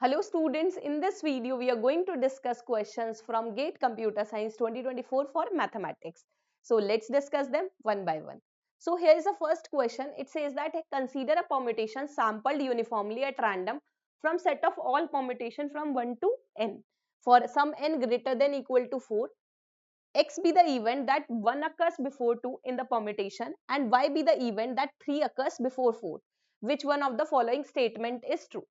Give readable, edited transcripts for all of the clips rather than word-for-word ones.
Hello students, in this video we are going to discuss questions from GATE Computer Science 2024 for mathematics. So let's discuss them one by one. So here is the first question. It says that consider a permutation sampled uniformly at random from set of all permutation from 1 to n. For some n greater than equal to 4, x be the event that 1 occurs before 2 in the permutation and y be the event that 3 occurs before 4. Which one of the following statement is true?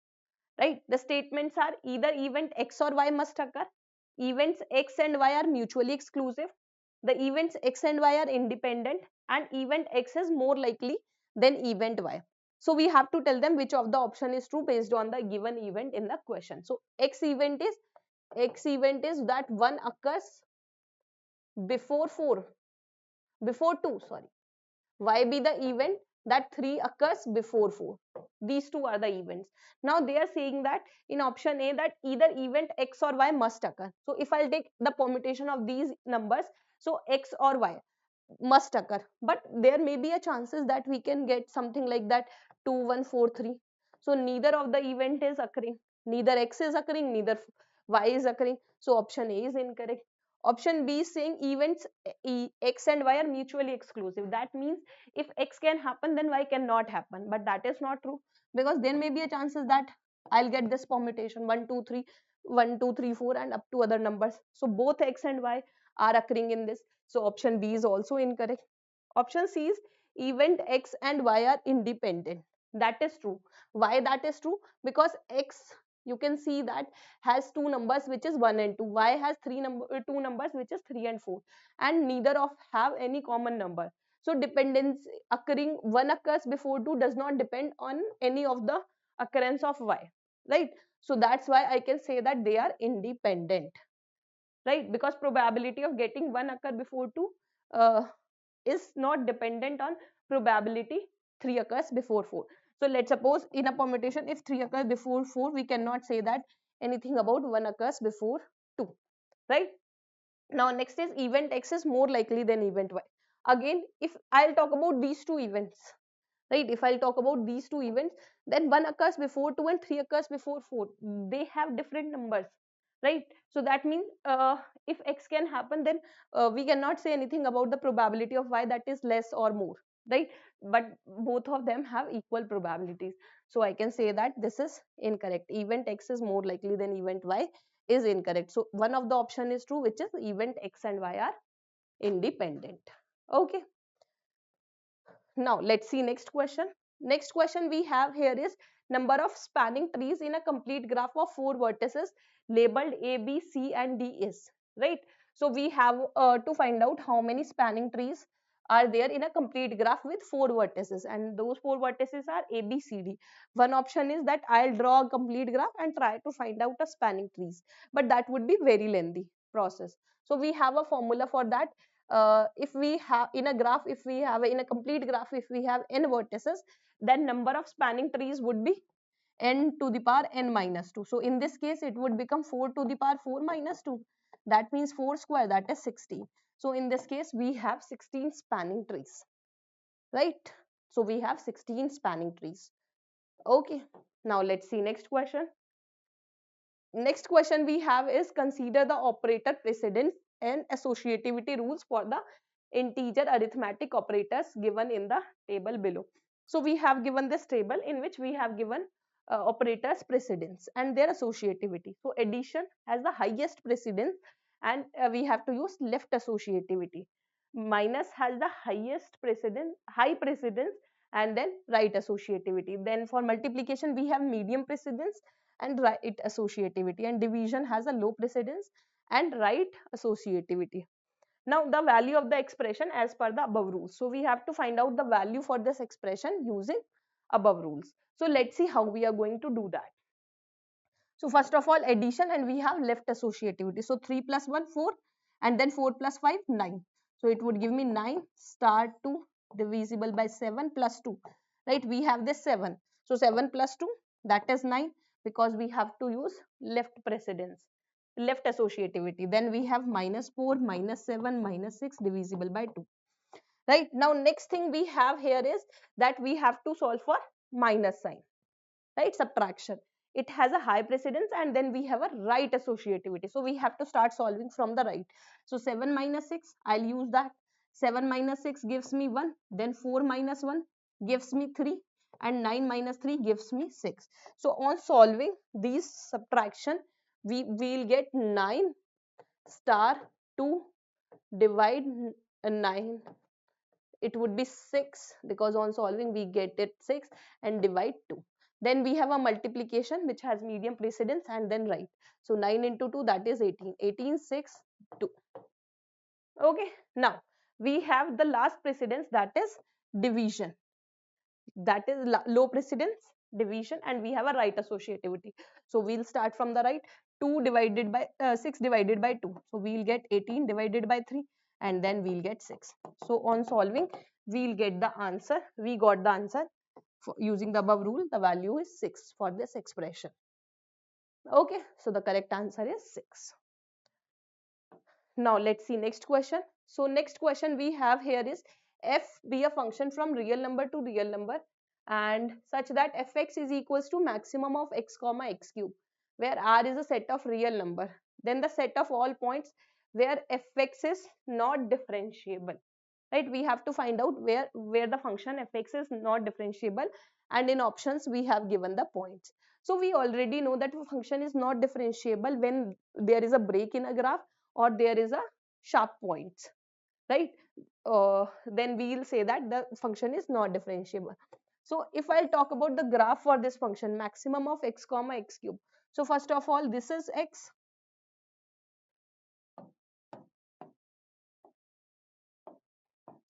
Right? The statements are either event X or Y must occur. Events X and Y are mutually exclusive. The events X and Y are independent and event X is more likely than event Y. So we have to tell them which of the option is true based on the given event in the question. So X event is that one occurs before 4, before 2, sorry. Y be the event that 3 occurs before 4. These two are the events. Now they are saying that in option A that either event X or Y must occur. So if I'll take the permutation of these numbers, so X or Y must occur. But there may be a chances that we can get something like that 2, 1, 4, 3. So neither of the event is occurring. Neither X is occurring, neither Y is occurring. So option A is incorrect. Option B is saying events X and Y are mutually exclusive. That means if X can happen, then Y cannot happen. But that is not true because there may be a chances that I'll get this permutation 1, 2, 3, 1, 2, 3, 4 and up to other numbers. So both X and Y are occurring in this. So option B is also incorrect. Option C is event X and Y are independent. That is true. Why that is true? Because X, you can see that, has two numbers which is 1 and 2. Y has two numbers which is 3 and 4, and neither of have any common number. So dependence occurring, one occurs before 2 does not depend on any of the occurrence of Y, right? So that's why I can say that they are independent, right? Because probability of getting one occur before 2 is not dependent on probability 3 occurs before 4. So let's suppose in a permutation if 3 occurs before 4, we cannot say that anything about 1 occurs before 2, right? Now next is event X is more likely than event Y. Again, if I'll talk about these two events, right? If I'll talk about these two events, then 1 occurs before 2 and 3 occurs before 4. They have different numbers, right? So that means if X can happen, then we cannot say anything about the probability of Y that is less or more, right? But both of them have equal probabilities. So I can say that this is incorrect. Event X is more likely than event Y is incorrect. So one of the option is true, which is event X and Y are independent. Okay. Now let's see next question. Next question we have here is number of spanning trees in a complete graph of 4 vertices labeled A, B, C and D is, right? So we have to find out how many spanning trees are there in a complete graph with 4 vertices, and those 4 vertices are A, B, C, D. One option is that I'll draw a complete graph and try to find out a spanning trees, but that would be very lengthy process. So we have a formula for that. If we have in a graph, if we have in a complete graph, if we have n vertices, then number of spanning trees would be n to the power n minus 2. So in this case, it would become 4 to the power 4 minus 2. That means 4 square, that is 16. So in this case, we have 16 spanning trees, right? So we have 16 spanning trees. Okay. Now let's see next question. Next question we have is consider the operator precedence and associativity rules for the integer arithmetic operators given in the table below. So we have given this table in which we have given operators precedence and their associativity. So addition has the highest precedence and we have to use left associativity. Minus has the highest precedence, high precedence, and then right associativity. Then for multiplication we have medium precedence and right associativity, and division has a low precedence and right associativity. Now the value of the expression as per the above rules. So we have to find out the value for this expression using above rules. So let's see how we are going to do that. So first of all addition, and we have left associativity. So 3 plus 1 4 and then 4 plus 5 9. So it would give me 9 star 2 divisible by 7 plus 2, right? We have this 7. So 7 plus 2, that is 9, because we have to use left precedence, left associativity. Then we have minus 4 minus 7 minus 6 divisible by 2, right? Now next thing we have here is that we have to solve for minus sign, right? Subtraction. it has a high precedence, and then we have a right associativity. So we have to start solving from the right. So 7 minus 6, I'll use that. 7 minus 6 gives me 1, then 4 minus 1 gives me 3, and 9 minus 3 gives me 6. So on solving these subtraction, we will get 9 star 2 divide 9, it would be 6, because on solving we get it 6, and divide 2. Then we have a multiplication which has medium precedence, and then right. So 9 into 2, that is 18. 18, 6, 2. Okay. Now we have the last precedence, that is division. That is low precedence, division, and we have a right associativity. So we'll start from the right. 2 divided by 6 divided by 2, so we'll get 18 divided by 3, and then we'll get 6. So on solving we'll get the answer. We got the answer for using the above rule. The value is 6 for this expression. Okay, so the correct answer is 6. Now let's see next question. So next question we have here is, f be a function from real number to real number, and such that fx is equals to maximum of x comma x cube, where r is a set of real number, then the set of all points where fx is not differentiable. Right, we have to find out where the function fx is not differentiable, and in options we have given the points. So we already know that a function is not differentiable when there is a break in a graph or there is a sharp points, right? Then we will say that the function is not differentiable. So if I'll talk about the graph for this function, maximum of x comma x cube. So first of all, this is x.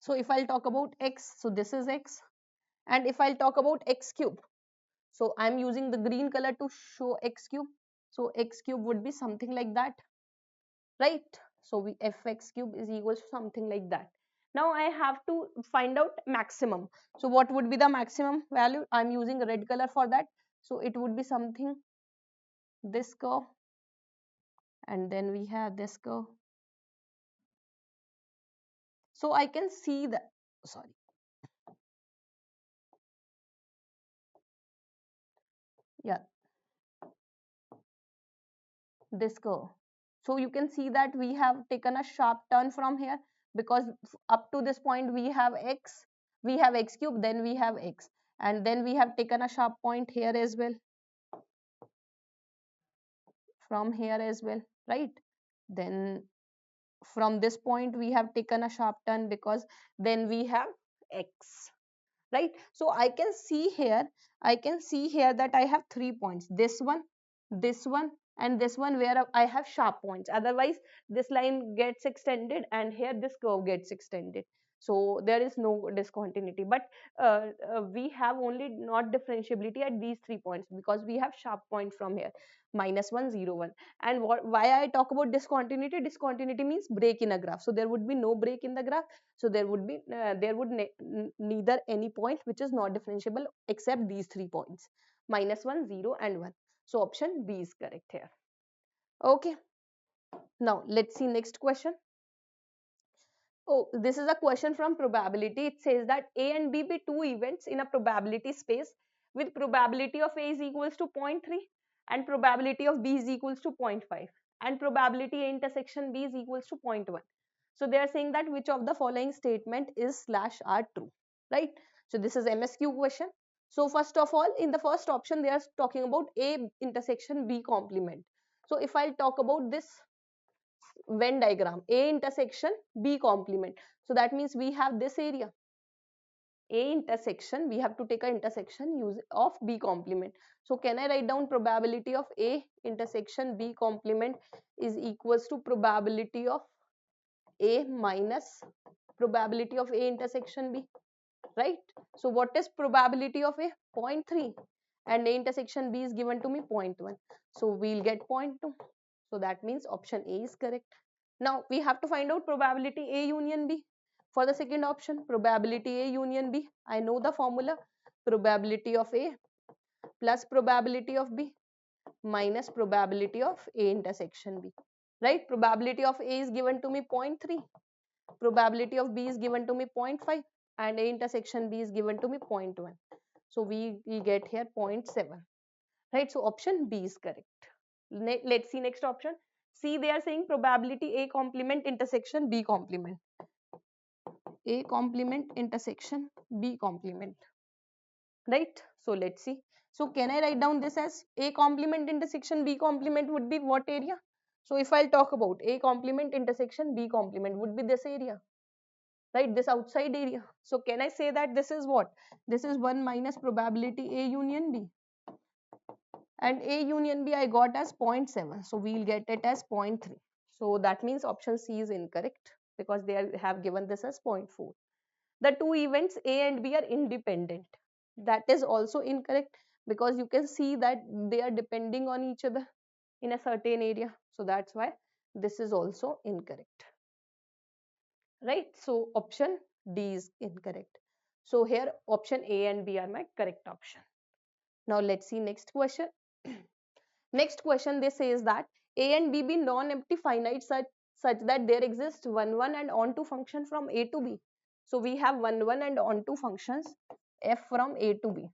So if I'll talk about x, so this is x. And if I'll talk about x cube, so I'm using the green color to show x cube. So x cube would be something like that, right? So we fx cube is equals to something like that. Now I have to find out maximum. So what would be the maximum value? I'm using red color for that. So it would be something this curve, and then we have this curve. So I can see that, sorry, yeah, this curve. So you can see that we have taken a sharp turn from here, because up to this point we have x cube, then we have x, and then we have taken a sharp point here as well, from here as well, right? Then from this point we have taken a sharp turn, because then we have x, right? So I can see here that I have 3 points, this one and this one, where I have sharp points. Otherwise this line gets extended and here this curve gets extended, so there is no discontinuity. But we have only not differentiability at these 3 points, because we have sharp point from here, -1 0 1. And why I talk about discontinuity? Discontinuity means break in a graph, so there would be no break in the graph. So there would be neither any point which is not differentiable except these 3 points, -1 0 and 1. So option B is correct here. Okay, now let's see next question. Oh, this is a question from probability. It says that A and B be two events in a probability space with probability of A is equals to 0.3 and probability of B is equals to 0.5 and probability A intersection B is equals to 0.1. So they are saying that which of the following statement is / are true, right? So this is MSQ question. So first of all, in the first option, they are talking about A intersection B complement. So if I'll talk about this Venn diagram, A intersection B complement. So that means we have this area, A intersection, we have to take an intersection use of B complement. So can I write down probability of A intersection B complement is equals to probability of A minus probability of A intersection B, right? So what is probability of A? 0.3 and A intersection B is given to me 0.1. So we'll get 0.2. So that means option A is correct. Now we have to find out probability A union B. For the second option, probability A union B, I know the formula, probability of A plus probability of B minus probability of A intersection B, right? Probability of A is given to me 0.3, probability of B is given to me 0.5 and A intersection B is given to me 0.1. So we get here 0.7. right? So option B is correct. Let's see next option. See, they are saying probability A complement intersection B complement. A complement intersection B complement, right? So let's see. So can I write down this as A complement intersection B complement would be what area? So if I'll talk about A complement intersection B complement would be this area, right? This outside area. So can I say that this is what? This is 1 minus probability A union B, and A union B I got as 0.7. So we'll get it as 0.3. So that means option C is incorrect because they have given this as 0.4. The two events A and B are independent. That is also incorrect because you can see that they are depending on each other in a certain area. So that's why this is also incorrect, right? So option D is incorrect. So here option A and B are my correct option. Now let's see next question. Next question, they says that A and B be non-empty finite such that there exists one and onto function from A to B. So we have one and onto functions f from A to B.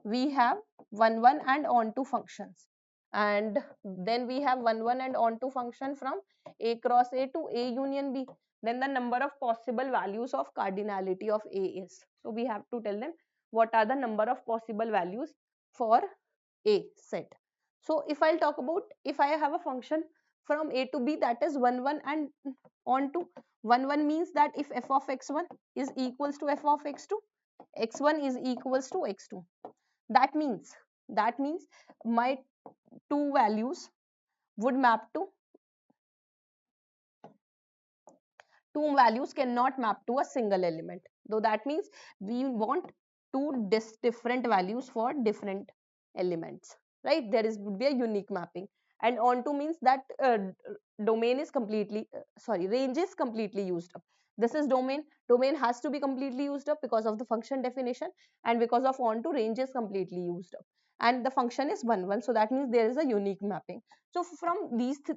We have one and onto functions, and then we have one and onto function from A cross A to A union B. Then the number of possible values of cardinality of A is. So we have to tell them what are the number of possible values for A set. So if I'll talk about, if I have a function from A to B that is 1 and onto 1 means that if f of x1 is equals to f of x2, x1 is equals to x2. That means my two values would map to two values cannot map to a single element. Though that means we want two different values for different elements, right? There would be a unique mapping. And onto means that domain is completely range is completely used up. This is domain has to be completely used up because of the function definition, and because of onto, range is completely used up, and the function is 1 so that means there is a unique mapping. So from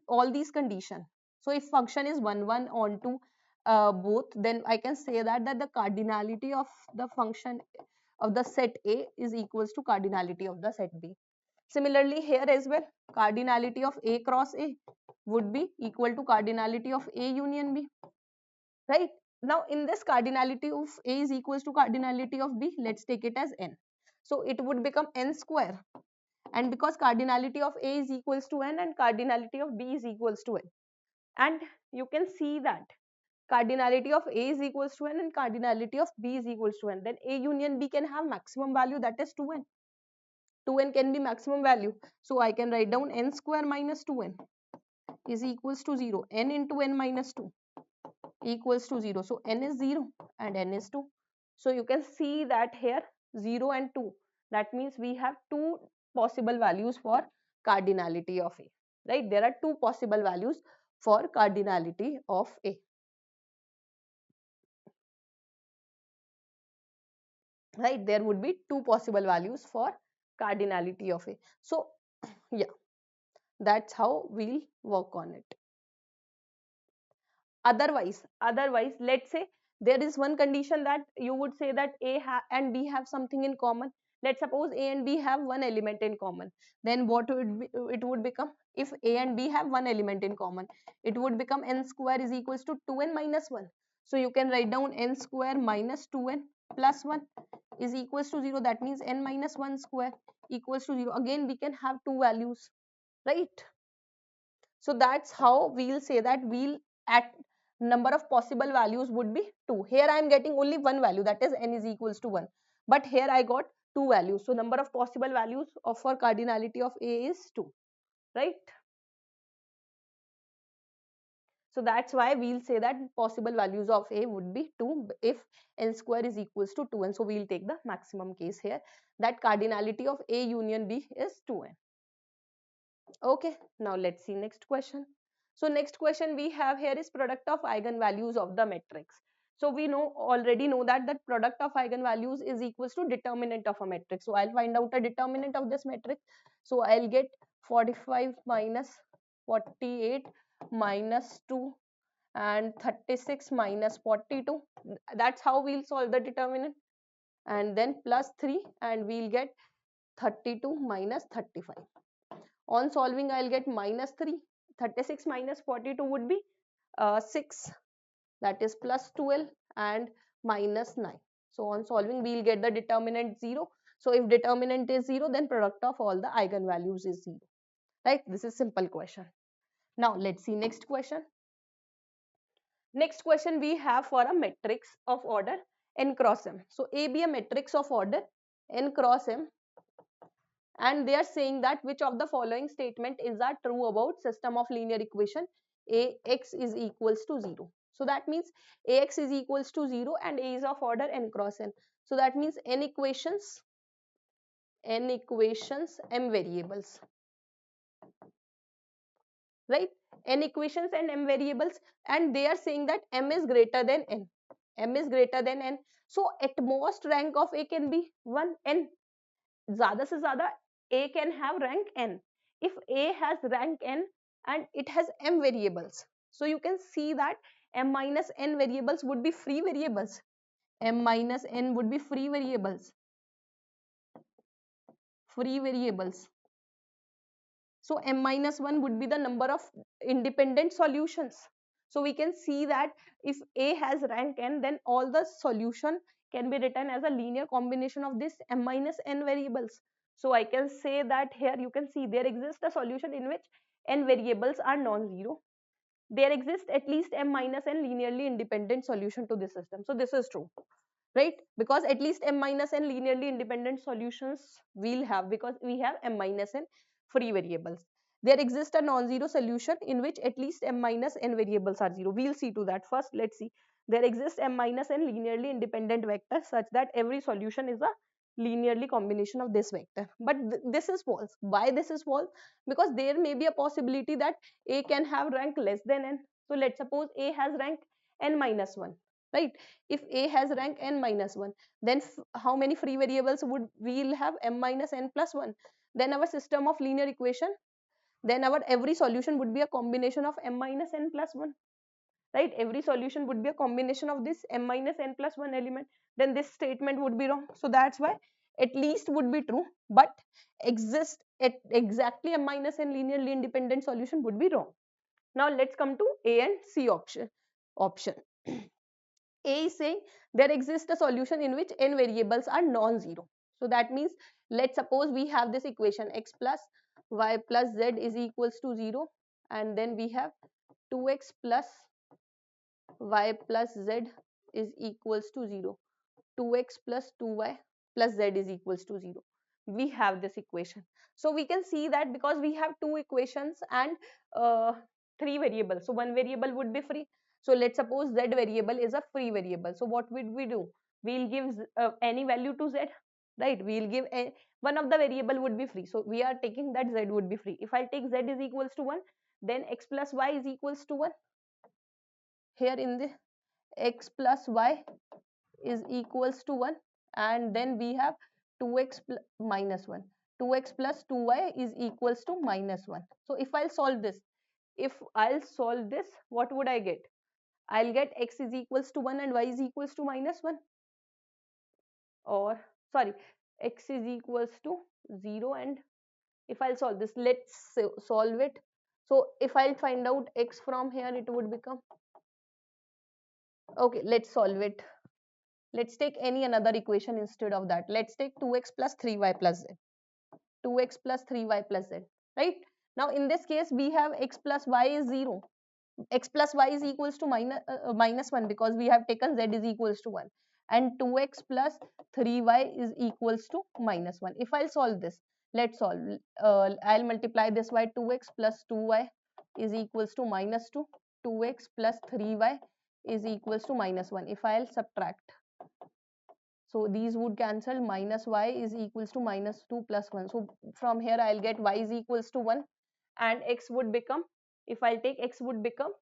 all these conditions, so if function is 1 onto both, then I can say that the cardinality of the function of the set A is equals to cardinality of the set B. Similarly here as well, cardinality of A cross A would be equal to cardinality of A union B, right? Now in this, cardinality of A is equals to cardinality of B, let's take it as n. So it would become n square, and because cardinality of A is equals to n and cardinality of B is equals to n, and you can see that cardinality of A is equals to n and cardinality of B is equals to n, then A union B can have maximum value, that is 2n. 2n can be maximum value. So I can write down n square minus 2n is equals to 0. N into n minus 2 equals to 0. So n is 0 and n is 2. So you can see that here 0 and 2. That means we have two possible values for cardinality of A. Right? There are two possible values for cardinality of A. Right? There would be two possible values for cardinality of A. So yeah, that's how we'll work on it. Otherwise, let's say there is one condition that you would say that and B have something in common. Let's suppose A and B have one element in common. Then what would be, it would become, if A and B have one element in common, it would become n square is equals to 2n minus 1. So you can write down n square minus 2n plus 1 is equals to 0. That means n minus 1 square equals to 0. Again we can have two values, right? So that's how we'll say that we'll at number of possible values would be 2. Here I am getting only one value, that is n is equals to 1. But here I got two values. So number of possible values for cardinality of A is 2, right? So that's why we'll say that possible values of A would be 2 if n square is equals to 2n. So we'll take the maximum case here, that cardinality of A union B is 2n. Okay, now let's see next question. So next question we have here is product of eigenvalues of the matrix. So we already know that the product of eigenvalues is equals to determinant of a matrix. So I'll find out a determinant of this matrix. So I'll get 45 minus 48 minus 2 and 36 minus 42. That's how we'll solve the determinant. and then plus 3, and we'll get 32 minus 35. On solving, I'll get minus 3. 36 minus 42 would be 6, that is plus 12 and minus 9. So on solving, we'll get the determinant 0. So if determinant is 0, then product of all the eigenvalues is 0. Right? This is simple question. Now let's see next question. Next question we have for a matrix of order n cross m. So A be a matrix of order n cross m, and they are saying that which of the following statement is that true about system of linear equation Ax is equals to 0. So that means Ax is equals to 0 and A is of order n cross n. So that means n equations, m variables, right? N equations and m variables, and they are saying that m is greater than n. M is greater than n. So at most rank of A can be 1, n. ज़्यादा से ज़्यादा A can have rank n. If A has rank n and it has m variables, so you can see that m minus n variables would be free variables. M minus n would be free variables. Free variables. So m minus 1 would be the number of independent solutions. So we can see that if A has rank n, then all the solution can be written as a linear combination of this m minus n variables. So I can say that here you can see there exists a solution in which n variables are non-zero. There exists at least m minus n linearly independent solution to this system. So this is true, right? Because at least m minus n linearly independent solutions we'll have, because we have m minus n free variables. There exists a non-zero solution in which at least m minus n variables are 0. We'll see to that. First let's see. There exists m minus n linearly independent vector such that every solution is a linearly combination of this vector. But this is false. Why this is false? Because there may be a possibility that A can have rank less than n. So let's suppose A has rank n minus 1, right? If A has rank n minus 1, then how many free variables would we'll have? M minus n plus 1. Then our system of linear equation, then our every solution would be a combination of m minus n plus 1, right? Every solution would be a combination of this m minus n plus 1 element. Then this statement would be wrong. So that's why at least would be true, but exist at exactly m minus n linearly independent solution would be wrong. Now let's come to A and C option. A is saying there exists a solution in which n variables are non-zero. So that means, let's suppose we have this equation x plus y plus z is equals to 0, and then we have 2x plus y plus z is equals to 0. 2x plus 2y plus z is equals to 0. We have this equation. So we can see that because we have two equations and three variables, so one variable would be free. So let's suppose z variable is a free variable. So what would we do? We'll give any value to z, right? We'll give one of the variable would be free. So we are taking that z would be free. If I take z is equals to 1, then x plus y is equals to 1. Here in the x plus y is equals to 1, and then we have 2x minus 1. 2x plus 2y is equals to minus 1. So if I'll solve this, what would I get? I'll get x is equals to 1 and y is equals to minus 1. Or sorry, x is equals to 0, and if I'll solve this, let's solve it. So if I'll find out x from here, it would become, okay, let's solve it. Let's take any another equation instead of that. Let's take 2x plus 3y plus z. 2x plus 3y plus z, right? Now in this case we have x plus y is 0. X plus y is equals to minus 1, because we have taken z is equals to 1, and 2x plus 3y is equals to minus 1. If I'll solve this, let's solve. I'll multiply this by 2x plus 2y is equals to minus 2. 2x plus 3y is equals to minus 1. If I'll subtract, so these would cancel. Minus y is equals to minus 2 plus 1. So from here I'll get y is equals to 1, and x would become, if I take x would become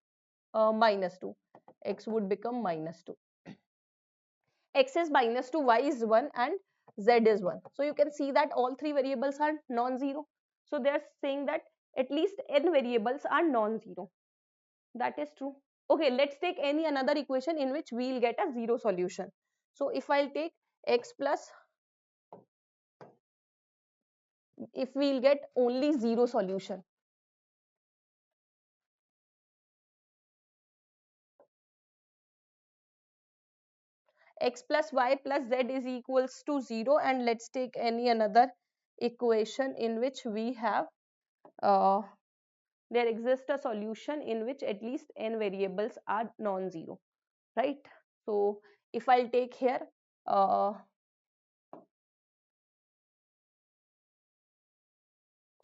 minus 2. X would become minus 2. X is minus 2, y is 1, and z is 1. So you can see that all three variables are non-zero. So they are saying that at least n variables are non-zero. That is true. Okay, let's take any another equation in which we'll get a zero solution. So if I'll take x plus, if we'll get only zero solution, x plus y plus z is equals to 0, and let's take any another equation in which we have uh, there exists a solution in which at least n variables are non-zero, right? So if I'll take here uh,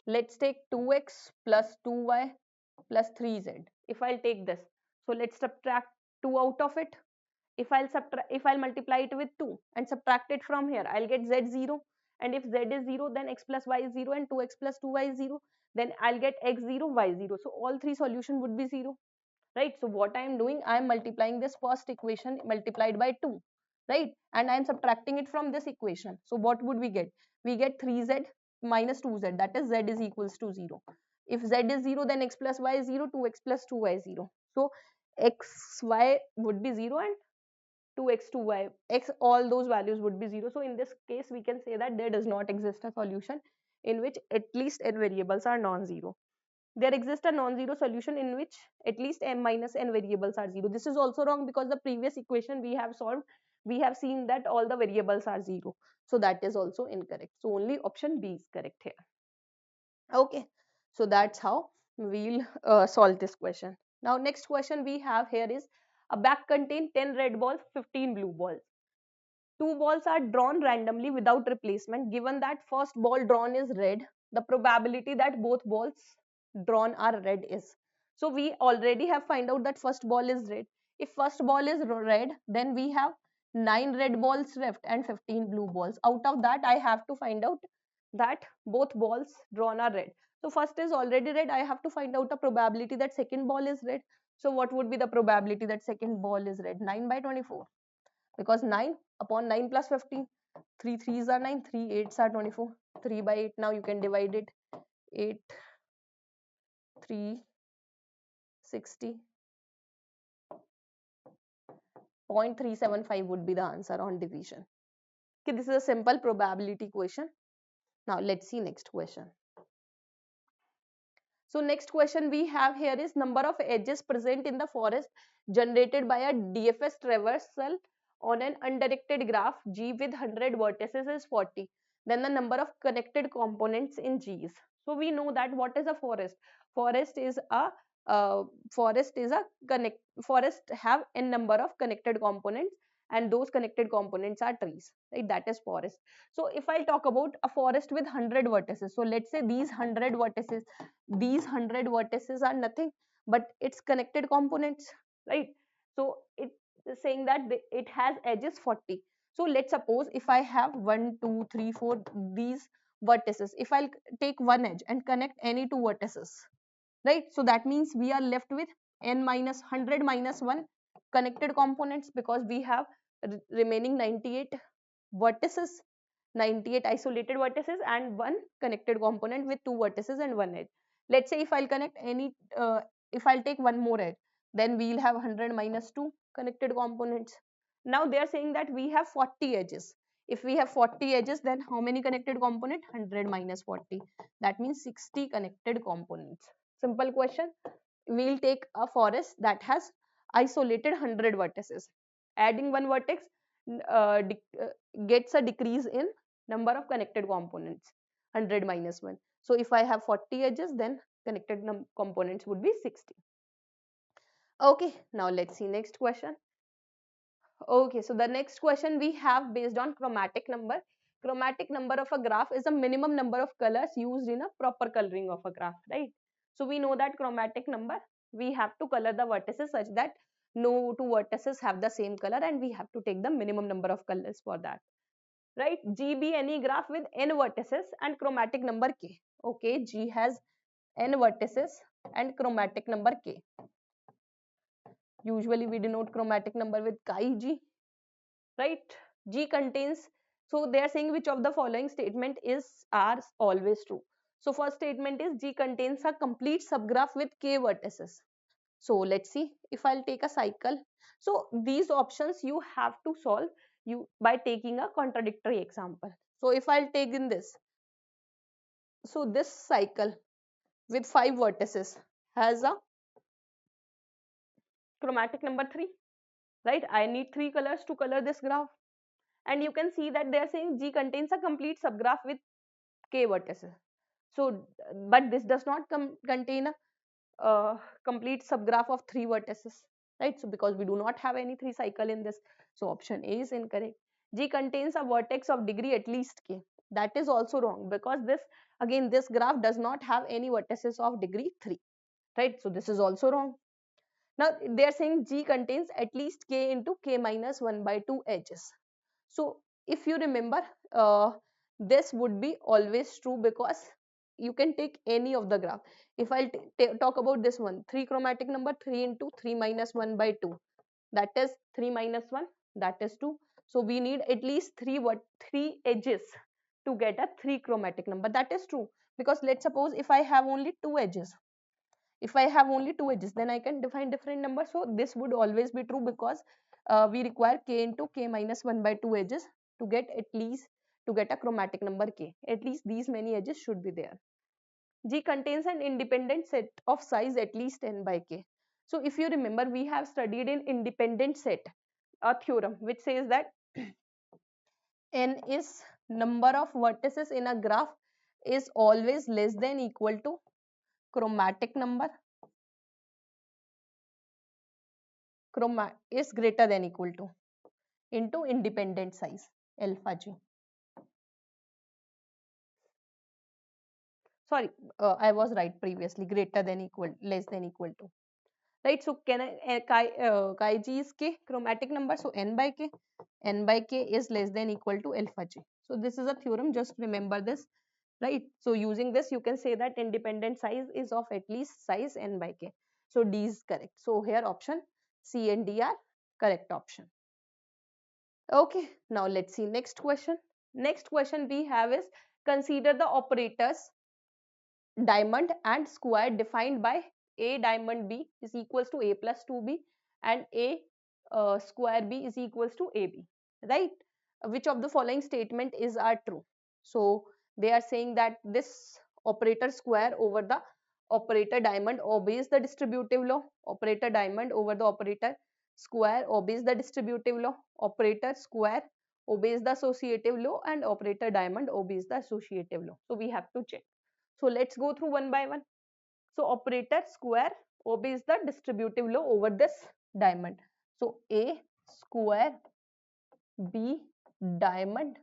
let's take 2x plus 2y plus 3z. If I'll take this, so let's subtract 2 out of it. If I'll multiply it with 2 and subtract it from here, I'll get z 0, and if z is 0, then x plus y is 0, and 2x plus 2y is 0, then I'll get x 0, y 0. So all three solution would be 0, right? So what I am doing, I am multiplying this first equation multiplied by 2, right? And I am subtracting it from this equation. So what would we get? We get 3z minus 2z, that is z is equals to 0. If z is 0, then x plus y is 0, 2x plus 2y is 0. So xy would be 0, and 2x 2y x, all those values would be 0. So in this case we can say that there does not exist a solution in which at least n variables are non-zero. There exists a non-zero solution in which at least m minus n variables are 0. This is also wrong because the previous equation we have solved, we have seen that all the variables are 0. So that is also incorrect. So only option B is correct here. Okay, so that's how we'll solve this question. Now next question we have here is, a bag contain 10 red balls, 15 blue balls. Two balls are drawn randomly without replacement. Given that first ball drawn is red, the probability that both balls drawn are red is. So we already have find out that first ball is red. If first ball is red, then we have 9 red balls left and 15 blue balls. Out of that, I have to find out that both balls drawn are red. So first is already red. I have to find out the probability that second ball is red. So what would be the probability that second ball is red? 9 by 24, because 9 upon 9 plus 15, 3 3s are 9, 3 8s are 24, 3 by 8, now you can divide it, 8 3 60, 0.375 would be the answer on division. Okay, this is a simple probability question. Now let's see next question. So next question we have here is, number of edges present in the forest generated by a DFS traversal on an undirected graph G with 100 vertices is 40. Then the number of connected components in G is. So we know that what is a forest? Forest is a uh, forest have n number of connected components, and those connected components are trees, right? That is forest. So if I talk about a forest with 100 vertices, so let's say these 100 vertices are nothing but its connected components, right? So it is saying that it has edges 40. So let's suppose if I have 1 2 3 4 these vertices, if I'll take one edge and connect any two vertices, right? So that means we are left with n minus 100 minus 1 connected components, because we have remaining 98 vertices, 98 isolated vertices and one connected component with two vertices and one edge. Let's say if I'll connect any if I'll take one more edge, then we'll have 100 minus 2 connected components. Now they are saying that we have 40 edges. If we have 40 edges, then how many connected component? 100 minus 40, that means 60 connected components. Simple question. We'll take a forest that has isolated 100 vertices. Adding one vertex uh, uh, gets a decrease in number of connected components, 100 minus 1. So if I have 40 edges, then connected components would be 60. Okay, now let's see next question. Okay, so the next question we have based on chromatic number. Chromatic number of a graph is a minimum number of colors used in a proper coloring of a graph, right? So we know that chromatic number, we have to color the vertices such that no two vertices have the same color, and we have to take the minimum number of colors for that, right? G be any graph with n vertices and chromatic number k. Okay, G has n vertices and chromatic number k. Usually we denote chromatic number with chi G, right? G contains, so they are saying which of the following statement are always true. So first statement is G contains a complete subgraph with k vertices. So let's see if I'll take a cycle. So these options you have to solve you by taking a contradictory example. So if I'll take in this, so this cycle with 5 vertices has a chromatic number 3, right? I need 3 colors to color this graph, and you can see that they are saying G contains a complete subgraph with k vertices. So but this does not contain a complete subgraph of 3 vertices, right? So because we do not have any 3 cycle in this, so option A is incorrect. G contains a vertex of degree at least k. That is also wrong, because this, again, this graph does not have any vertices of degree 3, right? So this is also wrong. Now they are saying G contains at least k into k minus 1 by 2 edges. So if you remember, this would be always true, because you can take any of the graph. If I'll talk about this one, 3 chromatic number 3 into 3 minus 1 by 2, that is 3 minus 1, that is 2. So we need at least 3 edges to get a 3 chromatic number. That is true, because let's suppose if I have only 2 edges, then I can define different numbers. So this would always be true, because we require k into k minus 1 by 2 edges to get a chromatic number k. At least these many edges should be there. G contains an independent set of size at least n by k. So if you remember, we have studied in independent set a theorem which says that n is number of vertices in a graph is always less than equal to chromatic number is greater than equal to into independent size alpha g. Sorry, I was right previously, greater than equal, less than equal to, right? So can I chi g is k chromatic number, so n by k is less than equal to alpha g. So this is a theorem, just remember this, right? So using this you can say that independent size is of at least size n by k. So D is correct. So here option C and D are correct option. Okay, now let's see next question. Next question we have is, consider the operators diamond and square defined by a diamond b is equals to a plus 2b and a square b is equals to ab, right? Which of the following statement is are true? So they are saying that this operator square over the operator diamond obeys the distributive law, operator diamond over the operator square obeys the distributive law, operator square obeys the associative law, and operator diamond obeys the associative law. So we have to check. So let's go through one by one. So operator square obeys the distributive law over this diamond. So A square B diamond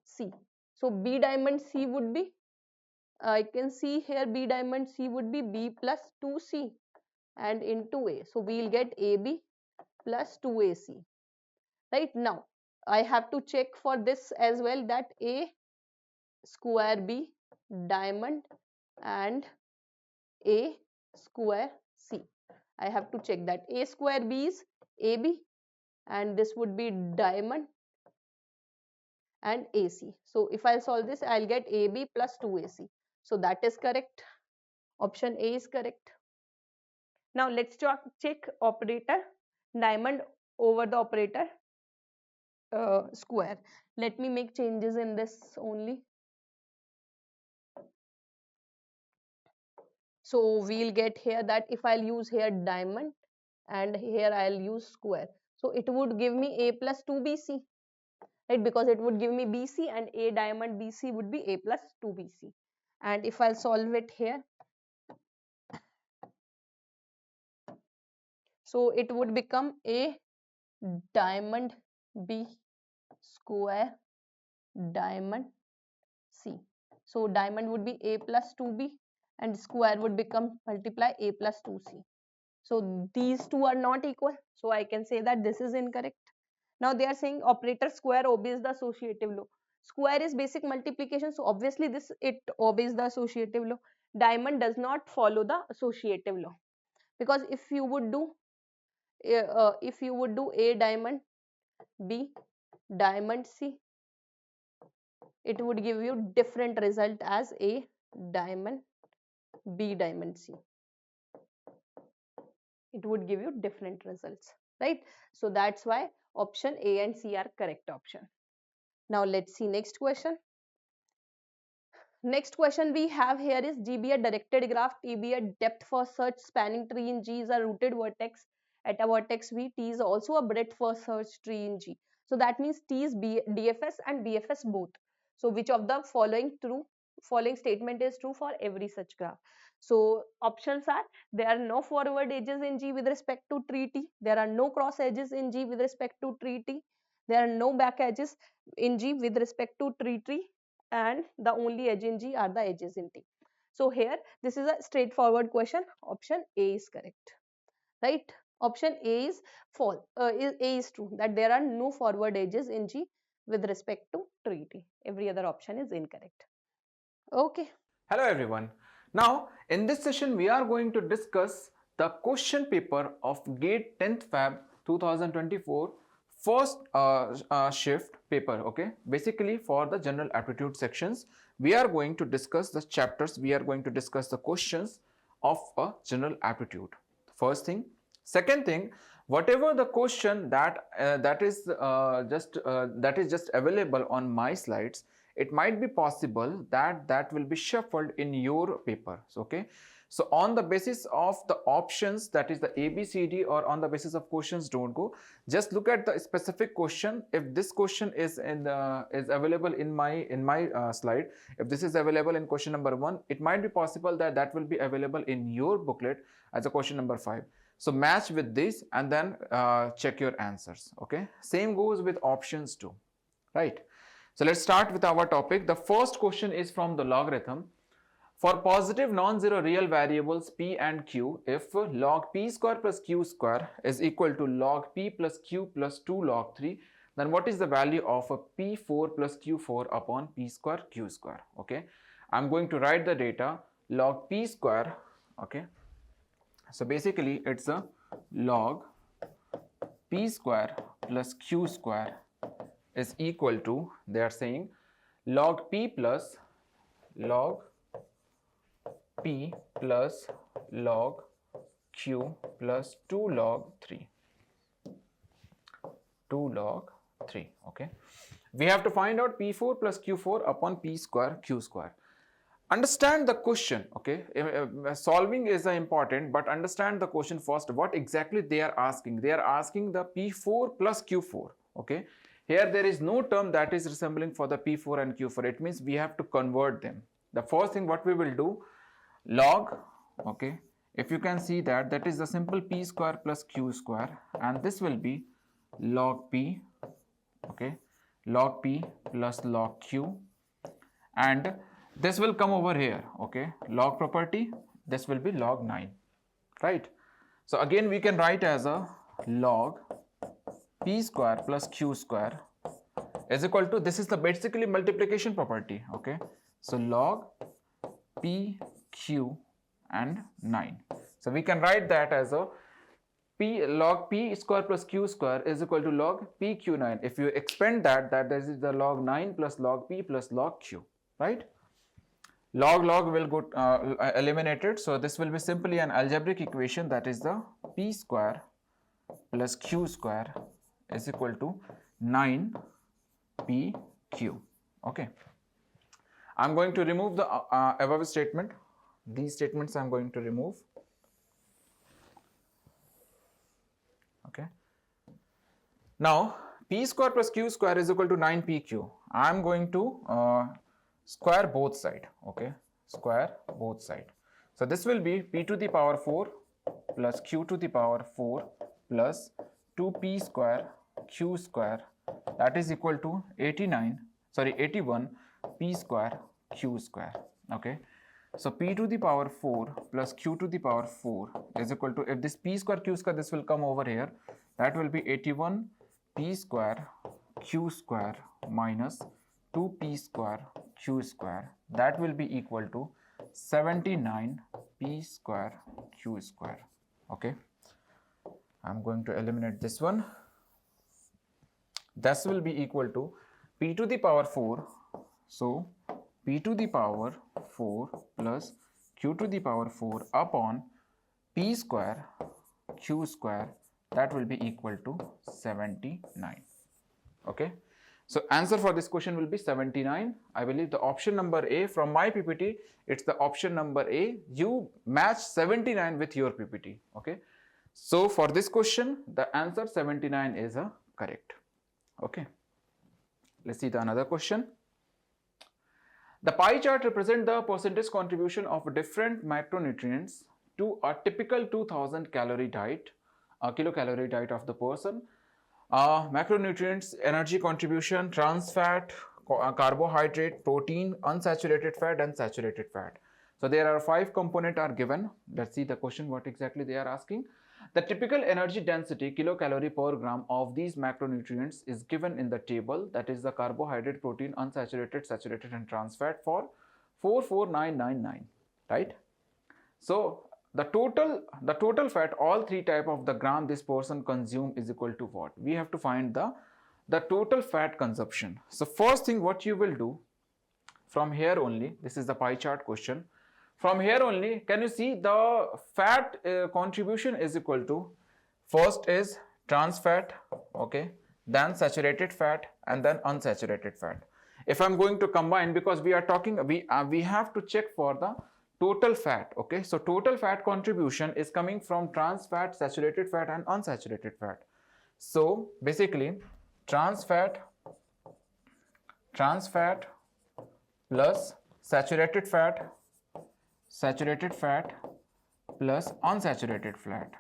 C. So B diamond C would be, I can see here B diamond C would be B plus 2C and into A. So we will get AB plus 2AC. Right now, I have to check for this as well, that A square B diamond and A square C. I have to check that A square B is AB and this would be diamond and AC. So if I solve this, I'll get AB plus 2AC. So that is correct. Option A is correct. Now let's check operator diamond over the operator square. Let me make changes in this only. So we'll get here that if I'll use here diamond and here I'll use square, so it would give me A plus 2BC, right? Because it would give me BC and A diamond BC would be A plus 2BC. And if I'll solve it here, so it would become A diamond B square diamond C. So diamond would be A plus 2B and square would become multiply A plus 2C. So these two are not equal. So I can say that this is incorrect. Now they are saying operator square obeys the associative law. Square is basic multiplication. So obviously it obeys the associative law. Diamond does not follow the associative law. Because if you would do A diamond B diamond C, it would give you different result as A diamond B diamond C. It would give you different results, right? So that's why Option A and C are correct option. Now let's see next question. Next question we have here is G be a directed graph, T be a depth first search, spanning tree in G is a rooted vertex at a vertex V, T is also a breadth first search tree in G. So that means T is DFS and BFS both. So which of the following statement is true for every such graph? So options are: there are no forward edges in G with respect to tree T, there are no cross edges in G with respect to tree T, there are no back edges in G with respect to tree, and the only edge in G are the edges in T. So here this is a straightforward question. Option A is correct, right? Option A is false. A is true, that there are no forward edges in G with respect to tree T. Every other option is incorrect. Okay. Hello everyone. Now in this session we are going to discuss the question paper of GATE 10th Feb 2024 first shift paper. Okay, basically for the general aptitude sections we are going to discuss the chapters, we are going to discuss the questions of a general aptitude. First thing. Second thing, whatever the question that is just available on my slides, it might be possible that that will be shuffled in your paper. Okay, so on the basis of the options, that is the ABCD, or on the basis of questions, don't go, just look at the specific question. If this question is available in my slide, if this is available in question number 1, it might be possible that that will be available in your booklet as a question number 5. So match with this and then check your answers. Okay, same goes with options too, right? So let's start with our topic. The first question is from the logarithm. For positive non-zero real variables p and q, if log p square plus q square is equal to log p plus q plus 2 log 3, then what is the value of a p4 plus q4 upon p square q square? Okay, I'm going to write the data. Log p square, okay, so basically it's a log p square plus q square is equal to, they are saying, log p plus log q plus 2 log 3. 2 log 3. Okay, we have to find out p4 plus q4 upon p square q square. Understand the question. Okay, solving is important, but understand the question first. What exactly they are asking? They are asking the p4 plus q4. Okay, here there is no term that is resembling for the p4 and q4. It means we have to convert them. The first thing what we will do, log, okay, if you can see that is the simple p square plus q square, and this will be log p, okay, log p plus log q, and this will come over here. Okay, log property, this will be log 9, right? So again we can write as a log p square plus q square is equal to, this is the basically multiplication property. Okay, so log p q and 9. So we can write that as a log p square plus q square is equal to log p q 9. If you expand that this is the log 9 plus log p plus log q, right? Log will go eliminated, so this will be simply an algebraic equation, that is the p square plus q square is equal to 9 p q. Okay, I'm going to remove the above statement. These statements I'm going to remove. Okay, now p square plus q square is equal to 9 pq. I'm going to square both side. Okay, square both side. So this will be p to the power 4 plus q to the power 4 plus 2p square q square, that is equal to 81 p square q square. Okay, so p to the power 4 plus q to the power 4 is equal to, if this p square q square, this will come over here, that will be 81 p square q square minus 2p square q square, that will be equal to 79 p square q square. Okay, I'm going to eliminate this one. This will be equal to p to the power 4, so p to the power 4 plus q to the power 4 upon p square q square that will be equal to 79. Okay, so answer for this question will be 79. I believe the option number A from my PPT, it's the option number A. You match 79 with your PPT. Okay, so for this question the answer 79 is a correct. Okay, let's see the another question. The pie chart represents the percentage contribution of different macronutrients to a typical 2000 calorie diet, a kilocalorie diet of the person. Macronutrients, energy contribution, trans fat, carbohydrate, protein, unsaturated fat and saturated fat. So there are 5 components are given. Let's see the question what exactly they are asking. The typical energy density kilocalorie per gram of these macronutrients is given in the table, that is the carbohydrate, protein, unsaturated, saturated and trans fat for 44999, right? So the total fat, all 3 type of the gram this person consume is equal to what? We have to find the total fat consumption. So first thing what you will do from here only, this is the pie chart question. From here only, can you see the fat contribution is equal to, first is trans fat, okay, then saturated fat and then unsaturated fat. If I'm going to combine, because we are talking, we have to check for the total fat. Okay, so total fat contribution is coming from trans fat, saturated fat and unsaturated fat. So basically trans fat plus saturated fat plus unsaturated fat.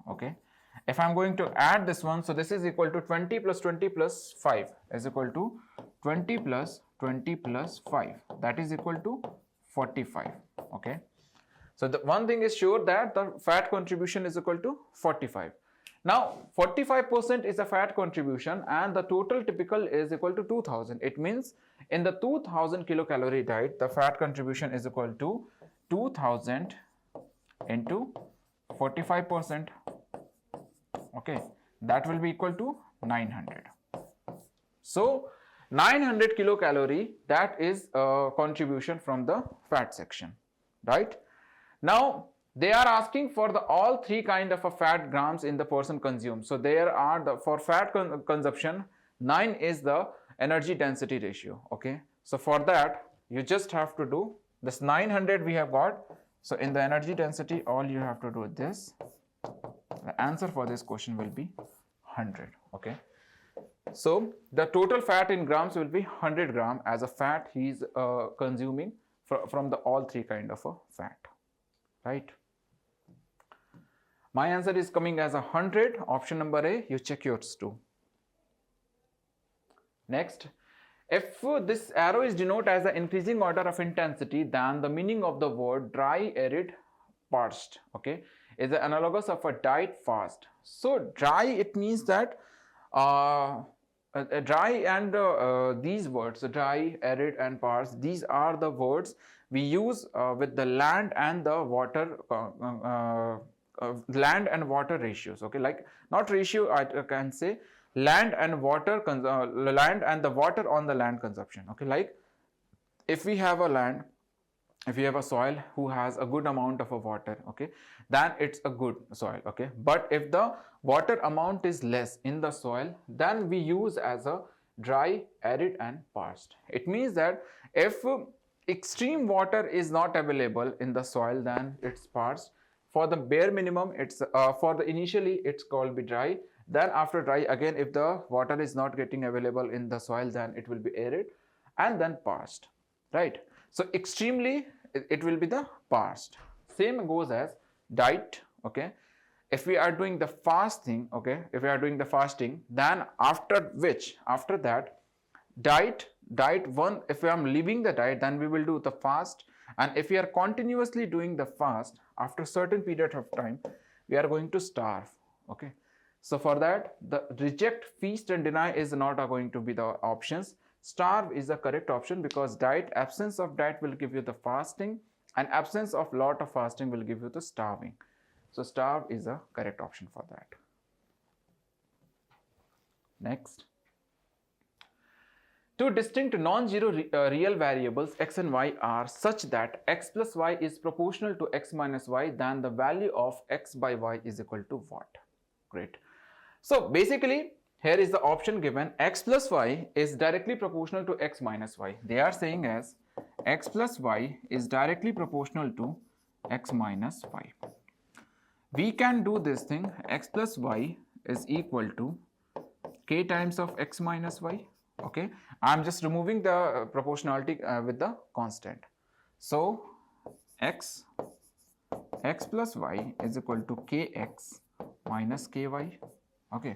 Okay, if I'm going to add this one, so this is equal to 20 plus 20 plus 5 is equal to 20 plus 20 plus 5, that is equal to 45. Okay, so the one thing is sure that the fat contribution is equal to 45. Now 45% is a fat contribution and the total typical is equal to 2000. It means in the 2000 kilocalorie diet, the fat contribution is equal to 2000 into 45%. Okay, that will be equal to 900. So 900 kilocalorie, that is a contribution from the fat section, right? Now they are asking for the all 3 kind of a fat grams in the person consumes. So there are the, for fat consumption, 9 is the energy density ratio. Okay, so for that you just have to do this 900 we have got. So in the energy density, all you have to do is this. The answer for this question will be 100. Okay, so the total fat in grams will be 100 gram as a fat he is consuming from the all 3 kind of a fat, right? My answer is coming as 100, option number A. You check yours too. Next, if this arrow is denoted as the increasing order of intensity, then the meaning of the word dry, arid, parched, okay, is the analogous of a diet fast. So dry, it means that dry and these words, dry, arid and parched, these are the words we use with the land and the water land and water ratios. Okay, like not ratio, I can say land and water land and the water on the land consumption. Okay, like if we have a land, if we have a soil who has a good amount of a water, okay, then it's a good soil. Okay, but if the water amount is less in the soil, then we use as a dry, arid and parched. It means that if extreme water is not available in the soil, then it's parched. For the bare minimum, it's for the initially it's called be dry. Then after dry, again if the water is not getting available in the soil, then it will be arid and then parched, right? So extremely it will be the parched. Same goes as diet. Okay, if we are doing the fasting, okay, if we are doing the fasting, then after that diet one, if I am leaving the diet, then we will do the fast. And if we are continuously doing the fast, after certain period of time we are going to starve. Okay, so for that the reject, feast and deny is not going to be the options. Starve is the correct option, because diet, absence of diet will give you the fasting and absence of lot of fasting will give you the starving. So starve is a correct option for that. Next, Two distinct non-zero real variables x and y are such that x plus y is proportional to x minus y, then the value of x by y is equal to what? Great. So basically here is the option given, x plus y is directly proportional to x minus y. They are saying as x plus y is directly proportional to x minus y. We can do this thing, x plus y is equal to k times of x minus y. Okay, I am just removing the proportionality with the constant. So x plus y is equal to kx minus ky. Okay,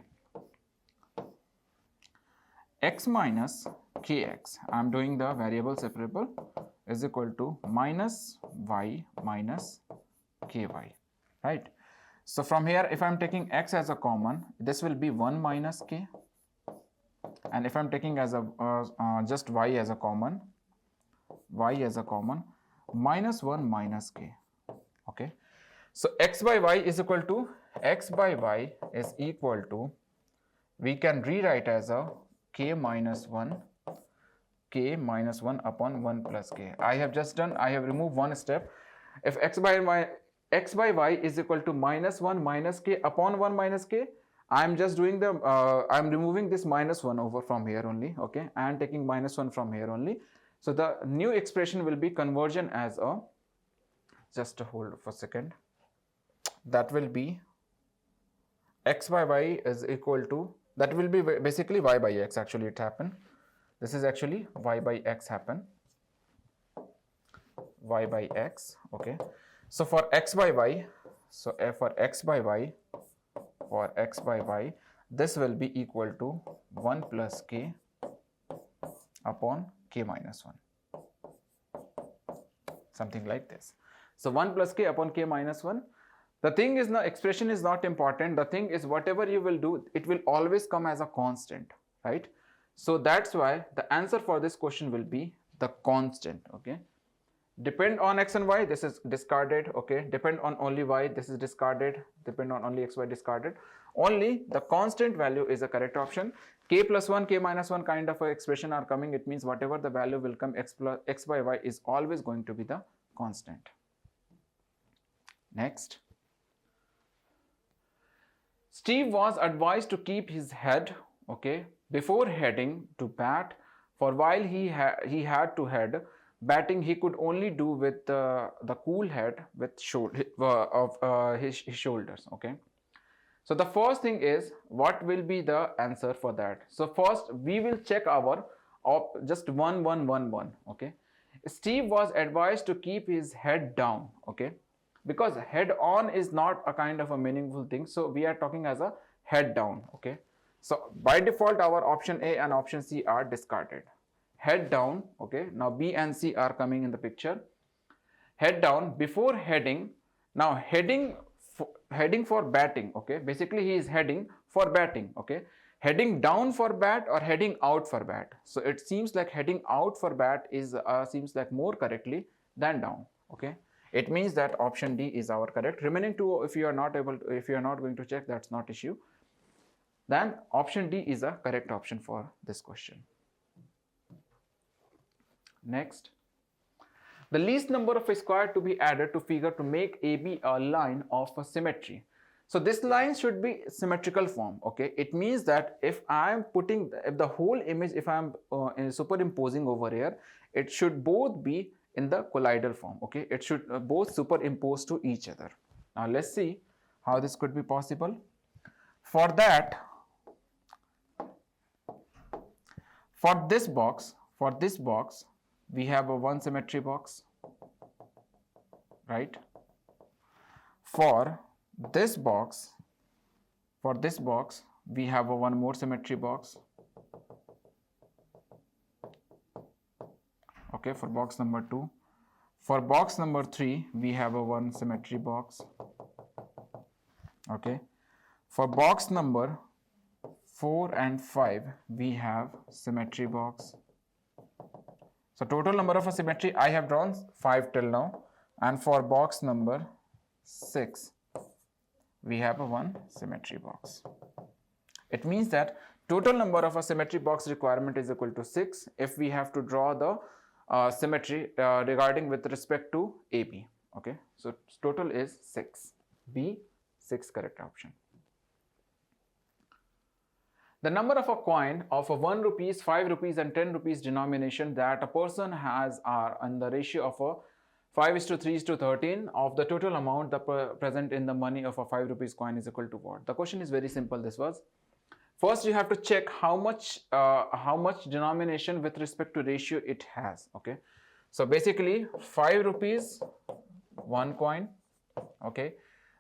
x minus kx, I am doing the variable separable, is equal to minus y minus ky, right? So from here, if I am taking x as a common, this will be 1 minus k, and if I am taking as a just y as a common, minus 1 minus k. Okay, so x by y is equal to, we can rewrite as a k minus 1 upon 1 plus k. I have removed one step. If x by y is equal to minus 1 minus k upon 1 minus k, I am just doing the I am removing this minus 1 over from here only. Okay, and taking minus 1 from here only. So the new expression will be conversion as a, just hold for a second, that will be x by y is equal to, that will be basically y by x. Actually it happened, this is actually y by x happen, y by x. Okay, so for x by y, for x by y, this will be equal to 1 plus k upon k minus 1, something like this. So 1 plus k upon k minus 1. The thing is, now expression is not important. The thing is, whatever you will do, it will always come as a constant, right? So that's why the answer for this question will be the constant. Okay, depend on x and y, this is discarded. Okay, depend on only y, this is discarded. Depend on only x, y, discarded. Only the constant value is a correct option. K plus 1, k minus 1 kind of a expression are coming. It means whatever the value will come, x by y is always going to be the constant. Next, Steve was advised to keep his head, okay, before heading to bat, for while he had to head batting, he could only do with the cool head with his shoulders. Okay, so the first thing is, what will be the answer for that? So first we will check our just 1 1 1 1. Okay, Steve was advised to keep his head down. Okay, because head on is not a kind of a meaningful thing, so we are talking as a head down. Okay, so by default our option A and option C are discarded. Head down. Okay, now B and C are coming in the picture. Head down before heading. Now heading for batting. Okay, basically he is heading for batting. Okay, heading down for bat or heading out for bat. So it seems like heading out for bat is seems like more correctly than down. Okay, it means that option D is our correct. Remaining two, if you are not going to check, that's not issue. Then option D is a correct option for this question. Next, the least number of square to be added to figure to make AB a line of a symmetry. So this line should be symmetrical form. Okay, it means that if the whole image, if I am superimposing over here, it should both be in the collider form. Okay, it should both superimpose to each other. Now let's see how this could be possible. For that, for this box, we have a one symmetry box, right? For this box, we have a one more symmetry box. Okay, for box number 2. For box number 3, we have a one symmetry box. Okay, for box number 4 and 5, we have symmetry box. So total number of a symmetry I have drawn 5 till now, and for box number 6, we have a one symmetry box. It means that Total number of a symmetry box requirement is equal to 6 if we have to draw the symmetry regarding with respect to AB. Okay, so total is 6. B, 6 correct option. The number of a coin of a 1 rupees, 5 rupees and 10 rupees denomination that a person has are on the ratio of a 5:3:13 of the total amount present in the money of a 5 rupees coin is equal to what? The question is very simple. This was first you have to check how much denomination with respect to ratio it has. Okay, so basically 5 rupees 1 coin. Okay,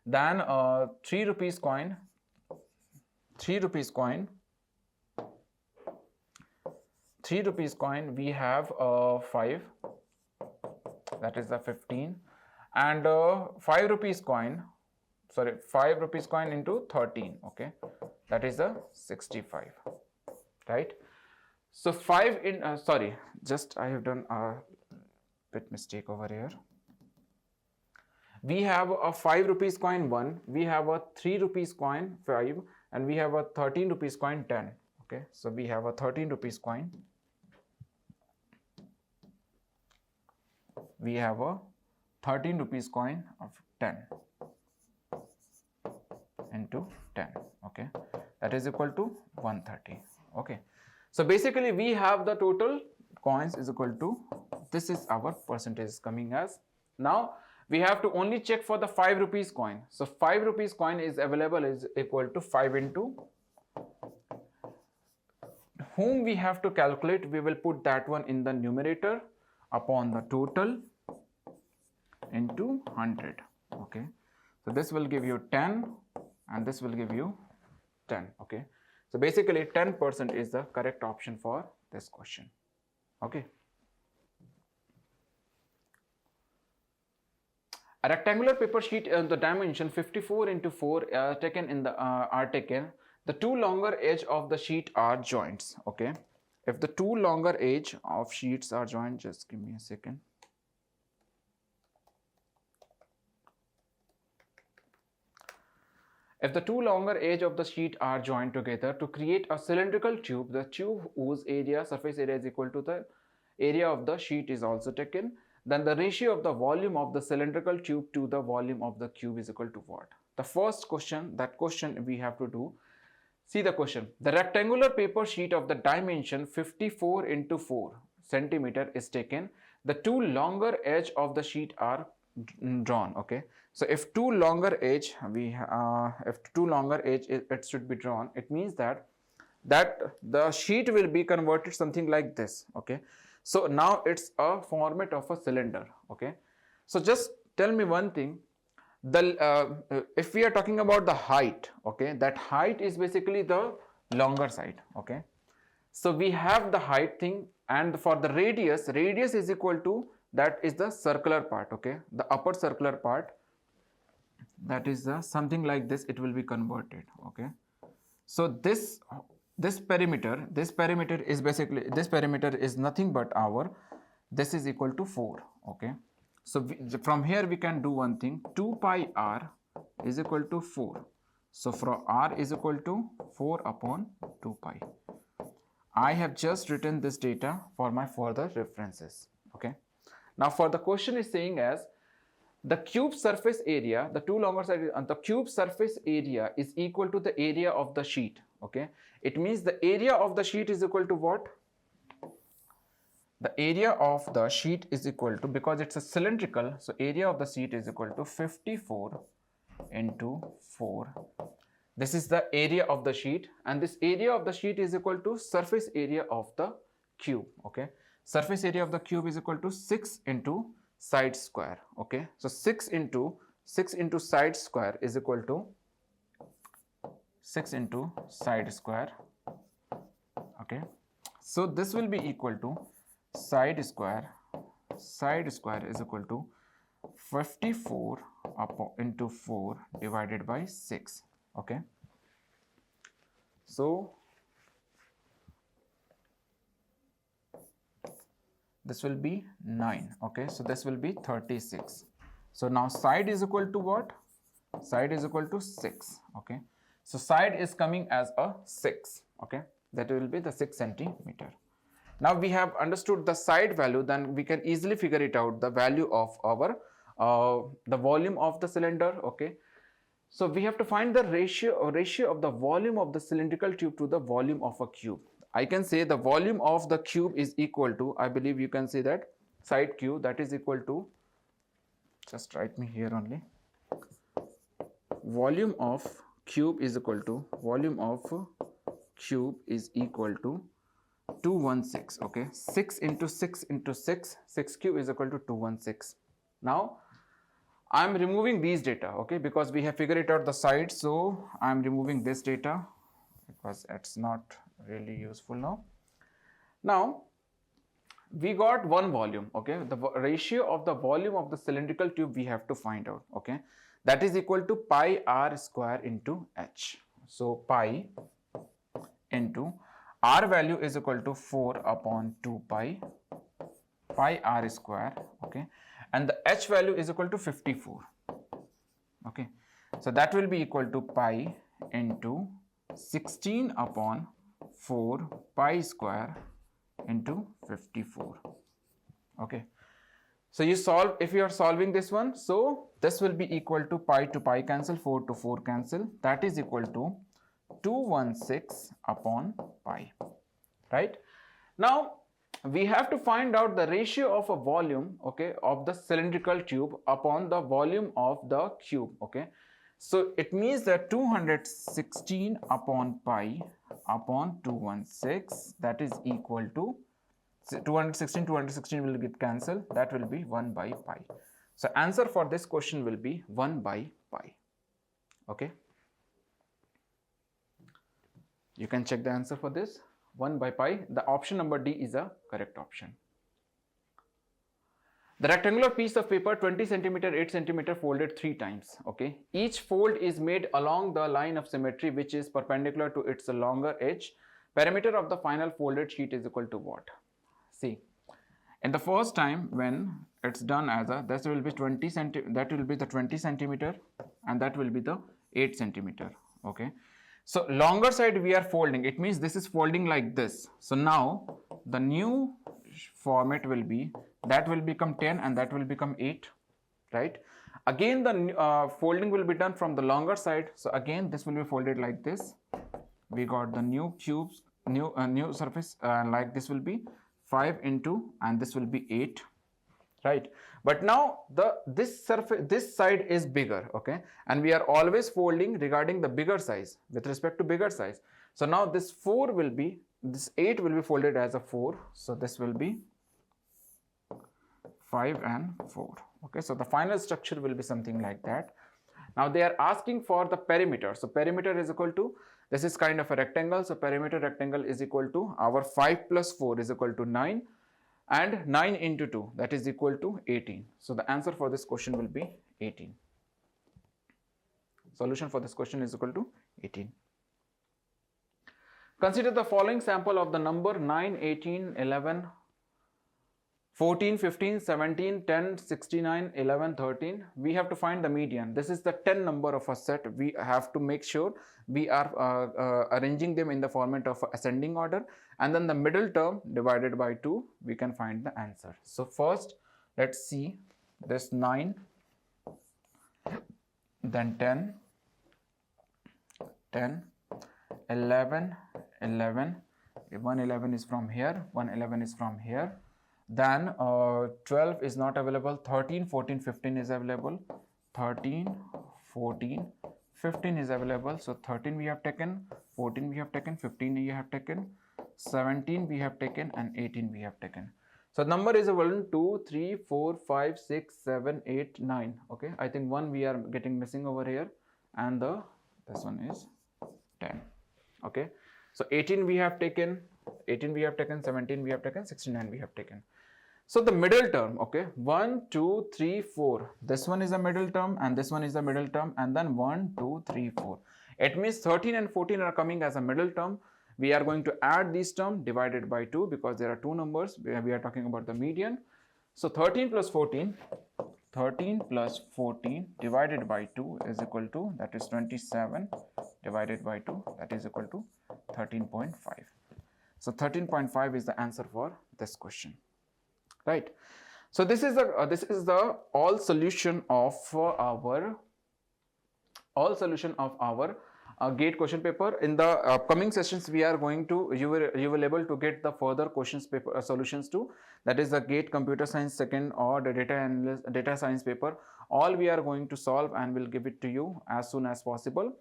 then 3 rupees coin, 3 rupees coin, 3 rupees coin, we have 5, that is the 15, and 5 rupees coin, sorry, 5 rupees coin into 13, okay, that is the 65, right? So 5 in, sorry, just I have done a bit mistake over here. We have a 5 rupees coin 1, we have a 3 rupees coin 5, and we have a 13 rupees coin 10, okay, so we have a 13 rupees coin. We have a 13 rupees coin of 10 into 10, okay, that is equal to 130, okay. So basically we have the total coins is equal to, this is our percentage coming as. Now we have to only check for the 5 rupees coin. So 5 rupees coin is available is equal to 5 into whom we have to calculate. We will put that one in the numerator upon the total into 100, okay. So this will give you 10 and this will give you 10, okay. So basically 10% is the correct option for this question, okay. A rectangular paper sheet the dimension 54 into 4 taken in the are taken. The two longer edge of the sheet are joints, okay. If the two longer edge of sheets are joined, just give me a second. If the two longer edge of the sheet are joined together to create a cylindrical tube, the tube whose surface area is equal to the area of the sheet is also taken, then the ratio of the volume of the cylindrical tube to the volume of the cube is equal to what? The first question, that question we have to do. See the question. The rectangular paper sheet of the dimension 54 into 4 centimeter is taken. The two longer edge of the sheet are drawn, okay. So if two longer edge it should be drawn, it means that the sheet will be converted something like this, okay. So now it's a format of a cylinder, okay. So just tell me one thing, if we are talking about the height, okay, that height is basically the longer side, okay. So we have the height thing, and for the radius is equal to, that is the circular part, okay, the upper circular part, that is the something like this, it will be converted, okay. So this perimeter is basically, this perimeter is nothing but our, this is equal to 4, okay. So from here we can do one thing, 2 pi r is equal to 4. So from r is equal to 4 upon 2 pi. I have just written this data for my further references, okay. Now for the question is saying as the cube surface area, the two longer side, the cube surface area is equal to the area of the sheet, okay. It means the area of the sheet is equal to what? The area of the sheet is equal to, because it's a cylindrical, so area of the sheet is equal to 54 into 4. This is the area of the sheet, and this area of the sheet is equal to surface area of the cube, okay. Surface area of the cube is equal to 6 into side square, okay. So 6 into side square is equal to 6 into side square, okay. So this will be equal to side square is equal to 54 into 4 divided by 6, okay. So this will be 9, okay. So this will be 36. So now side is equal to what? Side is equal to 6, okay. So side is coming as a 6, okay, that will be the 6 centimeter. Now we have understood the side value, then we can easily figure it out, the value of our the volume of the cylinder, okay. So we have to find the ratio of the volume of the cylindrical tube to the volume of a cube. I can say the volume of the cube is equal to, I believe you can say that, side Q, that is equal to, just write me here only, volume of cube is equal to, volume of cube is equal to 216, okay. 6 into 6 into 6, 6 cube is equal to 216. Now I am removing these data, okay, because we have figured it out the side, so I am removing this data because it's not really useful now. Now we got one volume, okay, the ratio of the volume of the cylindrical tube we have to find out, okay, that is equal to pi r square into h. So pi into r value is equal to 4 upon 2 pi r square, okay, and the h value is equal to 54, okay. So that will be equal to pi into 16 upon 4 pi square into 54, okay. So you solve, if you are solving this one, so this will be equal to pi cancel, 4 to 4 cancel, that is equal to 216 upon pi, right. Now we have to find out the ratio of a volume, okay, of the cylindrical tube upon the volume of the cube, okay. So it means that 216 upon pi upon 216, that is equal to 216 will get cancelled, that will be 1 by pi. So answer for this question will be 1 by pi, okay. You can check the answer for this, 1 by pi. The option number D is a correct option. The rectangular piece of paper 20 centimeter, 8 centimeter folded 3 times, okay. Each fold is made along the line of symmetry which is perpendicular to its longer edge. Perimeter of the final folded sheet is equal to what? See, in the first time when it's done as a, this will be 20 centimeter, that will be the 20 centimeter and that will be the 8 centimeter, okay. So longer side we are folding, it means this is folding like this. So now the new format will be, that will become 10 and that will become 8, right. Again the folding will be done from the longer side, so again this will be folded like this. We got the new cubes, new surface, like this will be 5 into, and this will be 8, right. But now this surface, this side is bigger, okay, and we are always folding regarding the bigger size, with respect to bigger size. So now this 4 will be, this 8 will be folded as a 4, so this will be 5 and 4, okay. So the final structure will be something like that. Now they are asking for the perimeter, so perimeter is equal to, this is kind of a rectangle, so perimeter rectangle is equal to, our 5 plus 4 is equal to 9, and 9 into 2, that is equal to 18. So the answer for this question will be 18. Solution for this question is equal to 18. Consider the following sample of the number 9, 18, 11, 14, 15, 17, 10, 69, 11, 13. We have to find the median. This is the 10 number of a set. We have to make sure we are arranging them in the format of ascending order, and then the middle term divided by 2, we can find the answer. So first let's see this 9, then 10, 10, 11, 11, 111 is from here, 111 is from here, then 12 is not available, 13, 14, 15 is available, 13, 14, 15 is available, so 13 we have taken, 14 we have taken, 15 we have taken, 17 we have taken, and 18 we have taken. So number is 1, 2, 3, 4, 5, 6, 7, 8, 9, okay. I think 1 we are getting missing over here, and this one is 10, okay. So 18 we have taken, 18 we have taken, 17 we have taken, 69 we have taken. So the middle term, okay, 1, 2, 3, 4, this one is a middle term and this one is a middle term, and then 1, 2, 3, 4. It means 13 and 14 are coming as a middle term. We are going to add these terms divided by 2 because there are two numbers. We are talking about the median. So 13 plus 14, 13 plus 14 divided by 2 is equal to, that is 27 divided by 2, that is equal to 13.5. So 13.5 is the answer for this question, right? So this is the all solution of our GATE question paper. In the upcoming sessions, we are going to you will able to get the further questions paper solutions too. That is the GATE computer science second or the data science paper. All we are going to solve and will give it to you as soon as possible.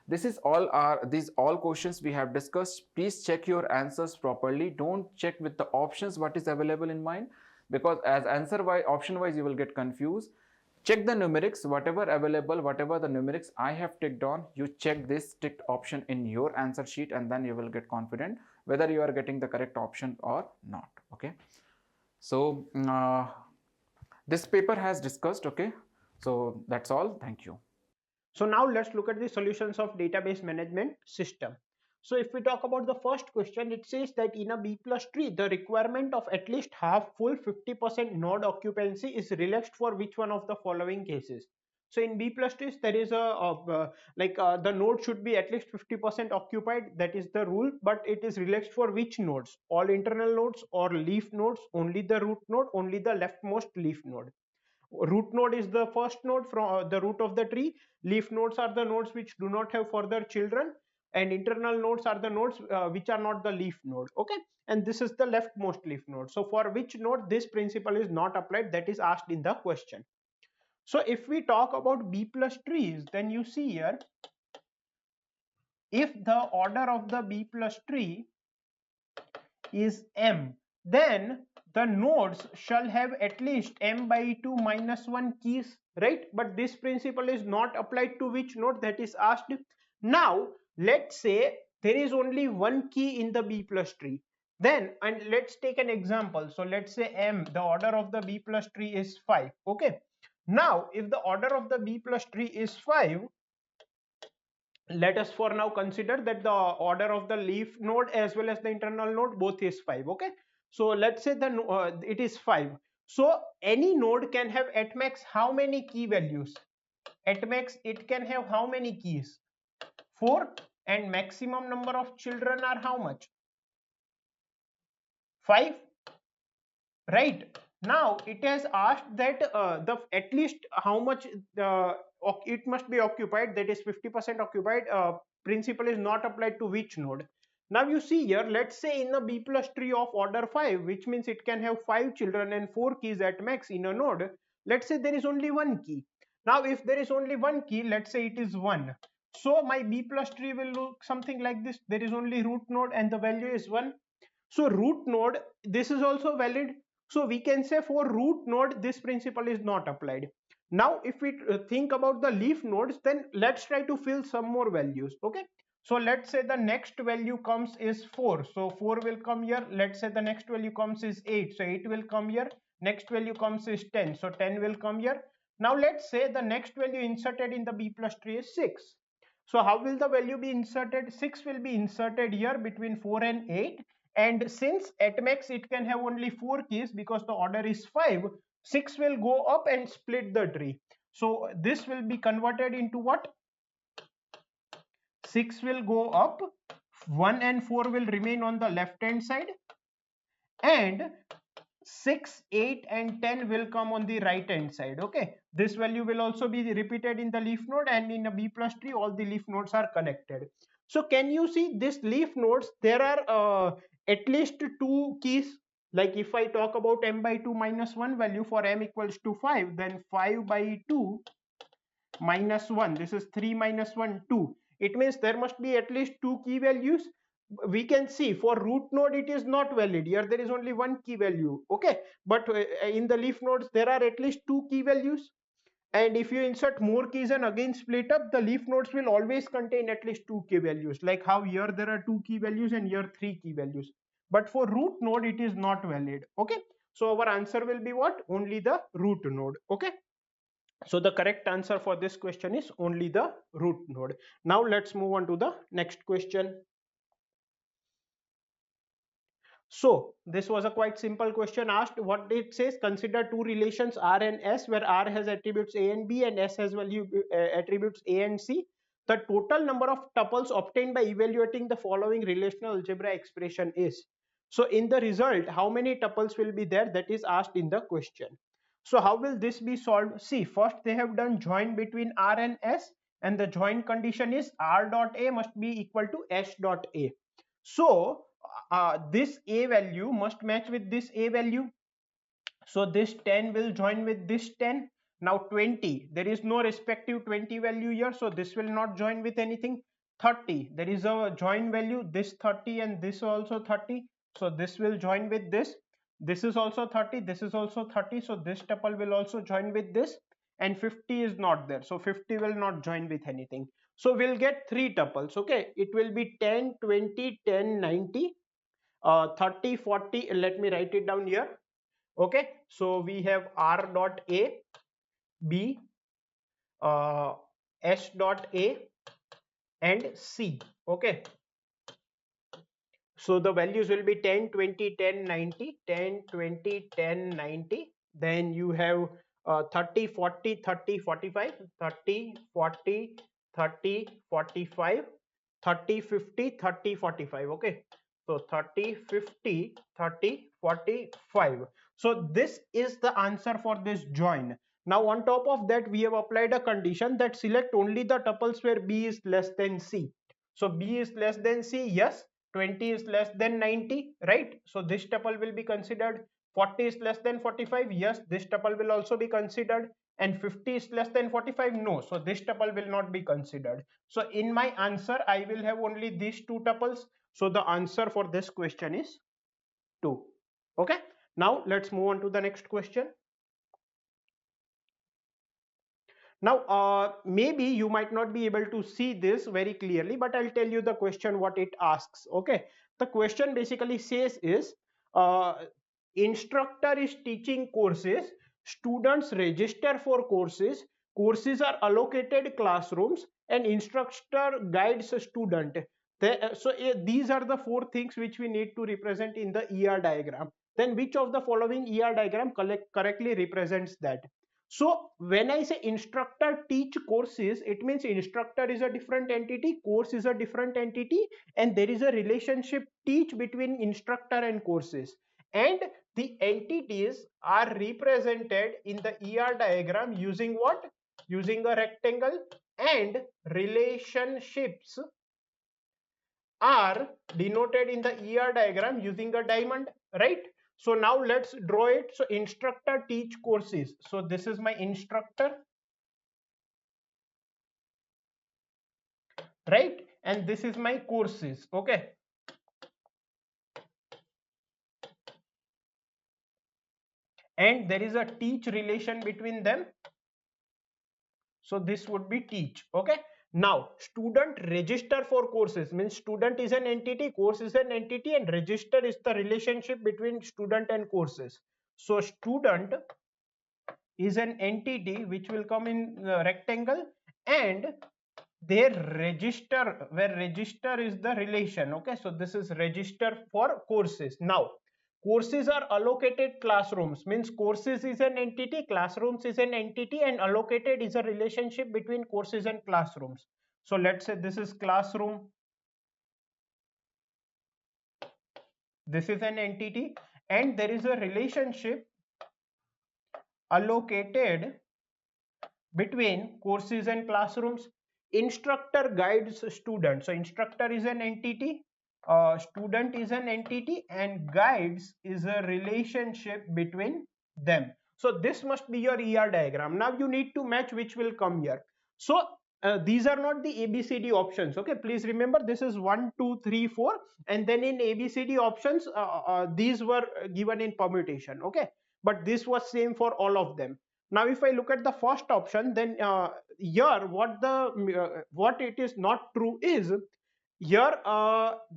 This is these all questions we have discussed. Please check your answers properly. Don't check with the options what is available in mind, because as answer by option wise you will get confused. Check the numerics, whatever available, whatever the numerics I have ticked on, you check this ticked option in your answer sheet, and then you will get confident whether you are getting the correct option or not. Okay, so this paper has discussed. Okay, so that's all. Thank you. So now let's look at the solutions of database management system. So if we talk about the first question, it says that in a B plus tree, the requirement of at least half full 50% node occupancy is relaxed for which one of the following cases. So in B plus trees, there is the node should be at least 50% occupied. That is the rule, but it is relaxed for which nodes? All internal nodes or leaf nodes, only the root node, only the leftmost leaf node. Root node is the first node from the root of the tree. Leaf nodes are the nodes which do not have further children, and internal nodes are the nodes which are not the leaf node. Okay, and this is the leftmost leaf node. So for which node this principle is not applied, that is asked in the question. So if we talk about B plus trees, then you see here, if the order of the B plus tree is m, then the nodes shall have at least m by 2 minus 1 keys, right? But this principle is not applied to which node, that is asked. Now let's say there is only one key in the B plus tree, then, and let's take an example. So let's say m, the order of the B plus tree is 5. Okay, now if the order of the B plus tree is 5, let us for now consider that the order of the leaf node as well as the internal node both is 5. Okay, so let's say it is 5. So any node can have at max how many key values? At max it can have how many keys? 4. And maximum number of children are how much? 5, right? Now it has asked that the at least how much it must be occupied, that is 50% occupied. Principle is not applied to which node? Now you see here, let's say in a B plus tree of order 5, which means it can have 5 children and 4 keys at max in a node. Let's say there is only one key. Now if there is only one key, let's say it is 1. So my B plus tree will look something like this. There is only root node and the value is 1. So root node, this is also valid. So we can say for root node this principle is not applied. Now if we think about the leaf nodes, then let's try to fill some more values. Okay, so let's say the next value comes is 4, so 4 will come here. Let's say the next value comes is 8, so 8 will come here. Next value comes is 10, so 10 will come here. Now let's say the next value inserted in the B plus tree is 6. So how will the value be inserted? 6 will be inserted here between 4 and 8. And since at max it can have only 4 keys because the order is 5, 6 will go up and split the tree. So this will be converted into what? 6 will go up, 1 and 4 will remain on the left hand side, and 6, 8 and 10 will come on the right hand side. Okay, this value will also be repeated in the leaf node, and in a B plus tree all the leaf nodes are connected. So can you see this leaf nodes, there are at least 2 keys. Like if I talk about m by 2 minus 1 value, for m equals to 5, then 5 by 2 minus 1, this is 3 minus 1, 2. It means there must be at least 2 key values. We can see for root node it is not valid. Here there is only one key value. Okay, but in the leaf nodes there are at least 2 key values. And if you insert more keys and again split up, the leaf nodes will always contain at least 2 key values, like how here there are 2 key values and here 3 key values. But for root node it is not valid. Okay, so our answer will be what? Only the root node. Okay, so the correct answer for this question is only the root node. Now let's move on to the next question. So this was a quite simple question asked. What it says, consider two relations R and S, where R has attributes A and B and S has value attributes A and C. the total number of tuples obtained by evaluating the following relational algebra expression is. So in the result, how many tuples will be there, that is asked in the question. So how will this be solved? See, first they have done join between R and S, and the join condition is R dot A must be equal to S dot A. So this A value must match with this A value. So this 10 will join with this 10. Now 20, there is no respective 20 value here, so this will not join with anything. 30, there is a join value, this 30 and this also 30, so this will join with this. This is also 30, this is also 30, so this tuple will also join with this. And 50 is not there, so 50 will not join with anything. So we'll get 3 tuples. Okay, it will be 10, 20, 10, 90, 30, 40. Let me write it down here. Okay, so we have R dot A, B, S dot A and C. Okay, so the values will be 10, 20, 10, 90, 10, 20, 10, 90. Then you have 30, 40, 30, 45, 30, 40, 30, 45, 30, 50, 30, 45. Okay, so 30, 50, 30, 45. So this is the answer for this join. Now on top of that, we have applied a condition that select only the tuples where B is less than C. So B is less than C, yes. 20 is less than 90, right? So this tuple will be considered. 40 is less than 45, yes, this tuple will also be considered. And 50 is less than 45, no, so this tuple will not be considered. So in my answer, I will have only these 2 tuples. So the answer for this question is 2. Okay, now let's move on to the next question. Now maybe you might not be able to see this very clearly, but I'll tell you the question what it asks. Okay, the question basically says is instructor is teaching courses, students register for courses, courses are allocated classrooms, and instructor guides a student. These are the 4 things which we need to represent in the ER diagram. Then which of the following ER diagram correctly represents that? So when I say instructor teach courses, it means instructor is a different entity, course is a different entity, and there is a relationship teach between instructor and courses. And the entities are represented in the ER diagram using what? Using a rectangle, and relationships are denoted in the ER diagram using a diamond, right? So now let's draw it. So instructor teach courses. So this is my instructor, right? And this is my courses. Okay. And there is a teach relation between them. So this would be teach. Okay. Now student register for courses means student is an entity, course is an entity, and register is the relationship between student and courses. So student is an entity which will come in rectangle, and their register, where register is the relation. Okay, so this is register for courses. Now courses are allocated classrooms means courses is an entity, classrooms is an entity, and allocated is a relationship between courses and classrooms. So let's say this is classroom, this is an entity, and there is a relationship allocated between courses and classrooms. Instructor guides student. So instructor is an entity, student is an entity, and guides is a relationship between them. So this must be your ER diagram. Now you need to match which will come here. So these are not the ABCD options. Okay, please remember this is 1, 2, 3, 4, and then in ABCD options these were given in permutation. Okay, but this was same for all of them. Now if I look at the first option, then here what it is not true is here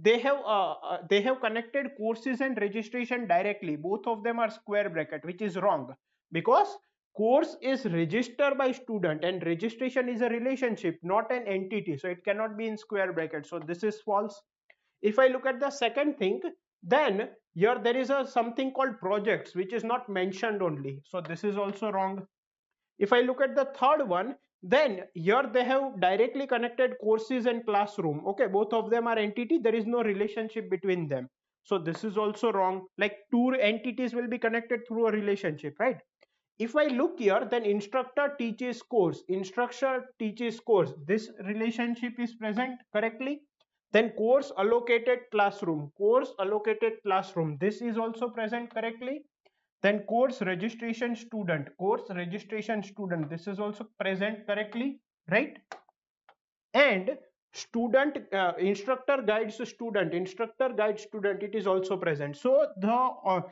they have connected courses and registration directly. Both of them are square bracket, which is wrong, because course is registered by student and registration is a relationship, not an entity, so it cannot be in square bracket. So this is false. If I look at the second thing, then here there is a something called projects which is not mentioned only, so this is also wrong. If I look at the third one, Then here they have directly connected courses and classroom. Okay, both of them are entity, there is no relationship between them. So this is also wrong. Like two entities will be connected through a relationship, right? If I look here, then instructor teaches course, instructor teaches course, this relationship is present correctly. Then course allocated classroom, course allocated classroom, this is also present correctly. Then course registration student, course registration student, this is also present correctly, right? And student instructor guides student, instructor guides student, it is also present. So the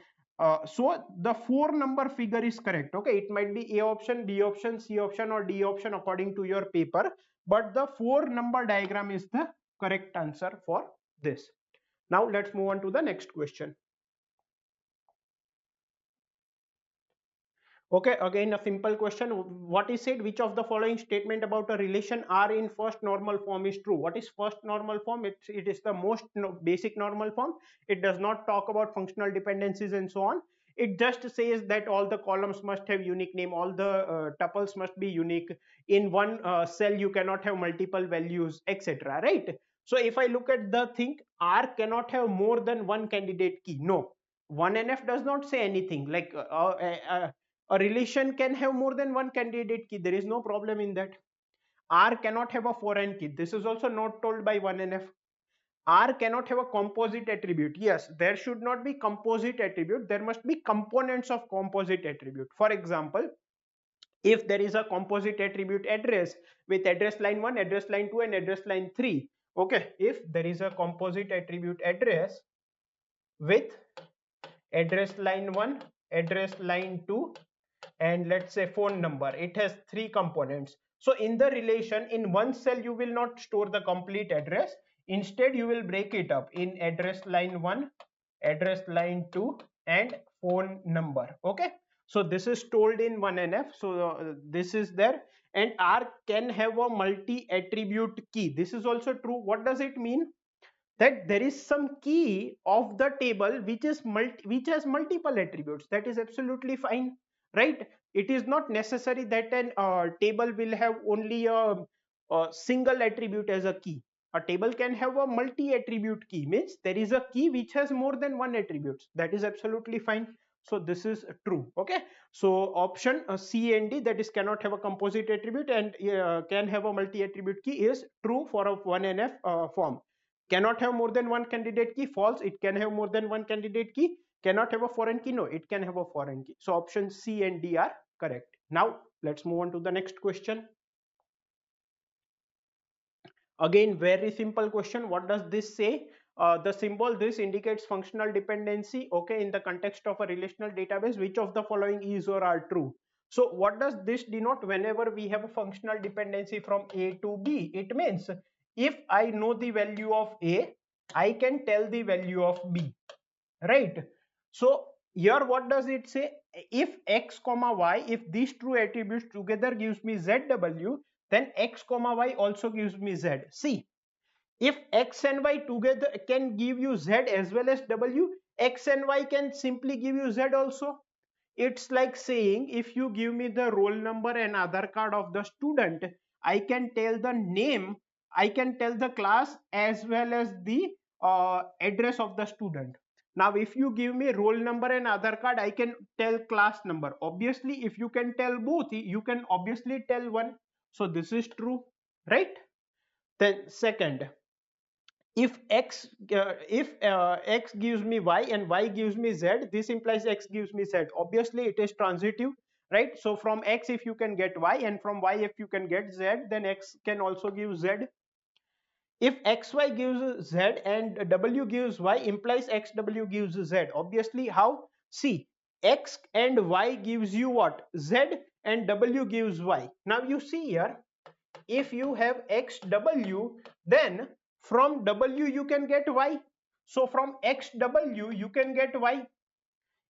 4-number figure is correct. Okay, it might be A option, B option, C option, or D option according to your paper, but the 4-number diagram is the correct answer for this. Now let's move on to the next question. Okay, again a simple question. What is said? Which of the following statement about a relation R in first normal form is true? What is first normal form? It is the most basic normal form. It does not talk about functional dependencies and so on. It just says that all the columns must have unique name, all the tuples must be unique. In one cell you cannot have multiple values, etc. Right? So if I look at the thing, R cannot have more than one candidate key. No, 1NF does not say anything like a relation can have more than one candidate key. There is no problem in that. R cannot have a foreign key. This is also not told by 1NF. R cannot have a composite attribute. Yes, there should not be composite attribute. There must be components of composite attribute. For example, if there is a composite attribute address with address line 1, address line 2, and address line 3. Okay, if there is a composite attribute address with address line 1, address line 2, and let's say phone number, it has 3 components. So in the relation, in one cell you will not store the complete address. Instead you will break it up in address line 1, address line 2, and phone number. Okay, so this is told in 1NF. So this is there. And R can have a multi attribute key. This is also true. What does it mean? That there is some key of the table which has multiple attributes. That is absolutely fine, right? It is not necessary that an table will have only a single attribute as a key. A table can have a multi attribute key, means there is a key which has more than one attribute. That is absolutely fine. So this is true. Okay, so option C and D, that is cannot have a composite attribute and can have a multi attribute key, is true for a 1NF form. Cannot have more than one candidate key, false. It can have more than one candidate key. Cannot have a foreign key, no, it can have a foreign key. So option C and D are correct. Now let's move on to the next question. Again, very simple question. What does this say? The symbol, this indicates functional dependency. Okay, in the context of a relational database, which of the following is or are true? So what does this denote? Whenever we have a functional dependency from A to B, it means if I know the value of A, I can tell the value of B, right? So here what does it say? If x comma y, if these two attributes together gives me zw, then x comma y also gives me z. See, if x and y together can give you z as well as w, x and y can simply give you z also. It's like saying if you give me the roll number and Aadhaar card of the student, I can tell the name, I can tell the class as well as the address of the student. Now if you give me roll number and Aadhaar card, I can tell class number. Obviously if you can tell both, you can obviously tell one. So this is true, right? Then second, if x gives me y and y gives me z, this implies x gives me z. Obviously it is transitive, right? So from x if you can get y, and from y if you can get z, then x can also give z. If xy gives z and w gives y, implies xw gives z. Obviously how? See, x and y gives you what? Z, and w gives y. Now you see here, if you have xw, then from w you can get y. So from xw you can get y.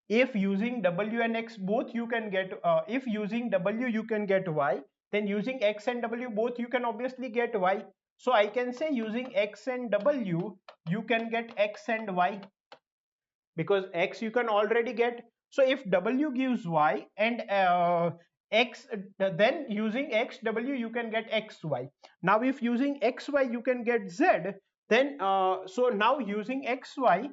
If using w and x both you can get, if using w you can get y, then using x and w both you can obviously get y. So I can say using x and w you can get x and y, because x you can already get. So if w gives y and x, then using xw you can get xy. Now if using xy you can get z, then so now using xy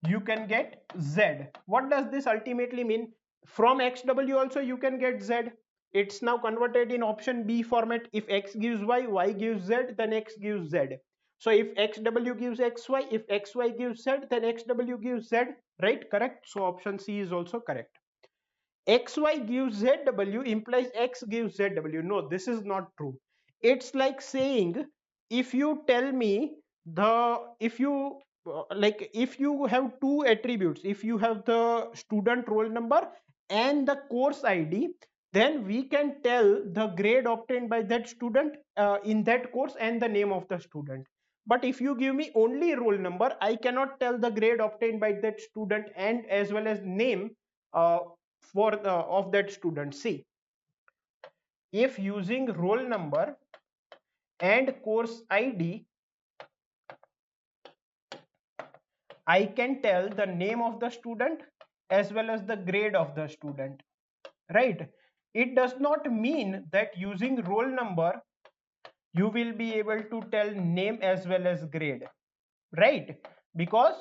you can get z. What does this ultimately mean? From xw also you can get z. It's now converted in option B format. If x gives y gives z, then x gives z. So if xw gives xy, if xy gives z, then xw gives z, right? Correct. So option C is also correct. Xy gives zw implies x gives zw. No, this is not true. It's like saying, if you tell me the, if you like, if you have two attributes, if you have the student roll number and the course id, then we can tell the grade obtained by that student in that course and the name of the student. But if you give me only roll number, I cannot tell the grade obtained by that student and as well as name uh, for the of that student. See, if using roll number and course id, I can tell the name of the student as well as the grade of the student, right? It does not mean that using roll number you will be able to tell name as well as grade, right? Because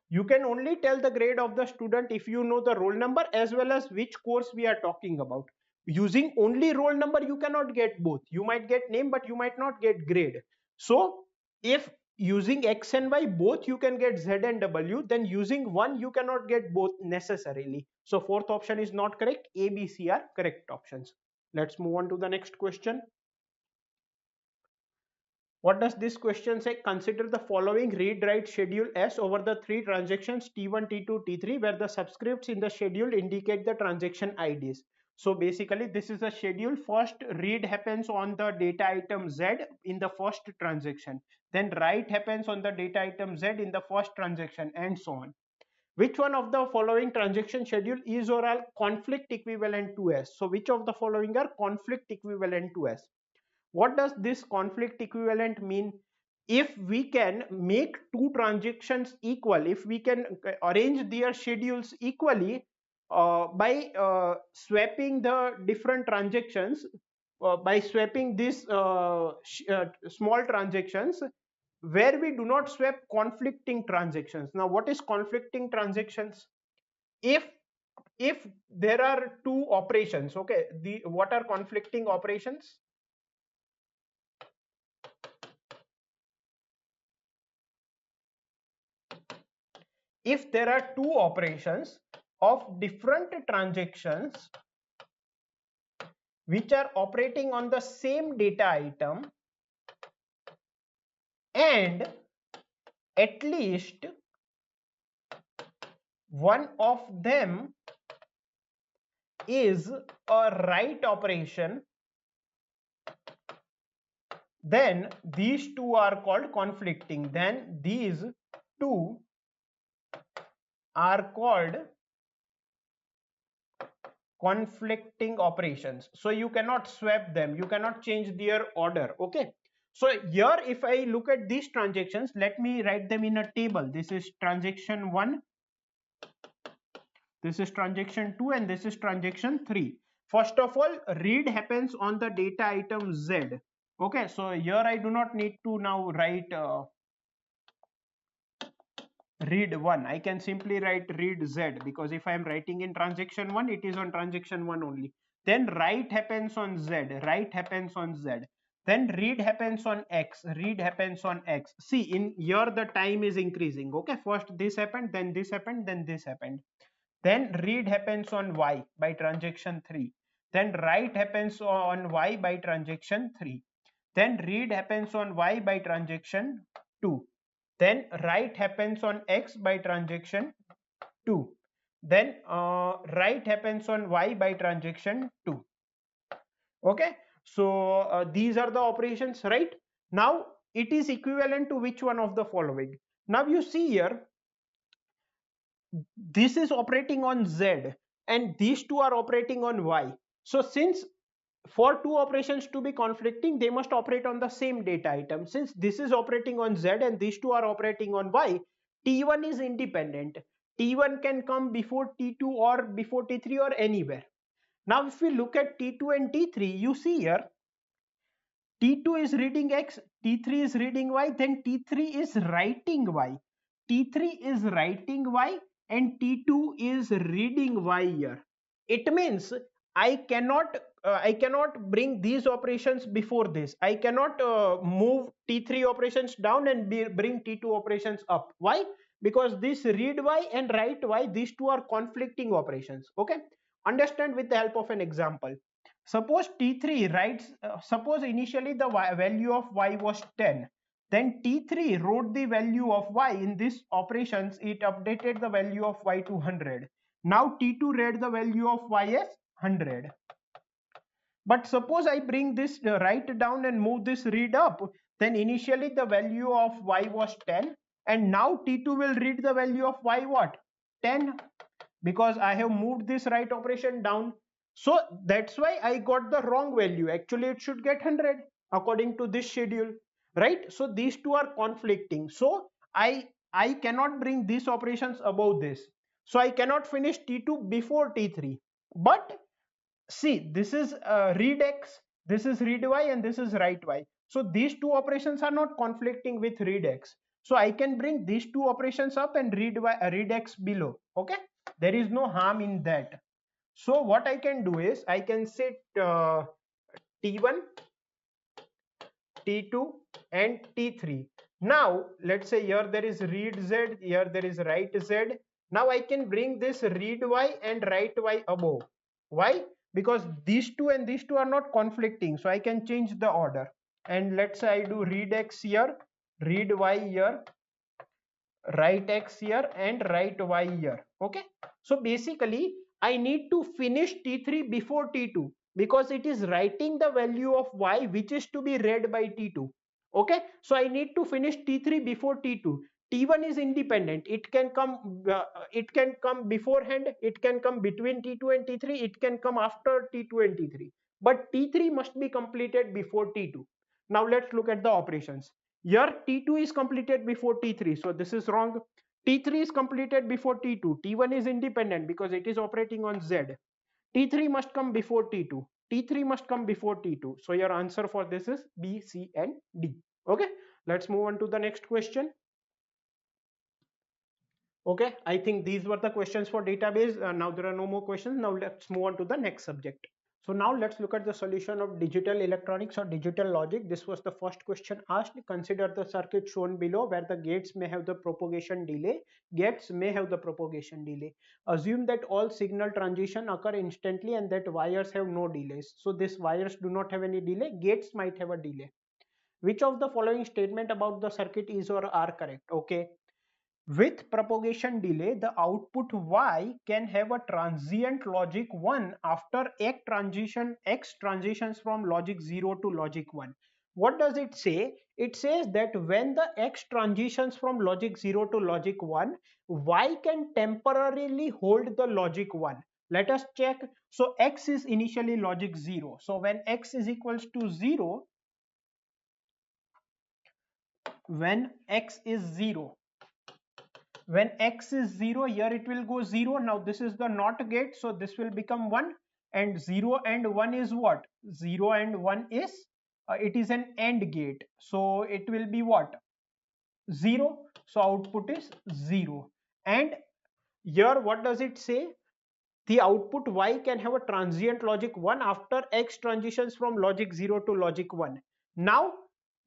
you can only tell the grade of the student if you know the roll number as well as which course we are talking about. Using only roll number you cannot get both. You might get name but you might not get grade. So if using x and y both you can get z and w, then using one you cannot get both necessarily. So fourth option is not correct. A, B, C are correct options. Let's move on to the next question. What does this question say? Consider the following read-write schedule S over the three transactions T1, T2, T3, where the subscripts in the schedule indicate the transaction IDs. So basically this is a schedule. First read happens on the data item Z in the first transaction. Then write happens on the data item Z in the first transaction, and so on. Which one of the following transaction schedule is or are conflict equivalent to S? So which of the following are conflict equivalent to S? What does this conflict equivalent mean? If we can make two transactions equal, if we can arrange their schedules equally by swapping the different transactions, by swapping these small transactions where we do not swap conflicting transactions. Now what is conflicting transactions? If there are two operations, okay, the what are conflicting operations? If there are two operations of different transactions which are operating on the same data item and at least one of them is a write operation, then these two are called conflicting. Then these two are called conflicting operations. So you cannot swap them, you cannot change their order. Okay, so here if I look at these transactions, let me write them in a table. This is transaction 1, this is transaction 2, and this is transaction 3. First of all, read happens on the data item Z. Okay, so here I do not need to now write read 1. I can simply write read Z, because if I am writing in transaction 1, it is on transaction 1 only. Then write happens on Z, write happens on Z. Then read happens on X, read happens on X. See, in here the time is increasing. Okay, first this happened, then this happened, then this happened. Then read happens on Y by transaction 3. Then write happens on Y by transaction 3. Then read happens on Y by transaction 2. Then write happens on X by transaction 2. Then write happens on Y by transaction 2. Okay, so these are the operations, right? Now it is equivalent to which one of the following? Now you see here, this is operating on Z and these two are operating on Y. So since for two operations to be conflicting, they must operate on the same data item. Since this is operating on Z and these two are operating on Y, T1 is independent. T1 can come before T2 or before T3 or anywhere. Now if we look at T2 and T3, you see here T2 is reading X, T3 is reading Y, then T3 is writing Y. T3 is writing Y and T2 is reading Y here. It means I cannot bring these operations before this. I cannot move T3 operations down and bring T2 operations up. Why? Because this read Y and write Y, these two are conflicting operations. Okay, understand with the help of an example. Suppose T3 writes, suppose initially the value of Y was 10. Then T3 wrote the value of Y in this operations, it updated the value of Y to 100. Now T2 read the value of Y as 100. But suppose I bring this write down and move this read up, then initially the value of Y was 10 and now T2 will read the value of Y what? 10, because I have moved this write operation down. So that's why I got the wrong value. Actually it should get 100 according to this schedule, right? So these two are conflicting. So I cannot bring these operations above this. So I cannot finish T2 before T3. But see, this is read X, this is read Y, and this is write Y. So these two operations are not conflicting with read X. So I can bring these two operations up and read Y, read X below. Okay, there is no harm in that. So what I can do is I can set T1, T2 and T3. Now let's say here there is read Z, here there is write Z. Now I can bring this read Y and write Y above. Why? Because these two and these two are not conflicting, so I can change the order. And let's say I do read X here, read Y here, write X here and write Y here. Okay, so basically I need to finish T3 before T2 because it is writing the value of Y which is to be read by T2. Okay, so I need to finish T3 before T2. T1 is independent, it can come beforehand, it can come between T2 and T3, it can come after T2 and T3, but T3 must be completed before T2. Now let's look at the operations. Here T2 is completed before T3, so this is wrong. T3 is completed before T2. T1 is independent because it is operating on Z. T3 must come before T2. T3 must come before T2. So your answer for this is B, C and D. Okay, let's move on to the next question. Okay, I think these were the questions for database. Now there are no more questions. Now let's move on to the next subject. So now let's look at the solution of digital electronics or digital logic. This was the first question asked. Consider the circuit shown below where the gates may have the propagation delay. Gates may have the propagation delay. Assume that all signal transition occur instantly and that wires have no delays. So these wires do not have any delay. Gates might have a delay. Which of the following statement about the circuit is or are correct? Okay. With propagation delay, the output Y can have a transient logic 1 after X transitions from logic 0 to logic 1. What does it say? It says that when the X transitions from logic 0 to logic 1, Y can temporarily hold the logic 1. Let us check. So X is initially logic 0. So when X is equals to 0, when X is 0, when X is 0, here it will go 0. Now this is the NOT gate, so this will become 1, and 0 and 1 is what? 0 and 1 is it is an AND gate, so it will be what? 0. So output is 0. And here what does it say? The output Y can have a transient logic 1 after X transitions from logic 0 to logic 1. Now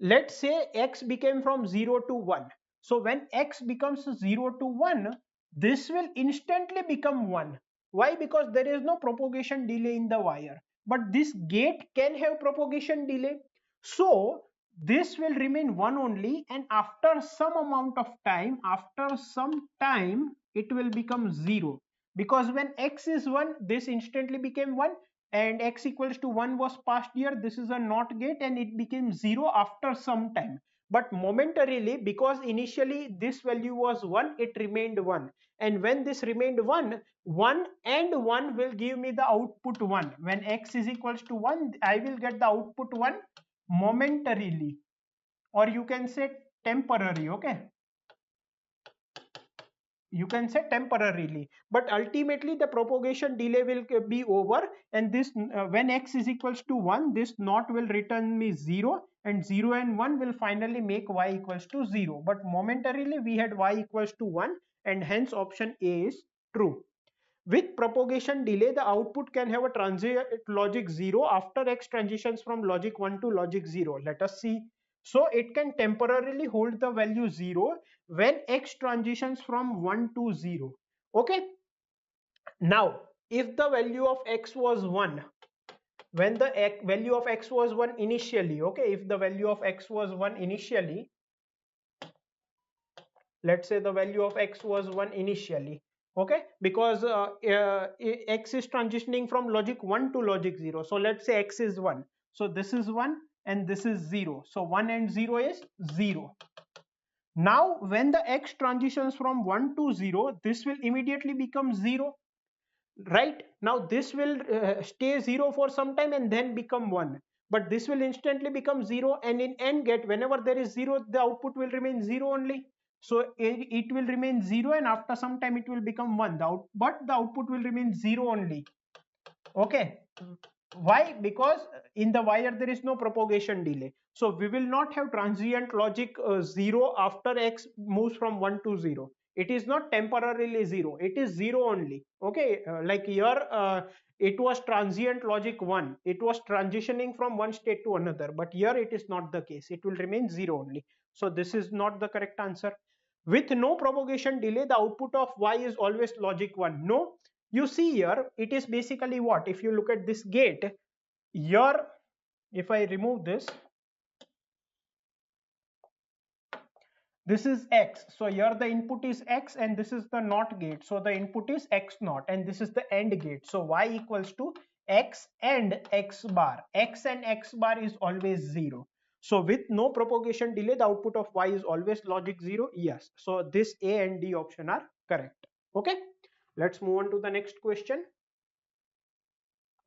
let's say X became from 0 to 1. So when X becomes 0 to 1, this will instantly become 1. Why? Because there is no propagation delay in the wire. But this gate can have propagation delay. So this will remain 1 only, and after some amount of time, after some time, it will become 0. Because when X is 1, this instantly became 1, and X equals to 1 was passed here. This is a NOT gate and it became 0 after some time. But momentarily, because initially this value was 1, it remained 1. And when this remained 1, 1 and 1 will give me the output 1. When X is equals to 1, I will get the output 1 momentarily, or you can say temporary. Okay, you can say temporarily, but ultimately the propagation delay will be over, and this when x is equals to 1, this not will return me 0, and 0 and 1 will finally make y equals to 0, but momentarily we had y equals to 1, and hence option A is true. With propagation delay, the output can have a transient logic 0 after x transitions from logic 1 to logic 0. Let us see. So it can temporarily hold the value 0 when x transitions from 1 to 0. Okay. Now, if the value of x was 1, when the value of x was 1 initially, okay, if the value of x was 1 initially, let's say the value of x was 1 initially, okay, because x is transitioning from logic 1 to logic 0, so let's say x is 1, so this is 1 and this is 0, so 1 and 0 is 0. Now when the x transitions from 1 to 0, this will immediately become 0, right? Now this will stay 0 for some time and then become 1, but this will instantly become 0, and in AND gate whenever there is 0, the output will remain 0 only, so it will remain 0, and after some time it will become 1, but the output will remain 0 only. Okay, why? Because in the wire there is no propagation delay, so we will not have transient logic 0 after x moves from 1 to 0. It is not temporarily 0, it is 0 only. Okay, like here it was transient logic 1, it was transitioning from one state to another, but here it is not the case, it will remain 0 only, so this is not the correct answer. With no propagation delay, the output of y is always logic 1. No, you see here it is basically what, if you look at this gate here, if I remove this is x, so here the input is x and this is the NOT gate, so the input is x naught, and this is the AND gate, so y equals to x and x bar. X and x bar is always 0, so with no propagation delay the output of y is always logic 0. Yes, so this A and D option are correct. Okay, let's move on to the next question.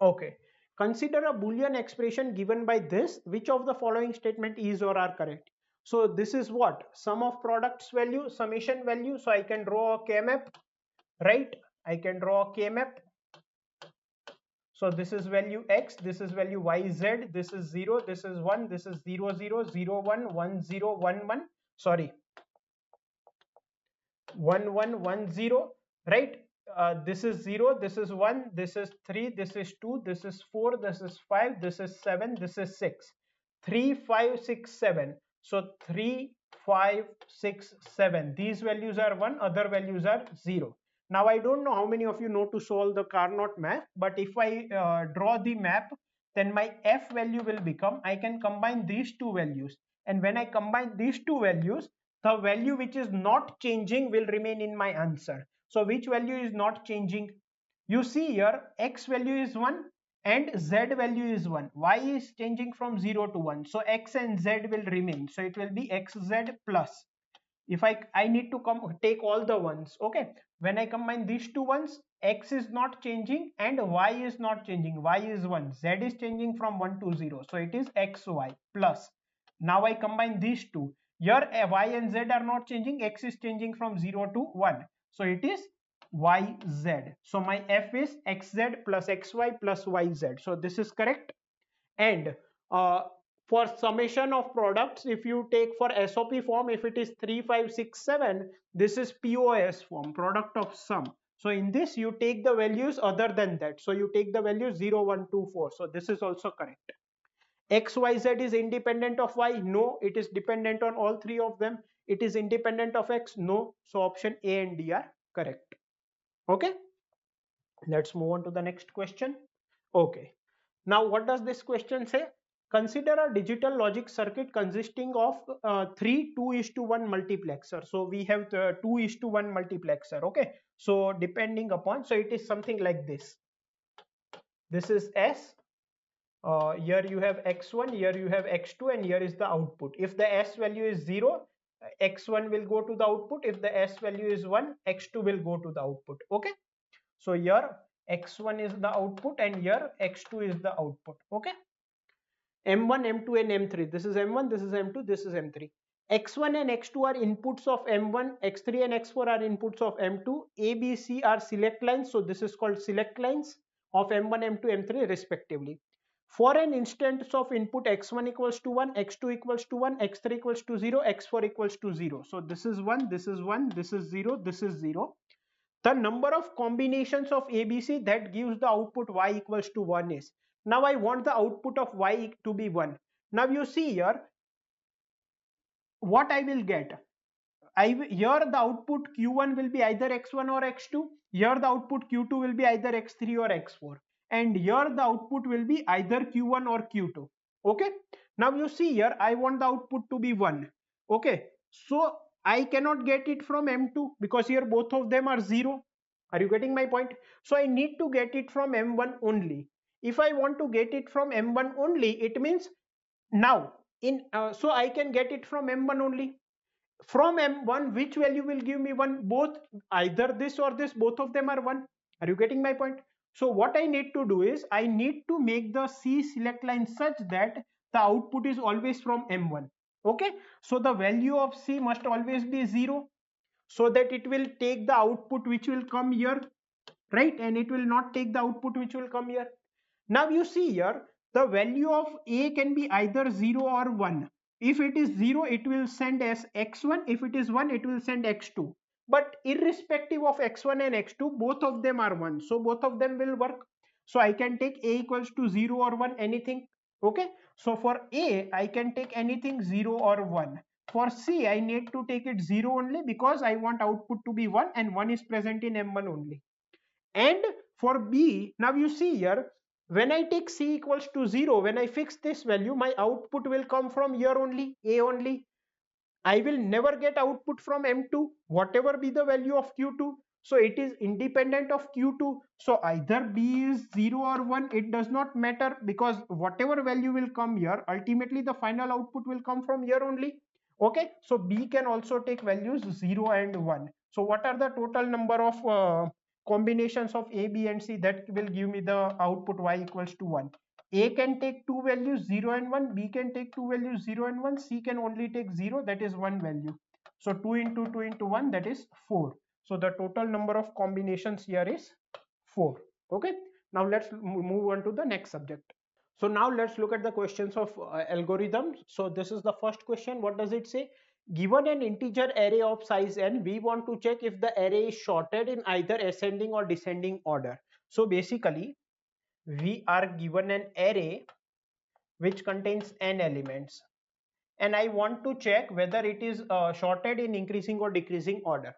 Okay, consider a Boolean expression given by this. Which of the following statement is or are correct? So this is what? Sum of products value, summation value. So I can draw a K-map, right? I can draw a K-map. So this is value x, this is value y, z, this is 0, this is 1, this is 0, 0, 0, 1, 1, 0, 1, 1, sorry, 1, 1, 1, 0, right? This is 0, this is 1, this is 3, this is 2, this is 4, this is 5, this is 7, this is 6. 3, 5, 6, 7. So 3, 5, 6, 7. These values are 1, other values are 0. Now I don't know how many of you know to solve the Carnot map, but if I draw the map, then my f value will become, I can combine these two values, and when I combine these two values, the value which is not changing will remain in my answer. So which value is not changing? You see here x value is 1 and z value is 1. Y is changing from 0 to 1. So x and z will remain. So it will be xz plus. If I need to take all the ones. Okay. When I combine these two ones, x is not changing and y is not changing. Y is 1. Z is changing from 1 to 0. So it is xy plus. Now I combine these two. Here y and z are not changing. X is changing from 0 to 1. So it is yz. So my f is xz plus xy plus yz. So this is correct. And for summation of products, if you take for SOP form, if it is 3, 5, 6, 7, this is POS form, product of sum. So in this you take the values other than that. So you take the values 0, 1, 2, 4. So this is also correct. XYZ is independent of Y? No, it is dependent on all three of them. It is independent of X? No. So option A and D are correct. Okay. Let's move on to the next question. Okay. Now what does this question say? Consider a digital logic circuit consisting of 3 2:1 multiplexer. So we have the 2:1 multiplexer. Okay. So depending upon, so it is something like this. This is S. Here you have x1, here you have x2, and here is the output. If the S value is 0, x1 will go to the output. If the S value is 1, x2 will go to the output. Okay. So here x1 is the output and here x2 is the output. Okay. M1, M2 and M3. This is M1, this is M2, this is M3. x1 and x2 are inputs of m1, x3 and x4 are inputs of m2, a, b, c are select lines, so this is called select lines of m1, m2, m3 respectively. For an instance of input x1 equals to 1, x2 equals to 1, x3 equals to 0, x4 equals to 0. So this is 1, this is 1, this is 0, this is 0. The number of combinations of ABC that gives the output y equals to 1 is. Now I want the output of y to be 1. Now you see here what I will get. Here the output Q1 will be either X1 or X2. Here the output Q2 will be either X3 or X4. And here the output will be either Q1 or Q2. Okay. Now you see here I want the output to be 1. Okay. So I cannot get it from M2 because here both of them are 0. Are you getting my point? So I need to get it from M1 only. If I want to get it from M1 only, it means now so I can get it from M1 only. From M1, which value will give me 1? Both, either this or this, both of them are 1. Are you getting my point? So what I need to do is I need to make the C select line such that the output is always from M1. Okay, so the value of C must always be 0 so that it will take the output which will come here, right? And it will not take the output which will come here. Now you see here the value of A can be either 0 or 1. If it is 0, it will send as x1. If it is 1, it will send x2. But irrespective of x1 and x2, both of them are 1. So both of them will work. So I can take A equals to 0 or 1, anything. Okay. So for A, I can take anything 0 or 1. For C, I need to take it 0 only because I want output to be 1 and 1 is present in M1 only. And for B, now you see here, when I take C equals to 0, when I fix this value, my output will come from here only, A only. I will never get output from M2, whatever be the value of Q2. So it is independent of Q2. So either B is 0 or 1, it does not matter because whatever value will come here, ultimately the final output will come from here only. Okay, so B can also take values 0 and 1. So what are the total number of combinations of A, B and C that will give me the output y equals to 1? A can take two values 0 and 1, B can take two values 0 and 1, C can only take 0, that is one value. So 2 into 2 into 1, that is 4. So the total number of combinations here is 4. Okay, now let's move on to the next subject. So now let's look at the questions of algorithms. So this is the first question. What does it say? Given an integer array of size n, we want to check if the array is sorted in either ascending or descending order. So basically, we are given an array which contains n elements and I want to check whether it is sorted in increasing or decreasing order.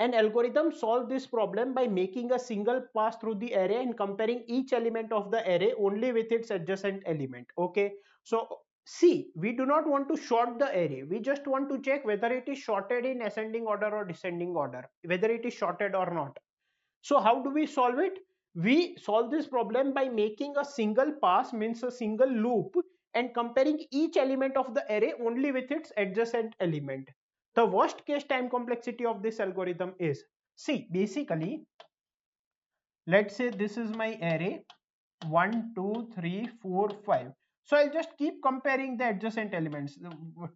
An algorithm solves this problem by making a single pass through the array and comparing each element of the array only with its adjacent element. Okay, so see, we do not want to sort the array, we just want to check whether it is sorted in ascending order or descending order, whether it is sorted or not. So how do we solve it? We solve this problem by making a single pass, means a single loop, and comparing each element of the array only with its adjacent element. The worst case time complexity of this algorithm is, see, basically, let's say this is my array 1, 2, 3, 4, 5. So I'll just keep comparing the adjacent elements.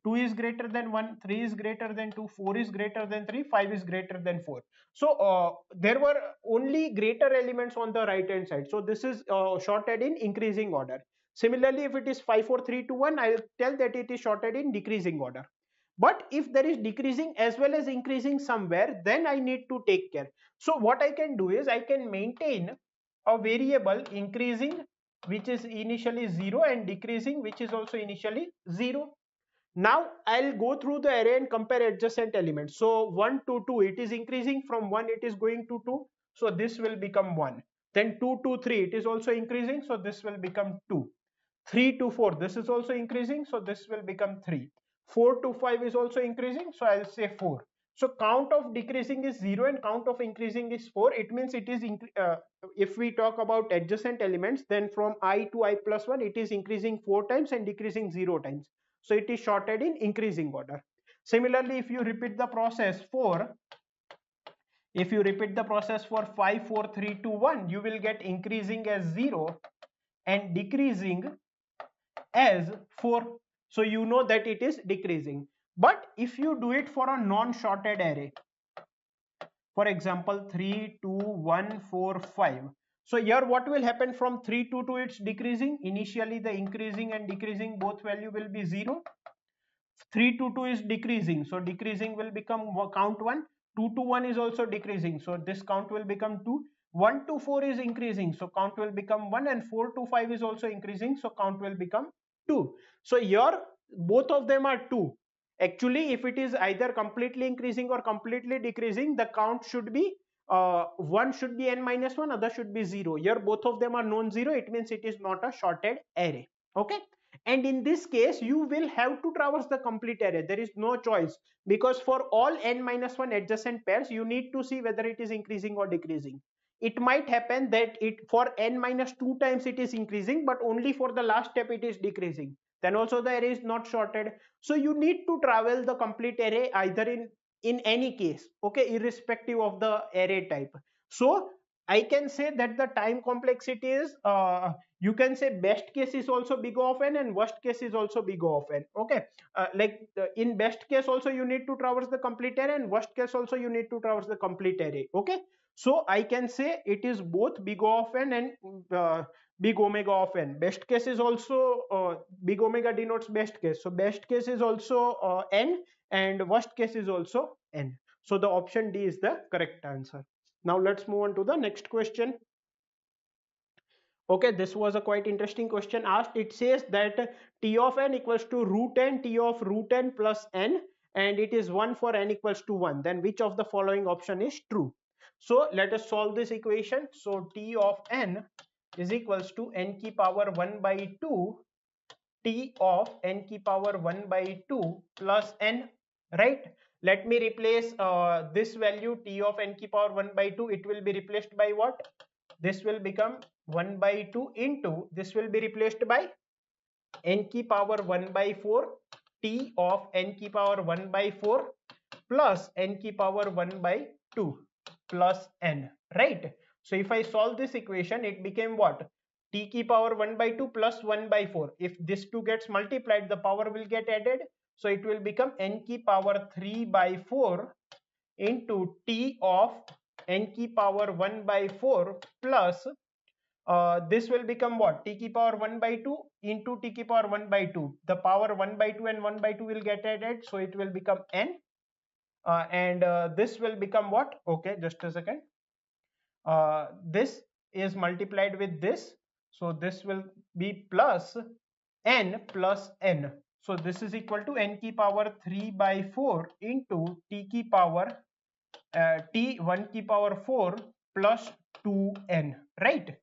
2 is greater than 1, 3 is greater than 2, 4 is greater than 3, 5 is greater than 4. So there were only greater elements on the right hand side. So this is sorted in increasing order. Similarly, if it is 5, 4, 3, 2, 1, I'll tell that it is sorted in decreasing order. But if there is decreasing as well as increasing somewhere, then I need to take care. So what I can do is I can maintain a variable increasing which is initially 0 and decreasing which is also initially 0. Now I'll go through the array and compare adjacent elements. So 1 to 2, it is increasing, from 1 it is going to 2, so this will become 1. Then 2 to 3, it is also increasing, so this will become 2. 3 to 4, this is also increasing, so this will become 3. 4 to 5 is also increasing, so I'll say 4. So count of decreasing is 0 and count of increasing is 4. It means it is if we talk about adjacent elements, then from I to I plus 1, it is increasing 4 times and decreasing 0 times. So it is sorted in increasing order. Similarly, if you repeat the process for 5, 4, 3, 2, 1, you will get increasing as 0 and decreasing as 4. So you know that it is decreasing. But if you do it for a non-shorted array, for example 3 2 1 4 5, so here what will happen? From 3 to 2 it's decreasing. Initially the increasing and decreasing both value will be 0. 3 to 2 is decreasing, so decreasing will become count 1. 2 to 1 is also decreasing, so this count will become 2. 1 to 4 is increasing, so count will become 1, and 4 to 5 is also increasing, so count will become 2. So here both of them are 2. Actually if it is either completely increasing or completely decreasing, the count should be one should be n minus 1, other should be 0. Here both of them are non-zero, it means it is not a shorted array. Okay, and in this case you will have to traverse the complete array. There is no choice, because for all n minus 1 adjacent pairs you need to see whether it is increasing or decreasing. It might happen that it for n minus 2 times it is increasing, but only for the last step it is decreasing, then also the array is not sorted. So you need to travel the complete array either in any case, okay, irrespective of the array type. So I can say that the time complexity is you can say best case is also big O of n and worst case is also big O of n. Okay, in best case also you need to traverse the complete array, and worst case also you need to traverse the complete array. Okay, so I can say it is both big O of n and big omega of n. Best case is also big omega denotes best case, so best case is also n, and worst case is also n. So the option D is the correct answer. Now let's move on to the next question. Okay, this was a quite interesting question asked. It says that t of n equals to root n t of root n plus n, and it is 1 for n equals to 1. Then which of the following option is true? So let us solve this equation. So t of n is equals to n ki power 1 by 2 t of n ki power 1 by 2 plus n, right? Let me replace this value t of n ki power 1 by 2. It will be replaced by what? This will become 1 by 2 into, this will be replaced by n ki power 1 by 4 t of n ki power 1 by 4 plus n ki power 1 by 2 plus n, right? So if I solve this equation, it became what? T ki power 1 by 2 plus 1 by 4. If this 2 gets multiplied, the power will get added, so it will become n ki power 3 by 4 into t of n ki power 1 by 4 plus this will become what? T ki power 1 by 2 into t ki power 1 by 2. The power 1 by 2 and 1 by 2 will get added, so it will become n, and this will become what? Okay, just a second. This is multiplied with this, so this will be plus n plus n. So this is equal to n ki power 3 by 4 into t ki power t 1 ki power 4 plus 2n, right?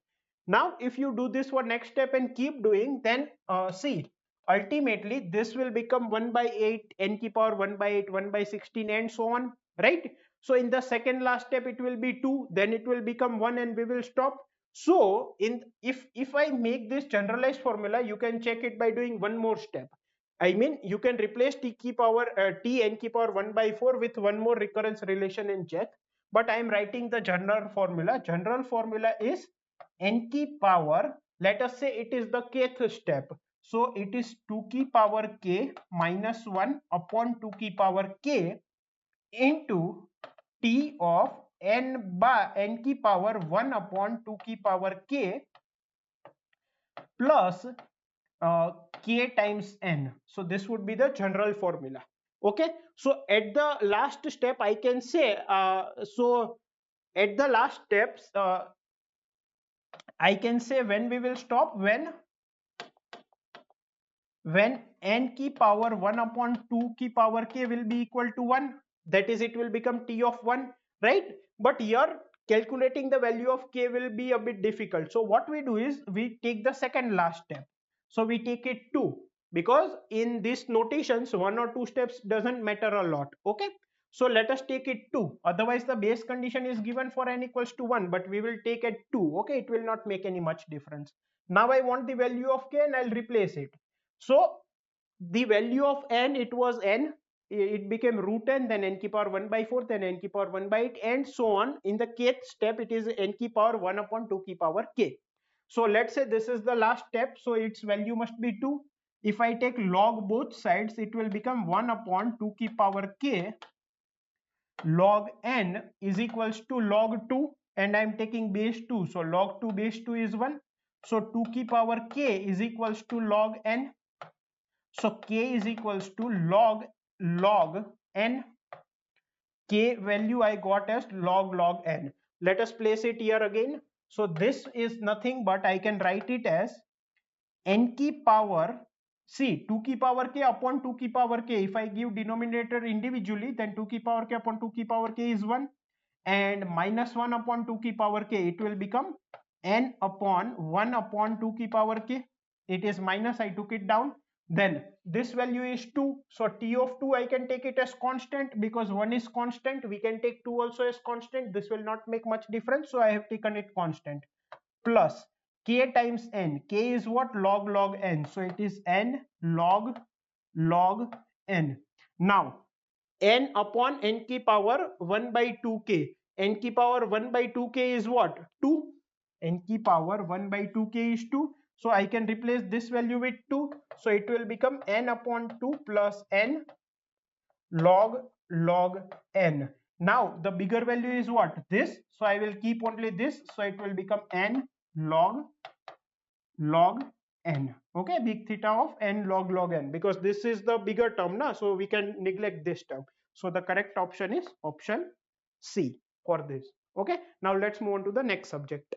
Now if you do this for next step and keep doing, then see, ultimately this will become 1 by 8 n ki power 1 by 8 1 by 16 and so on, right? So in the second last step it will be 2, then it will become 1 and we will stop. So in if I make this generalized formula, you can check it by doing one more step. I mean, you can replace t ki power t n ki power 1 by 4 with one more recurrence relation and check. But I am writing the general formula. General formula is n ki power, let us say it is the kth step. So it is 2 ki power k minus 1 upon 2 ki power k into t of n by n ki power 1 upon 2 ki power k plus k times n. So this would be the general formula. Okay, so at the last step I can say so at the last steps I can say when we will stop, when n ki power 1 upon 2 ki power k will be equal to 1, that is it will become t of 1, right? But here calculating the value of k will be a bit difficult. So what we do is we take the second last step. So we take it 2, because in these notations 1 or 2 steps doesn't matter a lot. Okay, so let us take it 2. Otherwise the base condition is given for n equals to 1, but we will take it 2. Okay, it will not make any much difference. Now I want the value of k and I'll replace it. So the value of n, it was n, it became root n, then n ki power 1 by 4, then n ki power 1 by 8 and so on. In the kth step it is n ki power 1 upon 2 ki power k. So let's say this is the last step, so its value must be 2. If I take log both sides, it will become 1 upon 2 की power k log n is equals to log 2, and I am taking base 2, so log 2 base 2 is 1, so 2 की power k is equals to log n, so k is equals to log n. K value I got as log n. Let us place it here again. So this is nothing but I can write it as n की power, see 2 की power k upon 2 की power k. If I give denominator individually, then 2 की power k upon 2 की power k is 1, and minus 1 upon 2 की power k, it will become n upon 1 upon 2 की power k. It is minus, I took it down. Then this value is 2, so t of 2 I can take it as constant, because 1 is constant. We can take 2 also as constant. This will not make much difference, so I have taken it constant. Plus k times n. K is what? Log n, so it is n log n. Now n upon n की power 1 by 2k. n की power 1 by 2k is what? 2. n की power 1 by 2k is 2, so I can replace this value with 2, so it will become n upon 2 plus n log n. Now the bigger value is what? This, so I will keep only this, so it will become n log n. Okay, big theta of n log n, because this is the bigger term na, so we can neglect this term. So the correct option is option C for this. Okay, now let's move on to the next subject.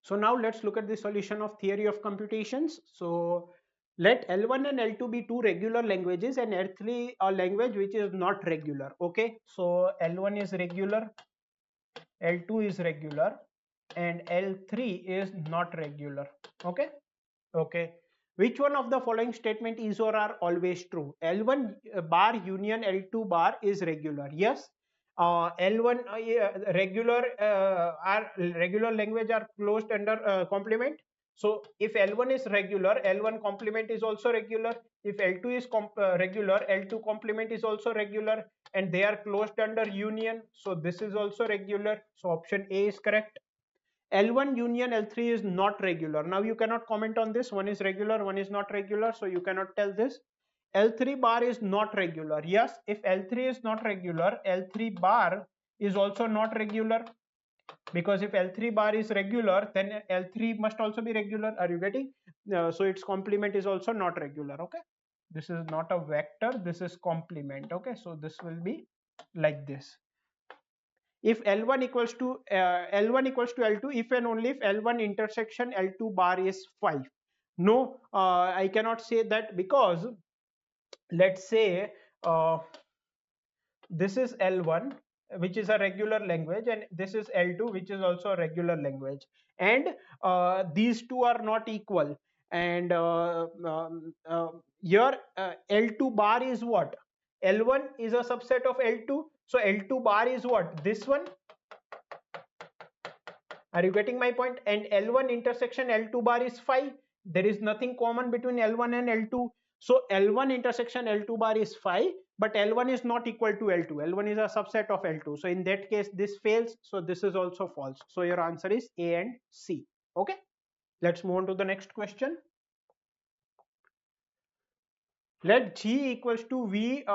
So now let's look at the solution of theory of computations. So let L1 and L2 be two regular languages and L3 a language which is not regular. Okay, so L1 is regular, L2 is regular, and L3 is not regular. Okay, which one of the following statement is or are always true? L1 bar union L2 bar is regular. Yes. L1 regular are regular language are closed under complement. So if L1 is regular, L1 complement is also regular. If L2 is regular, L2 complement is also regular, and they are closed under union, so this is also regular. So option A is correct. L1 union L3 is not regular. Now you cannot comment on this. One is regular, one is not regular, so you cannot tell this. L3 bar is not regular. Yes, if L3 is not regular, L3 bar is also not regular, because if L3 bar is regular, then L3 must also be regular. Are you getting? So its complement is also not regular. Okay, this is not a vector, this is complement. Okay, so this will be like this. If L1 equals to L2, if and only if L1 intersection L2 bar is 5. No, I cannot say that, because let's say this is L1, which is a regular language, and this is L2, which is also a regular language, and these two are not equal, and here L2 bar is what? L1 is a subset of L2, so L2 bar is what? This one. Are you getting my point? And L1 intersection L2 bar is 5. There is nothing common between L1 and L2. So L1 intersection L2 bar is 5, but L1 is not equal to L2. L1 is a subset of L2. So in that case, this fails. So this is also false. So your answer is A and C. Okay. Let's move on to the next question. Let G equals to V,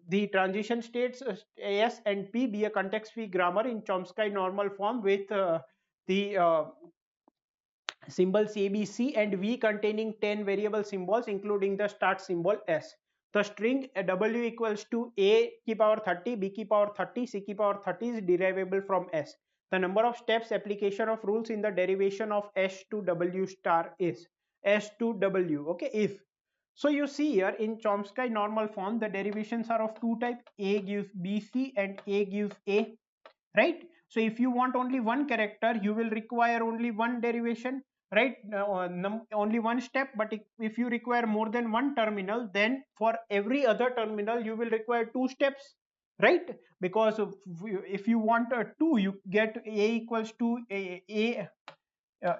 the transition states S and P be a context-free grammar in Chomsky normal form with the symbols ABC and V containing 10 variable symbols including the start symbol S. The string W equals to A की power 30, B की power 30, C की power 30 is derivable from S. The number of steps application of rules in the derivation of S to W star is S to W. Okay, if. So you see here in Chomsky normal form, the derivations are of two types. A gives BC and A gives A, right? So if you want only one character, you will require only one derivation, right? Only one step. But if you require more than one terminal, then for every other terminal, you will require two steps, right? Because if you want a 2, you get A equals to A.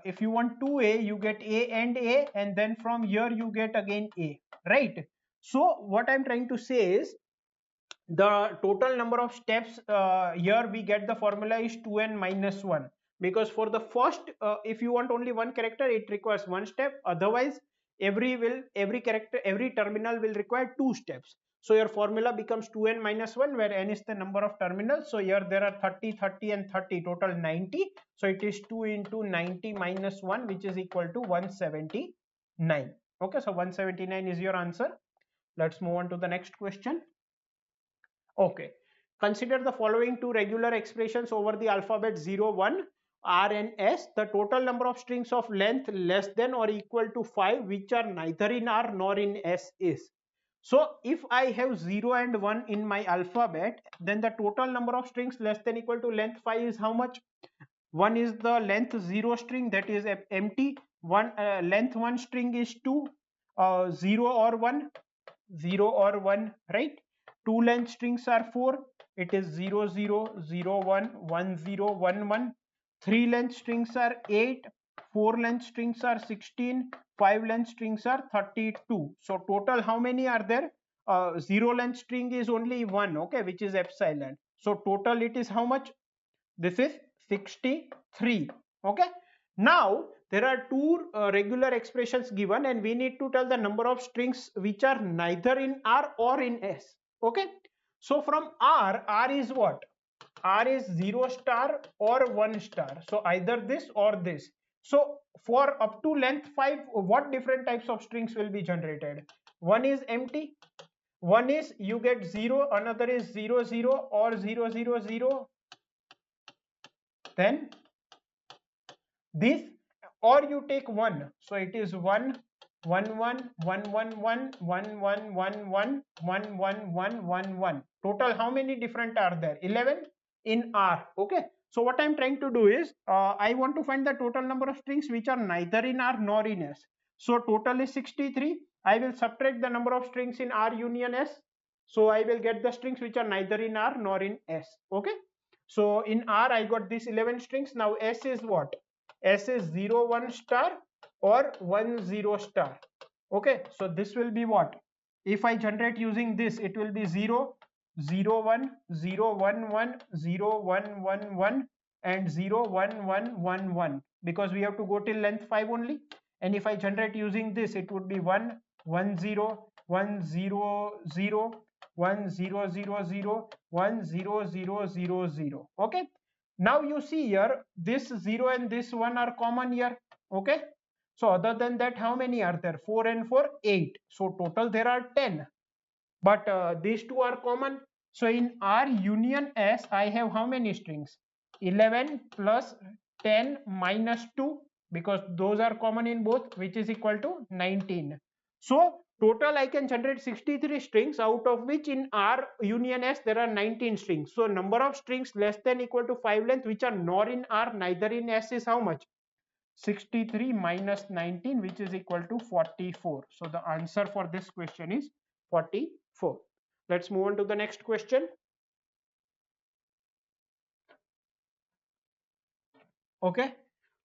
If you want 2A, you get A, and then from here you get again A, right? So what I'm trying to say is the total number of steps here we get the formula is 2n minus 1, because for the first if you want only one character, it requires one step. Otherwise, every character, every terminal will require 2 steps. So your formula becomes 2n minus 1, where n is the number of terminals. So here there are 30, 30 and 30, total 90. So it is 2 into 90 minus 1, which is equal to 179. Okay, so 179 is your answer. Let's move on to the next question. Okay, consider the following two regular expressions over the alphabet 0, 1, R and S. The total number of strings of length less than or equal to 5 which are neither in R nor in S is. So if I have 0 and 1 in my alphabet, then the total number of strings less than equal to length 5 is how much? One is the length 0 string, that is empty. One length 1 string is 2, 0 or 1, 0 or 1, right? Two length strings are 4, it is 0, 0, 0, 1, 1, 0, 1, 1. Three length strings are 8, four length strings are 16, five length strings are 32. So total how many are there? Zero length string is only 1, okay, which is epsilon. So total it is how much? This is 63. Okay, now there are two regular expressions given, and we need to tell the number of strings which are neither in R or in S. Okay, so from R is what? R is 0 star or 1 star, so either this or this. So for up to length 5, what different types of strings will be generated? One is empty, one is you get 0, another is 0, 0 or 0, 0, 0, then this, or you take 1, so it is 1, 1, 1, 1, 1, 1, 1, 1, 1, 1, 1, 1, 1, 1, 1. Total how many different are there? 11 in R. Okay, so what I'm trying to do is I want to find the total number of strings which are neither in R nor in S. So total is 63. I will subtract the number of strings in R union S, so I will get the strings which are neither in R nor in S. Okay, so in R I got these 11 strings. Now S is what? S is 0, 1 star or 1, 0 star. Okay, so this will be what? If I generate using this, it will be 0, 0, 1, 0, 1, 1, 0, 1, 1, 1 and 0, 1, 1, 1, 1, because we have to go till length 5 only. And if I generate using this, it would be 1, 1, 0, 1, 0, 0, 1, 0, 0, 0, 1, 0, 0, 0, 0. Okay, now you see here this 0 and this 1 are common here. Okay, so other than that how many are there? 4 and 4, 8. So total there are 10, but these two are common. So in R union S I have how many strings? 11 plus 10 minus 2, because those are common in both, which is equal to 19. So total I can generate 63 strings, out of which in R union S there are 19 strings. So number of strings less than equal to 5 length which are nor in R neither in S is how much? 63 minus 19, which is equal to 44. So the answer for this question is 44. Let's move on to the next question. Okay,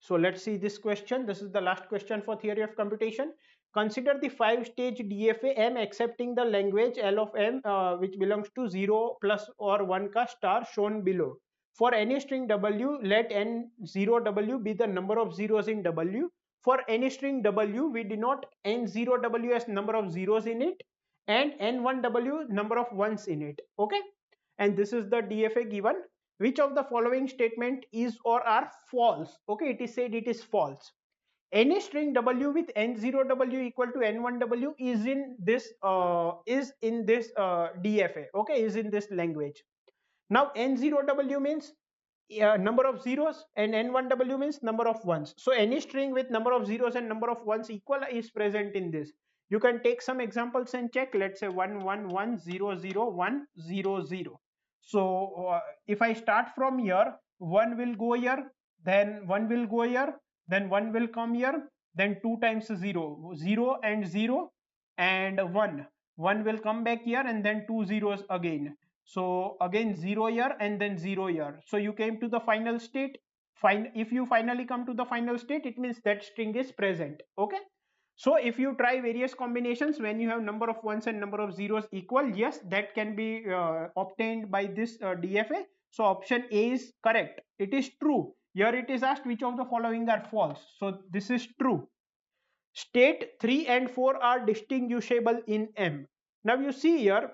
so let's see this question. This is the last question for theory of computation. Consider the 5-stage DFA M accepting the language L of M which belongs to 0 plus or 1 ka star shown below. For any string W, let N0W be the number of zeros in W. For any string W, we denote N0W as number of zeros in it and N1W number of ones in it. Okay, and this is the DFA given. Which of the following statement is or are false? Okay, it is said it is false. Any string W with N0W equal to N1W is in this DFA. Okay, is in this language. Now N0W means number of zeros and N1W means number of ones. So any string with number of zeros and number of ones equal is present in this. You can take some examples and check. Let's say 1, 1, 1, 0, 0, 1, 0, 0. So if I start from here, 1 will go here, then 1 will go here, then 1 will come here, then 2 times 0, 0 and 0 and 1. 1 will come back here and then 2 zeros again. So again 0 here and then 0 here. So you came to the final state. If you finally come to the final state, it means that string is present. Okay. So if you try various combinations when you have number of ones and number of zeros equal, yes, that can be obtained by this DFA. So option A is correct. It is true. Here it is asked which of the following are false. So this is true. State 3 and 4 are distinguishable in M. Now you see here,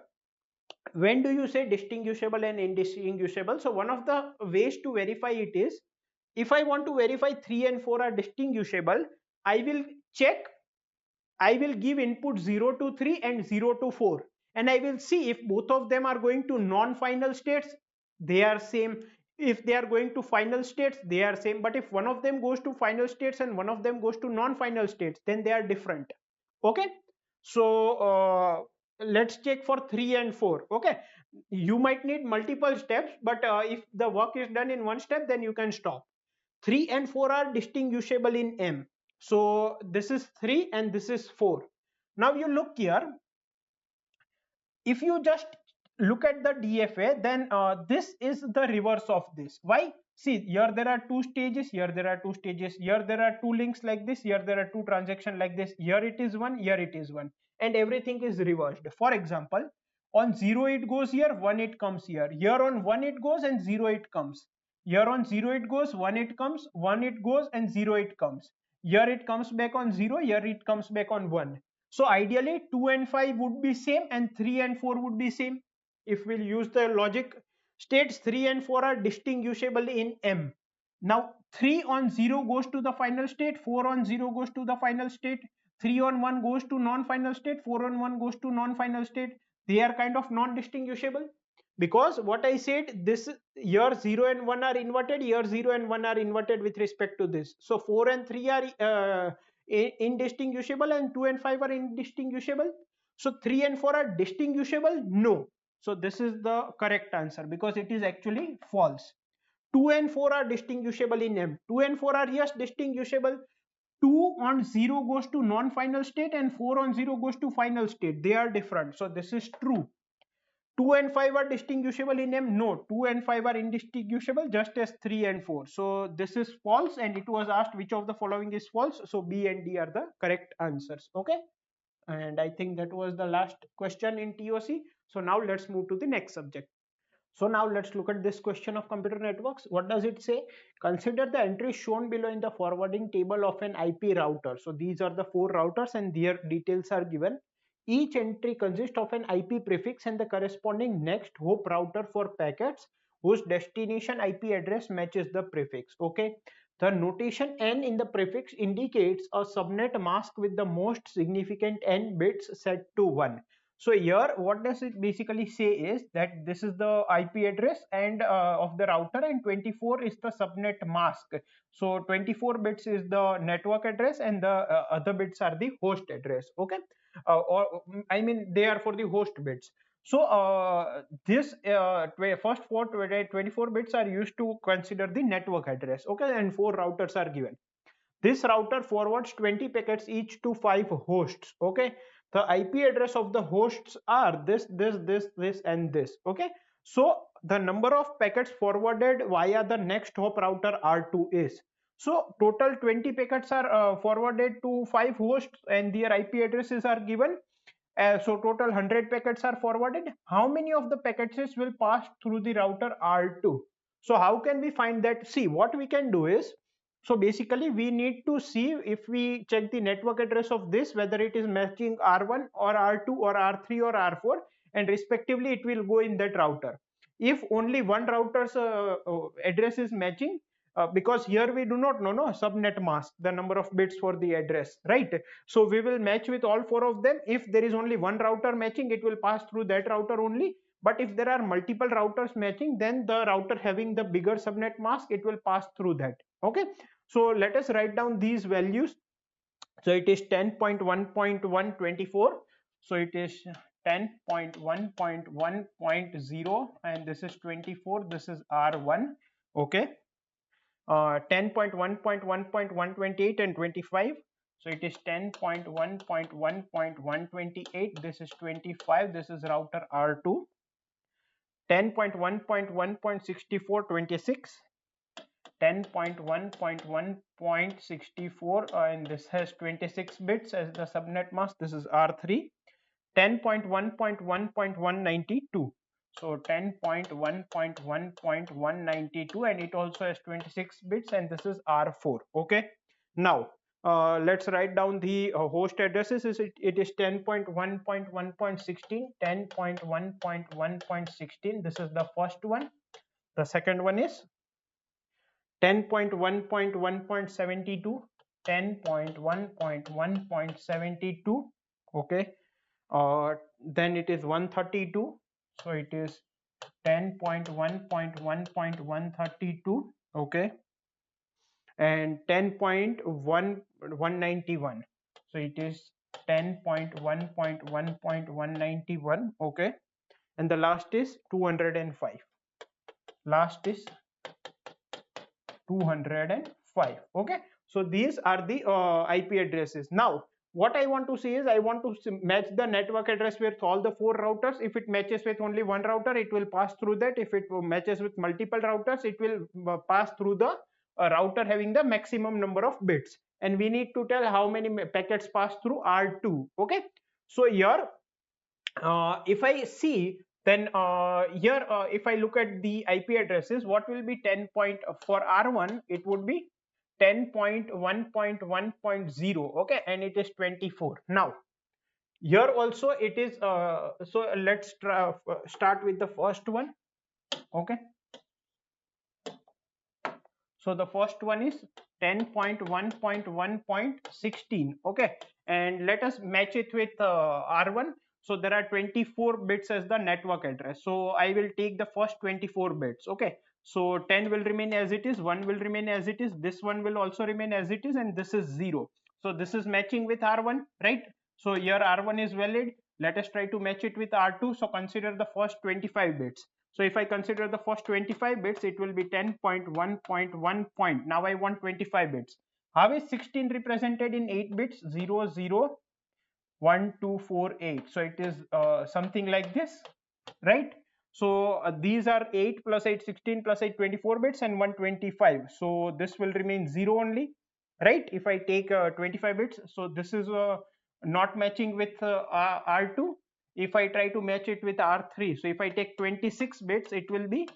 when do you say distinguishable and indistinguishable? So one of the ways to verify it is, if I want to verify 3 and 4 are distinguishable, I will check, I will give input 0 to 3 and 0 to 4, and I will see if both of them are going to non-final states, they are same. If they are going to final states, they are same. But if one of them goes to final states and one of them goes to non-final states, then they are different. Okay. So let's check for 3 and 4. Okay. You might need multiple steps, but if the work is done in one step, then you can stop. 3 and 4 are distinguishable in M. So this is 3 and this is 4. Now you look here, if you just look at the DFA, then this is the reverse of this. Why? See, here there are two stages, here there are two stages, here there are two links like this, here there are two transactions like this, here it is one, here it is one, and everything is reversed. For example, on 0 it goes here, 1 it comes here, here on 1 it goes and 0 it comes, here on 0 it goes, 1 it comes, 1 it goes and 0 it comes, here it comes back on 0, here it comes back on 1. So ideally 2 and 5 would be same and 3 and 4 would be same. If we'll use the logic, states 3 and 4 are distinguishable in M. Now 3 on 0 goes to the final state, 4 on 0 goes to the final state, 3 on 1 goes to non-final state, 4 on 1 goes to non-final state. They are kind of non-distinguishable, because what I said, this here 0 and 1 are inverted, here 0 and 1 are inverted with respect to this. So 4 and 3 are indistinguishable and 2 and 5 are indistinguishable. So 3 and 4 are distinguishable? No. So this is the correct answer, because it is actually false. 2 and 4 are distinguishable in M. 2 and 4 are, yes, distinguishable. 2 on 0 goes to non-final state and 4 on 0 goes to final state. They are different. So this is true. 2 and 5 are distinguishable in M? No, 2 and 5 are indistinguishable, just as 3 and 4. So this is false, and it was asked which of the following is false. So B and D are the correct answers. Okay. And I think that was the last question in TOC. So now let's move to the next subject. So now let's look at this question of computer networks. What does it say? Consider the entries shown below in the forwarding table of an IP router. So these are the 4 routers and their details are given. Each entry consists of an IP prefix and the corresponding next hop router for packets whose destination IP address matches the prefix. Okay. The notation N in the prefix indicates a subnet mask with the most significant N bits set to 1. So here what does it basically say is that this is the IP address and of the router, and 24 is the subnet mask. So 24 bits is the network address and the other bits are the host address. Okay. Or I mean they are for the host bits. So this first 24 bits are used to consider the network address. Okay, and 4 routers are given. This router forwards 20 packets each to 5 hosts. Okay, the IP address of the hosts are this, and this. Okay, so the number of packets forwarded via the next hop router R2 is, so total 20 packets are forwarded to 5 hosts and their IP addresses are given. So total 100 packets are forwarded. How many of the packets will pass through the router R2? So how can we find that? See, what we can do is, so basically we need to see, if we check the network address of this, whether it is matching R1 or R2 or R3 or R4, and respectively it will go in that router. If only one router's address is matching, because here we do not know subnet mask, the number of bits for the address, right? So we will match with all 4 of them. If there is only one router matching, it will pass through that router only. But if there are multiple routers matching, then the router having the bigger subnet mask, it will pass through that. Okay, so let us write down these values. So it is 10.1.124, so it is 10.1.1.0, and this is 24, this is R1. Okay, 10.1.1.128 and 25, so it is 10.1.1.128, this is 25, this is router R2. 10.1.1.64, 26, 10.1.1.64, and this has 26 bits as the subnet mask, this is R3. 10.1.1.192, so 10.1.1.192, and it also has 26 bits, and this is R4. Okay, now let's write down the host addresses. It is 10.1.1.16, 10.1.1.16. This is the first one. The second one is 10.1.1.72, 10.1.1.72. Okay. Then it is 132. So it is 10.1.1.132. Okay. And 10.191. So it is 10.1.1.191. Okay. And the last is 205. Last is 205. Okay. So these are the IP addresses. Now what I want to see is I want to match the network address with all the 4 routers. If it matches with only one router, it will pass through that. If it matches with multiple routers, it will pass through the router having the maximum number of bits. And we need to tell how many packets pass through R2. Okay. So here if I see, then here if I look at the IP addresses, what will be 10 point for R1, it would be 10.1.1.0. okay, and it is 24. Now here also it is so let's start with the first one. Okay, so the first one is 10.1.1.16. okay, and let us match it with R1. So there are 24 bits as the network address, so I will take the first 24 bits. Okay, so 10 will remain as it is, 1 will remain as it is, this one will also remain as it is, and this is 0. So this is matching with R1, right? So here R1 is valid. Let us try to match it with R2. So consider the first 25 bits. So if I consider the first 25 bits, it will be 10.1.1 point. Now I want 25 bits. How is 16 represented in 8 bits? 0, 0, 1, 2, 4, 8. So it is something like this, right? So these are 8 plus 8, 16 plus 8, 24 bits and 125. So this will remain 0 only, right? If I take 25 bits, so this is not matching with R2. If I try to match it with R3, so if I take 26 bits, it will be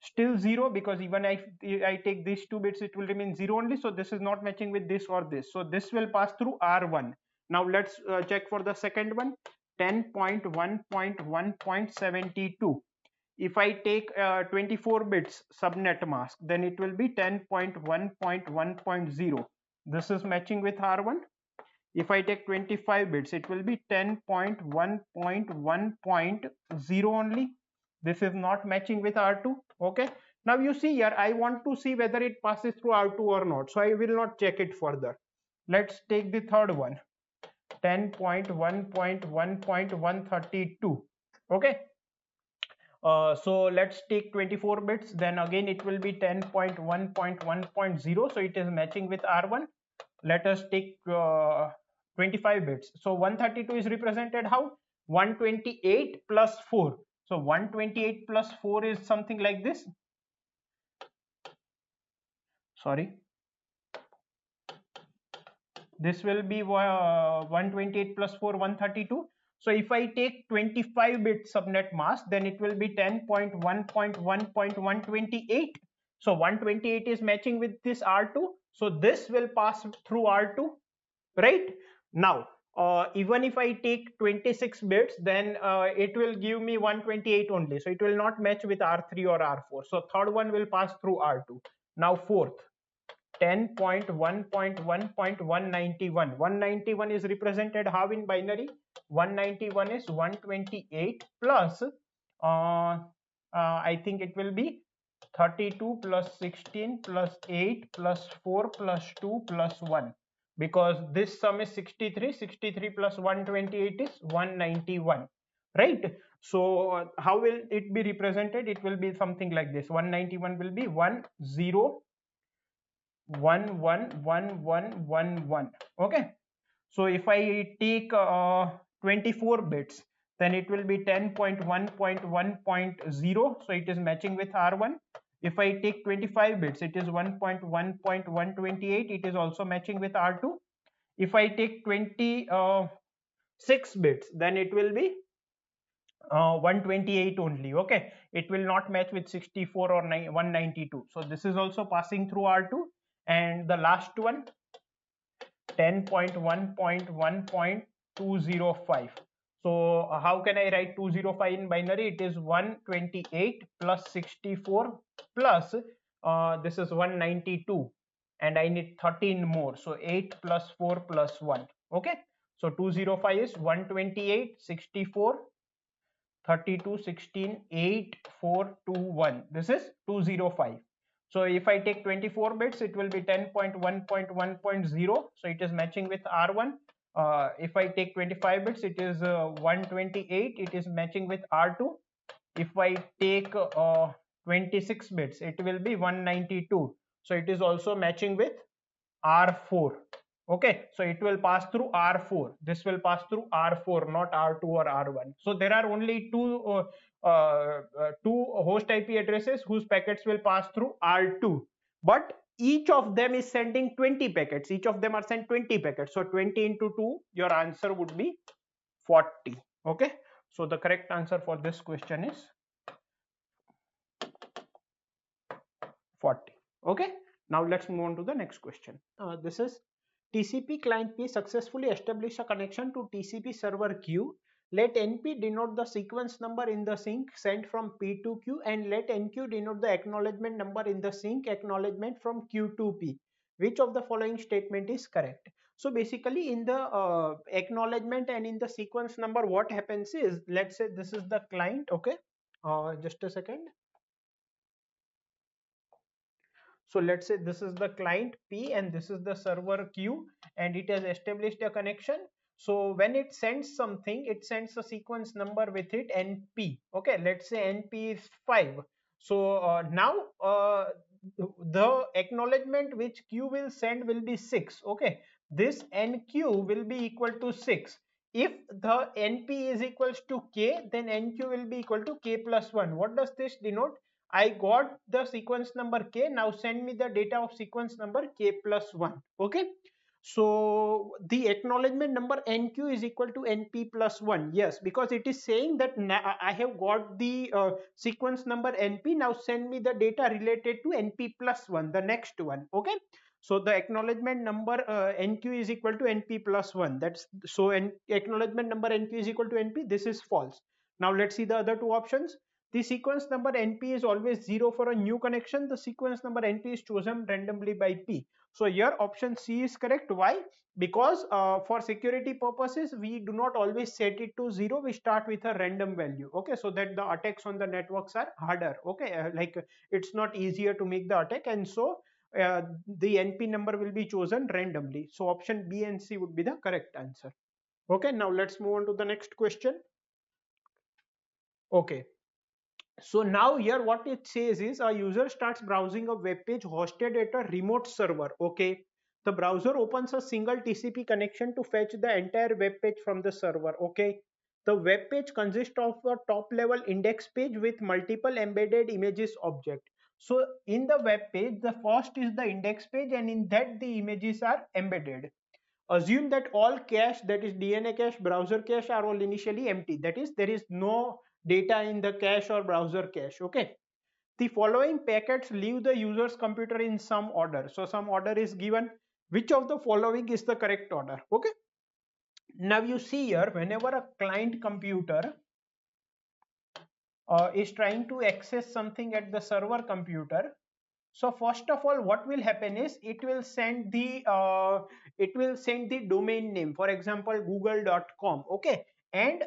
still 0, because even if I take these 2 bits, it will remain 0 only. So this is not matching with this or this. So this will pass through R1. Now let's check for the second one, 10.1.1.72. If I take 24 bits subnet mask, then it will be 10.1.1.0. This is matching with R1. If I take 25 bits, it will be 10.1.1.0 only. This is not matching with R2. Okay. Now you see here, I want to see whether it passes through R2 or not. So I will not check it further. Let's take the third one, 10.1.1.132. Okay. So let's take 24 bits. Then again, it will be 10.1.1.0. So it is matching with R1. Let us take 25 bits. So 132 is represented how? 128 plus 4. So 128 plus 4 is something like this. Sorry. This will be 128 plus 4, 132. So if I take 25 bit subnet mask, then it will be 10.1.1.128. So 128 is matching with this R2. So this will pass through R2, right? Now even if I take 26 bits, then it will give me 128 only. So it will not match with R3 or R4. So third one will pass through R2. Now fourth, 10.1.1.191. 191 is represented how in binary? 191 is 128 plus I think it will be 32 plus 16 plus 8 plus 4 plus 2 plus 1, because this sum is 63. 63 plus 128 is 191, right? So how will it be represented? It will be something like this. 191 will be 10 111111. Okay. So if I take 24 bits, then it will be 10.1.1.0. So it is matching with R1. If I take 25 bits, it is 1.1.128. It is also matching with R2. If I take 26 bits, then it will be 128 only. Okay, it will not match with 64 or 192. So this is also passing through R2. And the last one, 10.1.1.205. So how can I write 205 in binary? It is 128 plus 64 plus this is 192, and I need 13 more. So 8 plus 4 plus 1. Okay. So 205 is 128, 64, 32, 16, 8, 4, 2, 1. This is 205. So if I take 24 bits, it will be 10.1.1.0. So it is matching with R1. If I take 25 bits, it is 128. It is matching with R2. If I take 26 bits, it will be 192. So it is also matching with R4. Okay, so it will pass through R4. This will pass through R4, not R2 or R1. So there are only two host IP addresses whose packets will pass through R2, but each of them is sending 20 packets. Each of them are sent 20 packets. So 20 into 2, your answer would be 40. Okay, so the correct answer for this question is 40. Okay, now let's move on to the next question. This is TCP client P successfully established a connection to TCP server Q. Let NP denote the sequence number in the sink sent from P to Q, and let NQ denote the acknowledgement number in the sink acknowledgement from Q to P. Which of the following statement is correct? So basically in the acknowledgement and in the sequence number, what happens is, let's say this is the client. Okay, just a second. So let's say this is the client P and this is the server Q, and it has established a connection. So when it sends something, it sends a sequence number with it, NP. Okay, let's say NP is 5. So now the acknowledgement which Q will send will be 6. Okay, this NQ will be equal to 6. If the NP is equals to K, then NQ will be equal to K plus 1. What does this denote? I got the sequence number K. Now send me the data of sequence number K plus 1. Okay. So the acknowledgement number NQ is equal to NP plus 1. Yes, because it is saying that I have got the sequence number NP. Now send me the data related to NP plus 1, the next one. Okay. So the acknowledgement number NQ is equal to NP plus 1. That's so acknowledgement number NQ is equal to NP. This is false. Now let's see the other two options. The sequence number NP is always 0 for a new connection. The sequence number NP is chosen randomly by P. So here option C is correct. Why? Because for security purposes, we do not always set it to 0. We start with a random value. Okay, so that the attacks on the networks are harder. Okay, like it's not easier to make the attack, and so the NP number will be chosen randomly. So option B and C would be the correct answer. Okay, now let's move on to the next question. Okay. So now here what it says is a user starts browsing a web page hosted at a remote server. Okay. The browser opens a single TCP connection to fetch the entire web page from the server. Okay. The web page consists of a top level index page with multiple embedded images object. So in the web page, the first is the index page, and in that the images are embedded. Assume that all cache, that is DNA cache, browser cache, are all initially empty. That is, there is no data in the cache or browser cache. Okay. The following packets leave the user's computer in some order. So some order is given. Which of the following is the correct order? Okay. Now you see here, whenever a client computer is trying to access something at the server computer, so first of all, what will happen is it will send the domain name, for example google.com. Okay, and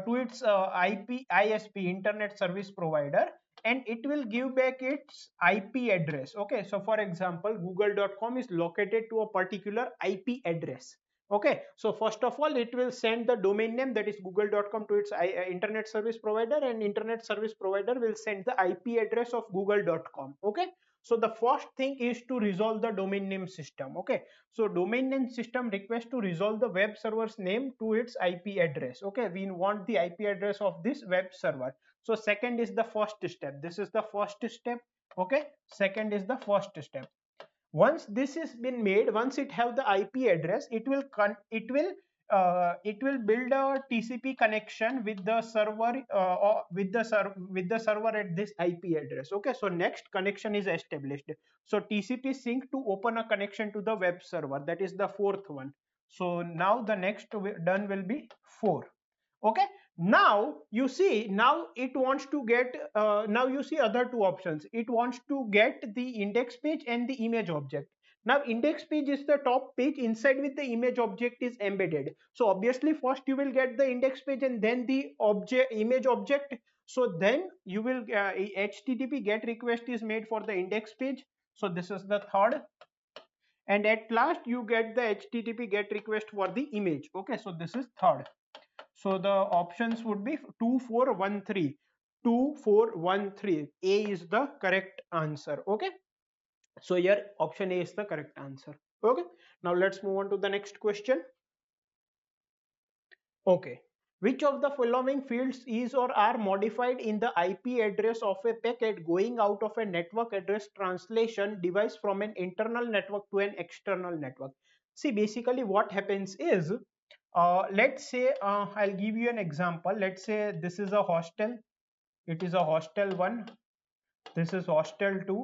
to its IP ISP, internet service provider, and it will give back its IP address. Okay, so for example google.com is located to a particular IP address. Okay, so first of all it will send the domain name, that is google.com, to its internet service provider, and internet service provider will send the IP address of google.com. Okay, so the first thing is to resolve the domain name system. Okay, so domain name system requests to resolve the web server's name to its IP address. Okay, we want the IP address of this web server. So second is the first step. This is the first step. Okay, second is the first step. Once this has been made, once it have the IP address, it will it will build a TCP connection with the server or with the server at this IP address. Okay, so next connection is established. So TCP sync to open a connection to the web server. That is the fourth one. So now the next done will be 4. Okay, now you see, now it wants to get now you see other two options. It wants to get the index page and the image object. Now index page is the top page, inside with the image object is embedded. So obviously first you will get the index page and then the object image object. So then you will HTTP GET request is made for the index page. So this is the third, and at last you get the HTTP GET request for the image. Okay, so this is third. So the options would be 2413. 2413. A is the correct answer. Okay. So here option A is the correct answer. Okay. Now let's move on to the next question. Okay. Which of the following fields is or are modified in the IP address of a packet going out of a network address translation device from an internal network to an external network? See, basically what happens is, let's say I'll give you an example. Let's say this is a hostel. It is a hostel 1. This is hostel 2.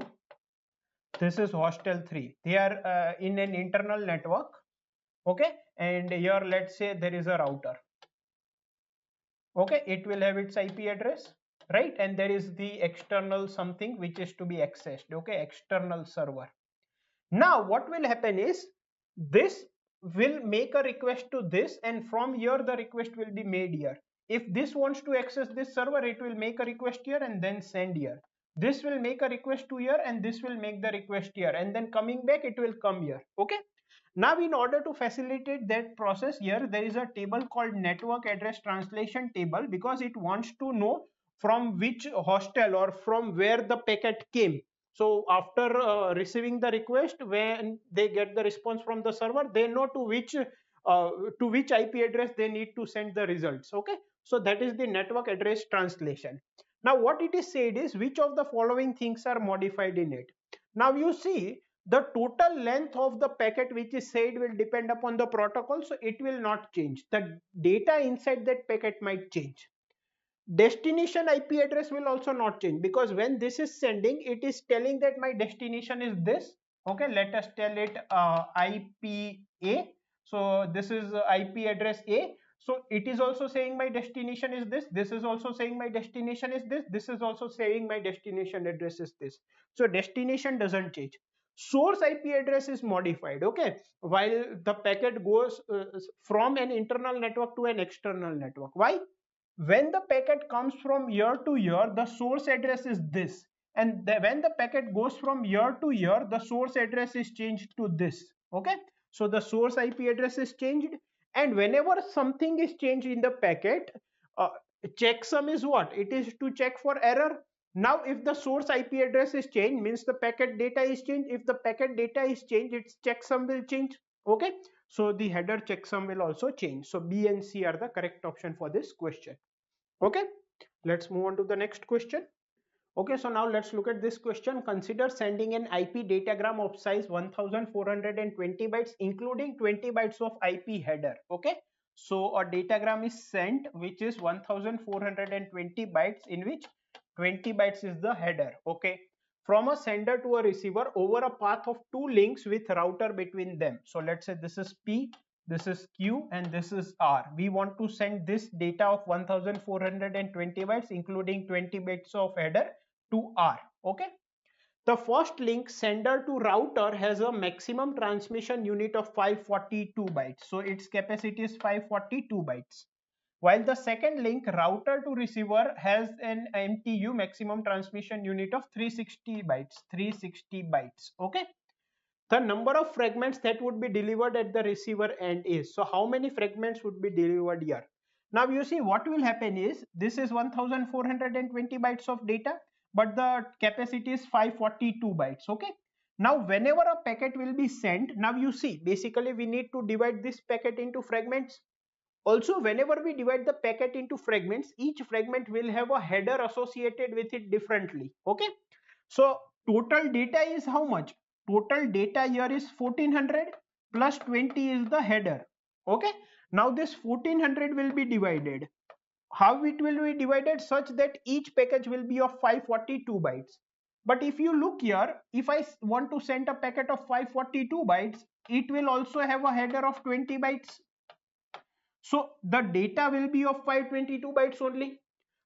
This is hostel 3. They are in an internal network. Okay, and here let's say there is a router. Okay, it will have its IP address, right? And there is the external something which is to be accessed. Okay, external server. Now what will happen is, this will make a request to this, and from here the request will be made here. If this wants to access this server, it will make a request here and then send here. This will make a request to here and this will make the request here, and then coming back it will come here. Okay, now in order to facilitate that process, here there is a table called network address translation table, because it wants to know from which hostel or from where the packet came. So after receiving the request, when they get the response from the server, they know to which IP address they need to send the results. Okay, so that is the network address translation. Now what it is said is, which of the following things are modified in it? Now you see, the total length of the packet which is said will depend upon the protocol, so it will not change. The data inside that packet might change. Destination IP address will also not change, because when this is sending, it is telling that my destination is this. Okay, let us tell it IP A. So this is IP address A. So it is also saying my destination is this. This is also saying my destination is this. This is also saying my destination address is this. So destination doesn't change. Source IP address is modified. Okay, while the packet goes from an internal network to an external network. Why? When the packet comes from here to here, the source address is this, and when the packet goes from here to here, the source address is changed to this. Okay, so the source IP address is changed, and whenever something is changed in the packet, checksum is what? It is to check for error. Now if the source IP address is changed, means the packet data is changed. If the packet data is changed, its checksum will change. Okay, so the header checksum will also change. So B and C are the correct option for this question. Okay, let's move on to the next question. Okay, so now let's look at this question. Consider sending an IP datagram of size 1420 bytes, including 20 bytes of IP header. Okay, so a datagram is sent which is 1420 bytes, in which 20 bytes is the header. Okay, from a sender to a receiver over a path of 2 links with router between them. So let's say this is P, this is Q, and this is R. We want to send this data of 1420 bytes, including 20 bytes of header, to R. Okay, the first link, sender to router, has a maximum transmission unit of 542 bytes, so its capacity is 542 bytes, while the second link, router to receiver, has an MTU, maximum transmission unit, of 360 bytes. Okay, the number of fragments that would be delivered at the receiver end is, so how many fragments would be delivered here? Now you see, what will happen is, this is 1420 bytes of data, but the capacity is 542 bytes. Okay, now whenever a packet will be sent, now you see, basically we need to divide this packet into fragments. Also, whenever we divide the packet into fragments, each fragment will have a header associated with it differently. Okay, so total data is how much? Total data here is 1400 plus 20 is the header. Okay, now this 1400 will be divided. How it will be divided? Such that each package will be of 542 bytes. But if you look here, if I want to send a packet of 542 bytes, it will also have a header of 20 bytes. So the data will be of 522 bytes only.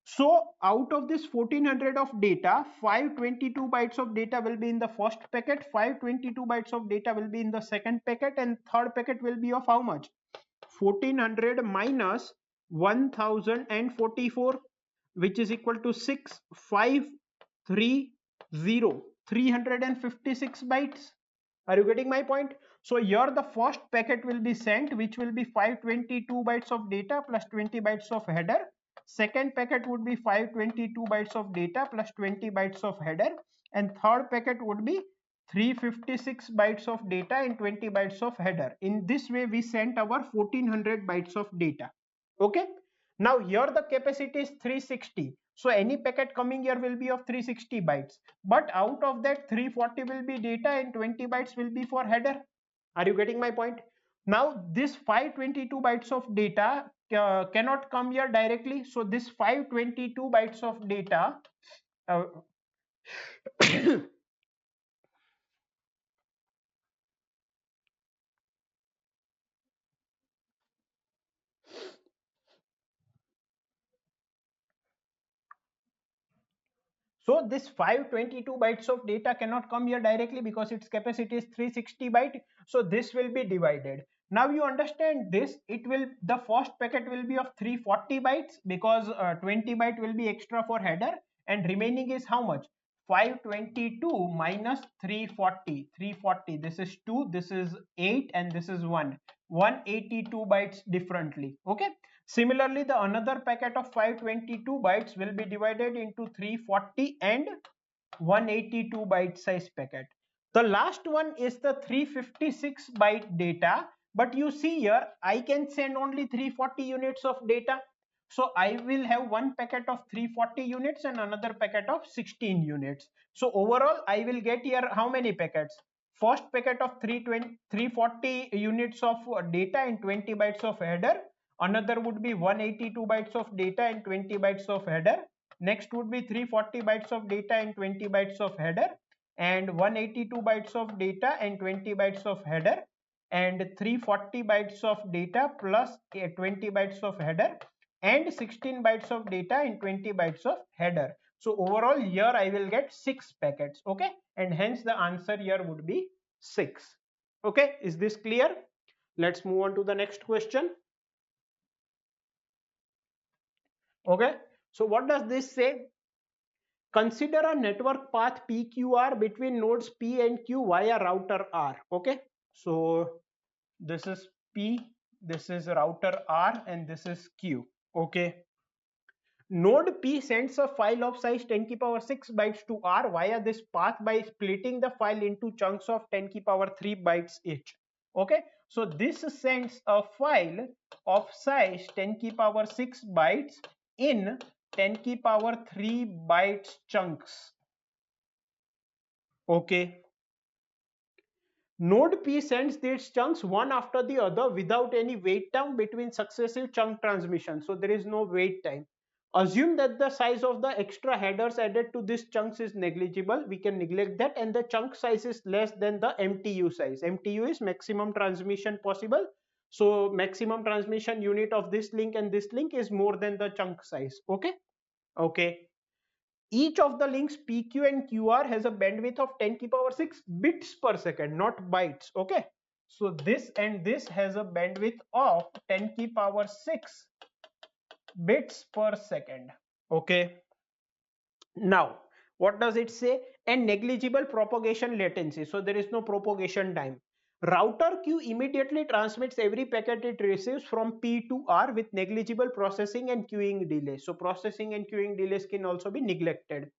So out of this 1400 of data, 522 bytes of data will be in the first packet, 522 bytes of data will be in the second packet, and third packet will be of how much? 1400 minus 1044, which is equal to 6530, 356 bytes. Are you getting my point? So here the first packet will be sent, which will be 522 bytes of data plus 20 bytes of header. Second packet would be 522 bytes of data plus 20 bytes of header, and third packet would be 356 bytes of data and 20 bytes of header. In this way we sent our 1400 bytes of data. Okay, now here the capacity is 360, so any packet coming here will be of 360 bytes, but out of that 340 will be data and 20 bytes will be for header. Are you getting my point? Now this 522 bytes of data cannot come here directly, so this 522 bytes of data uh, so this 522 bytes of data cannot come here directly because its capacity is 360 byte. So this will be divided. Now you understand this. It will, the first packet will be of 340 bytes because 20 byte will be extra for header, and remaining is how much? 522 minus 340. 340. This is 2. This is 8, and this is 1. 182 bytes differently. Okay. Similarly, the another packet of 522 bytes will be divided into 340 and 182 byte size packet. The last one is the 356 byte data, but you see here I can send only 340 units of data. So I will have one packet of 340 units and another packet of 16 units. So overall I will get here how many packets? First packet of 340 units of data and 20 bytes of header. Another would be 182 bytes of data and 20 bytes of header. Next would be 340 bytes of data and 20 bytes of header, and 182 bytes of data and 20 bytes of header, and 340 bytes of data plus 20 bytes of header, and 16 bytes of data and 20 bytes of header. So overall here I will get 6 packets. Okay, and hence the answer here would be 6. Okay, is this clear? Let's move on to the next question. Okay, so what does this say? Consider a network path PQR between nodes P and Q via router R. Okay, so this is P, this is router R, and this is Q. Okay, node P sends a file of size 10 to the power 6 bytes to R via this path by splitting the file into chunks of 10 to the power 3 bytes each. Okay, so this sends a file of size 10 to the power 6 bytes in 10 to the power 3 bytes chunks. Okay, node P sends these chunks one after the other without any wait time between successive chunk transmissions. So there is no wait time. Assume that the size of the extra headers added to these chunks is negligible. We can neglect that, and the chunk size is less than the MTU size. MTU is maximum transmission possible. So maximum transmission unit of this link and this link is more than the chunk size. Okay. Okay. Each of the links PQ and QR has a bandwidth of 10 to the power 6 bits per second, not bytes. Okay, so this and this has a bandwidth of 10 to the power 6 bits per second. Okay, now what does it say? And negligible propagation latency, so there is no propagation time. Router Q immediately transmits every packet it receives from P to R with negligible processing and queuing delay. So processing and queuing delays can also be neglected.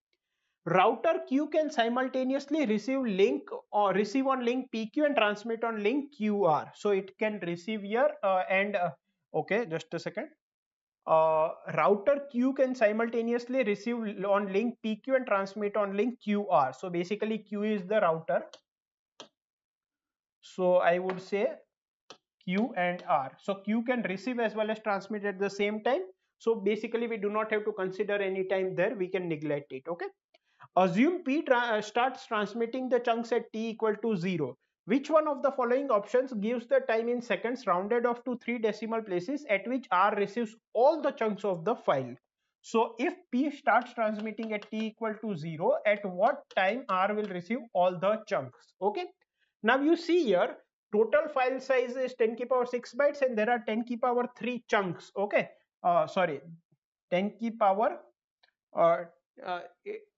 Router Q can simultaneously receive on link PQ and transmit on link QR. So it can receive here okay, just a second. Router Q can simultaneously receive on link PQ and transmit on link QR. So basically Q is the router. So I would say Q and R. So Q can receive as well as transmit at the same time. So basically we do not have to consider any time there, we can neglect it. Okay. Assume starts transmitting the chunks at t equal to 0. Which one of the following options gives the time in seconds rounded off to 3 decimal places at which R receives all the chunks of the file? So if P starts transmitting at t equal to 0, at what time R will receive all the chunks? Okay. Now you see here, total file size is 10 to the power 6 bytes and there are 10 to the power 3 chunks. Okay. Sorry, 10 to the power uh, uh,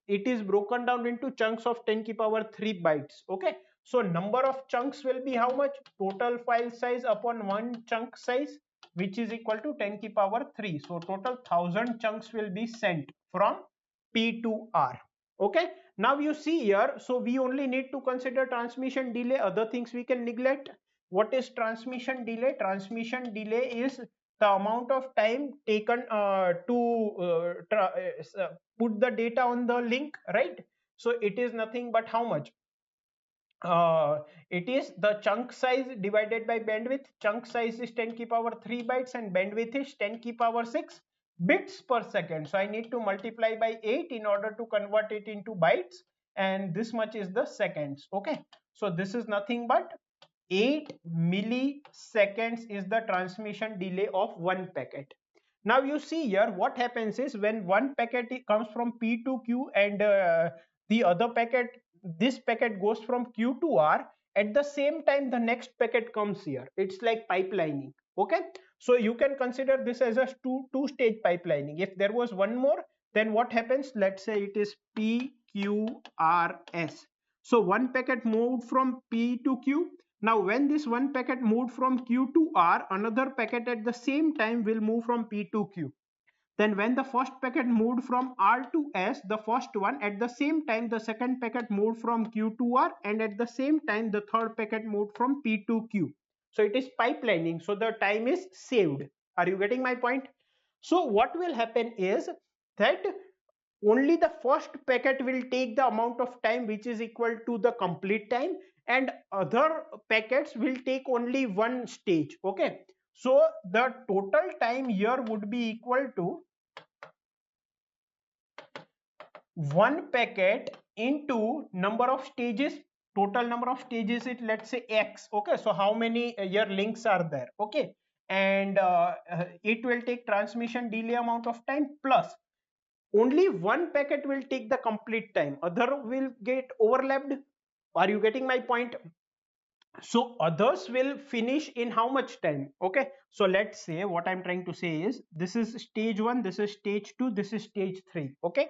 it is broken down into chunks of 10 to the power 3 bytes. Okay, so number of chunks will be how much? Total file size upon one chunk size, which is equal to 10 to the power 3. So total 1000 chunks will be sent from P to R. Okay, now you see here, so we only need to consider transmission delay, other things we can neglect. What is transmission delay? Transmission delay is the amount of time taken to put the data on the link, right? So it is nothing but how much? It is the chunk size divided by bandwidth. Chunk size is 10 to the power 3 bytes and bandwidth is 10 to the power 6 bits per second. So I need to multiply by 8 in order to convert it into bytes, and this much is the seconds. Okay, so this is nothing but 8 milliseconds is the transmission delay of one packet. Now you see here, what happens is when one packet comes from P to Q and the other packet, this packet goes from Q to R, at the same time the next packet comes here. It's like pipelining. Okay, so you can consider this as a two stage pipelining. If there was one more, then what happens? Let's say it is P Q R S. So one packet moved from P to Q. Now when this one packet moved from Q to R, another packet at the same time will move from P to Q. Then when the first packet moved from R to S, the first one, at the same time the second packet moved from Q to R, and at the same time the third packet moved from P to Q. So it is pipelining, so the time is saved. Are you getting my point? So what will happen is that only the first packet will take the amount of time which is equal to the complete time, and other packets will take only one stage. Okay, so the total time here would be equal to one packet into number of stages. Total number of stages is, let's say, x. Okay, so how many here links are there? Okay, and it will take transmission delay amount of time plus only one packet will take the complete time, other will get overlapped. Are you getting my point? So others will finish in how much time? Okay, so let's say what I'm trying to say is, this is stage 1, this is stage 2, this is stage 3. Okay,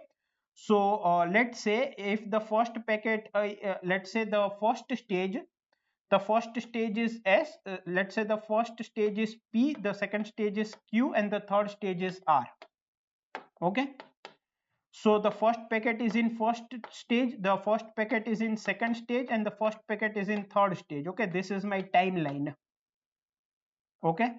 so let's say if the first packet let's say the first stage is S, let's say the first stage is P, the second stage is Q, and the third stage is R. Okay, so the first packet is in first stage, the first packet is in second stage, and the first packet is in third stage. Okay, this is my timeline. Okay,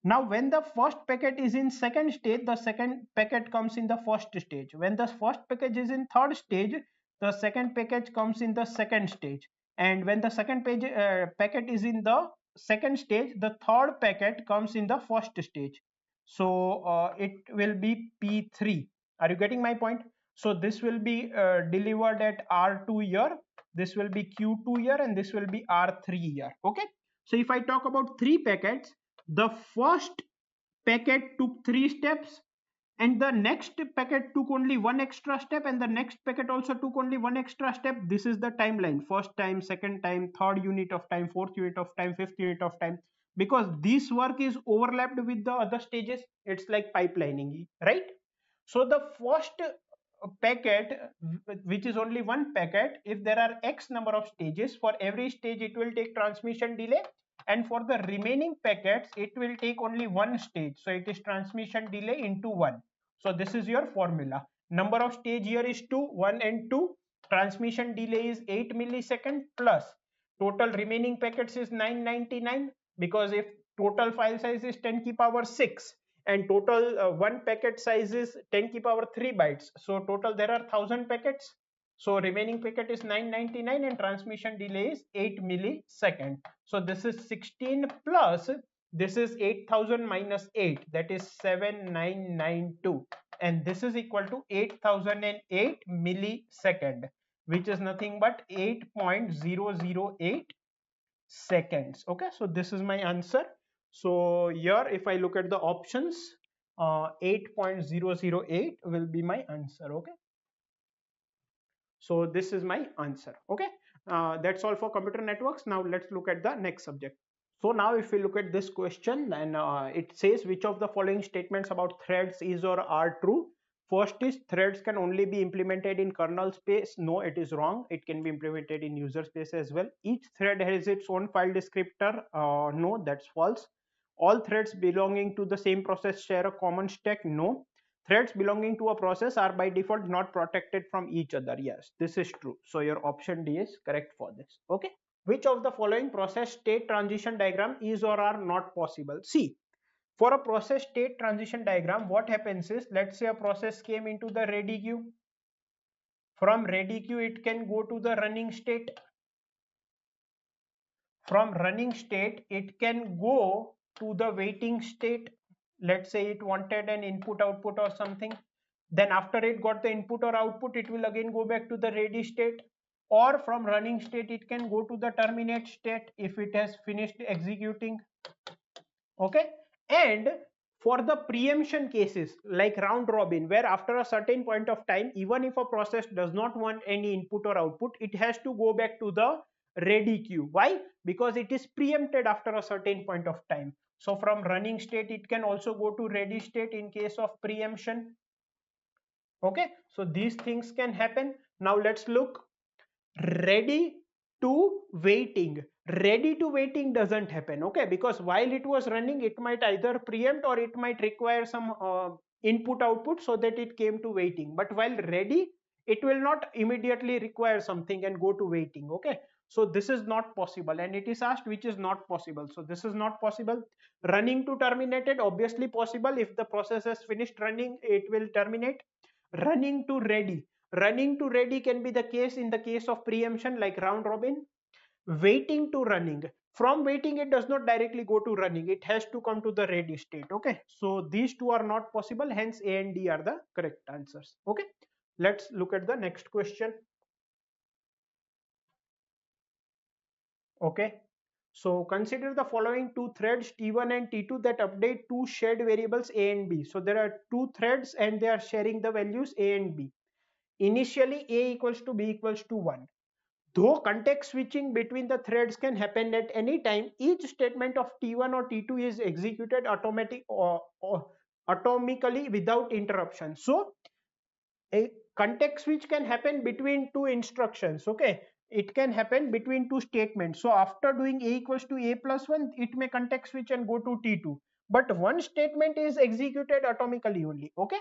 now when the first packet is in second stage, the second packet comes in the first stage. When the first packet is in third stage, the second packet comes in the second stage. And when the second packet is in the second stage, the third packet comes in the first stage. So it will be P3. Are you getting my point? So this will be delivered at R2 here, this will be Q2 here, and this will be R3 here. Okay, so if I talk about 3 packets, the first packet took 3 steps, and the next packet took only one extra step, and the next packet also took only one extra step. This is the timeline: first time, second time, third unit of time, fourth unit of time, fifth unit of time. Because this work is overlapped with the other stages, it's like pipelining, right? So the first packet, which is only one packet, if there are x number of stages, for every stage it will take transmission delay, and for the remaining packets it will take only one stage, so it is transmission delay into 1. So this is your formula. Number of stage here is 2, 1 and 2. Transmission delay is 8 millisecond plus total remaining packets is 999, because if total file size is 10 to the power 6 and total one packet size is 10 to the power 3 bytes, so total there are 1000 packets. So remaining packet is 999 and transmission delay is 8 millisecond. So this is 16 plus this is 8000 minus 8, that is 7992, and this is equal to 8008 millisecond, which is nothing but 8.008 seconds. Okay, so this is my answer. So here if I look at the options, 8.008 will be my answer. Okay, so this is my answer. Okay, that's all for computer networks. Now let's look at the next subject. So now if we look at this question, then it says which of the following statements about threads is or are true. First is threads can only be implemented in kernel space. No, it is wrong. It can be implemented in user space as well. Each thread has its own file descriptor. No, that's false. All threads belonging to the same process share a common stack. No. Threads belonging to a process are by default not protected from each other. Yes, this is true. So your option D is correct for this. Okay. Which of the following process state transition diagram is or are not possible? See, for a process state transition diagram, what happens is, let's say a process came into the ready queue. From ready queue, it can go to the running state. From running state, it can go to the waiting state. Let's say it wanted an input output or something. Then after it got the input or output, it will again go back to the ready state. Or from running state, it can go to the terminate state if it has finished executing. Okay, and for the preemption cases like round robin, where after a certain point of time, even if a process does not want any input or output, it has to go back to the ready queue. Why? Because it is preempted after a certain point of time. So from running state, it can also go to ready state in case of preemption. Okay, so these things can happen. Now let's look. Ready to waiting. Ready to waiting doesn't happen. Okay, because while it was running, it might either preempt or it might require some input output, so that it came to waiting. But while ready, it will not immediately require something and go to waiting. Okay, so this is not possible, and it is asked which is not possible. So this is not possible. Running to terminated, obviously possible. If the process has finished running, it will terminate. Running to ready. Running to ready can be the case in the case of preemption like round robin. Waiting to running. From waiting, it does not directly go to running. It has to come to the ready state. Okay, so these two are not possible. Hence A and D are the correct answers. Okay, let's look at the next question. Okay, so consider the following two threads T1 and T2 that update two shared variables A and B. So there are two threads and they are sharing the values A and B. Initially A equals to B equals to 1. Though context switching between the threads can happen at any time, each statement of T1 or T2 is executed atomically without interruption. So a context switch can happen between two instructions. Okay, it can happen between two statements. So after doing A equals to A plus 1, it may context switch and go to T2. But one statement is executed atomically only. Okay,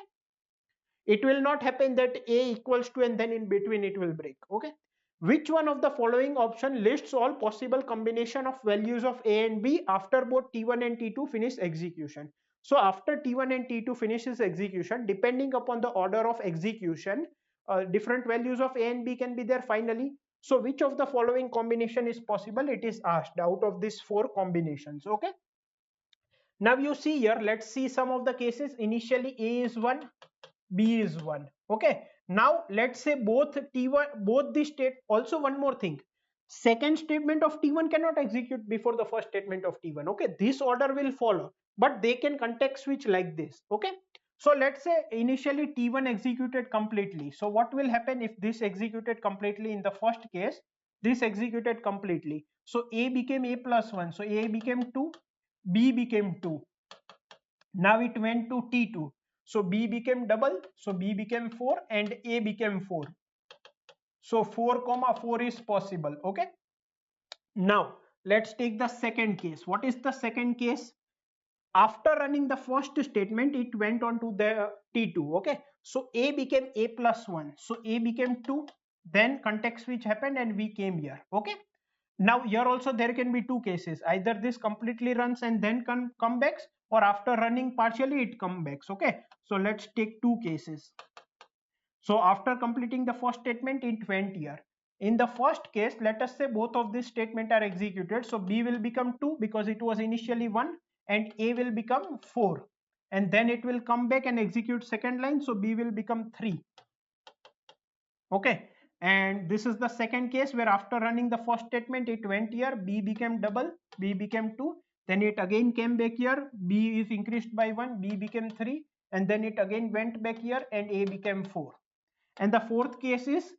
it will not happen that A equals to and then in between it will break. Okay, which one of the following option lists all possible combination of values of A and B after both T1 and T2 finish execution? So after T1 and T2 finishes execution, depending upon the order of execution, different values of A and B can be there finally. So which of the following combination is possible? It is asked out of these four combinations. Okay, now you see here, let's see some of the cases. Initially A is 1, B is 1. Okay, now let's say both T1, both the state. Also one more thing, second statement of T1 cannot execute before the first statement of T1. Okay, this order will follow, but they can context switch like this. Okay, so let's say initially T1 executed completely. So what will happen if this executed completely? In the first case, this executed completely, so A became A plus 1, so A became 2, B became 2. Now it went to T2, so B became double, so B became 4 and A became 4. So 4 comma 4 is possible. Okay, now let's take the second case. What is the second case? After running the first statement, it went on to the T2. Okay, so A became A plus 1, so A became 2, then context switch happened and we came here. Okay, now here also there can be two cases, either this completely runs and then come back, or after running partially it come back. Okay, so let's take two cases. So after completing the first statement, it went here. In the first case, let us say both of these statements are executed. So B will become 2 because it was initially 1, and A will become 4. And then it will come back and execute second line. So B will become 3. Okay. And this is the second case where after running the first statement, it went here. B became double. B became 2. Then it again came back here. B is increased by 1. B became 3. And then it again went back here and A became 4. And the fourth case is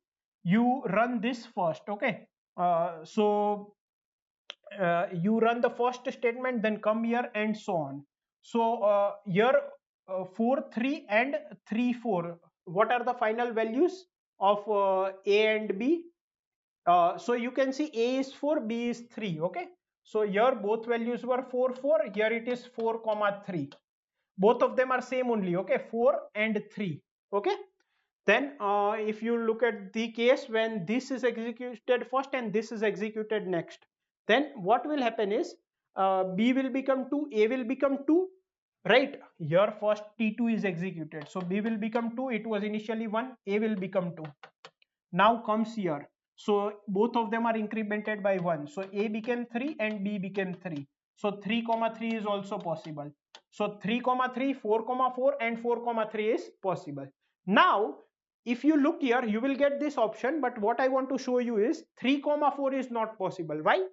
you run this first. Okay. You run the first statement, then come here and so on. So here 4 3 and 3 4, what are the final values of A and B? So you can see A is 4, B is 3. Okay, so here both values were 4 4, here it is 4 comma 3. Both of them are same only. Okay, 4 and 3. Okay, then if you look at the case when this is executed first and this is executed next, then what will happen is B will become 2, A will become 2, right? Here first T2 is executed, so B will become 2, it was initially 1, A will become 2. Now comes here, so both of them are incremented by 1, so A became 3 and B became 3. So 3 comma 3 is also possible. So 3 comma 3, 4 comma 4 and 4 comma 3 is possible. Now if you look here, you will get this option, but what I want to show you is 3 comma 4 is not possible. Why?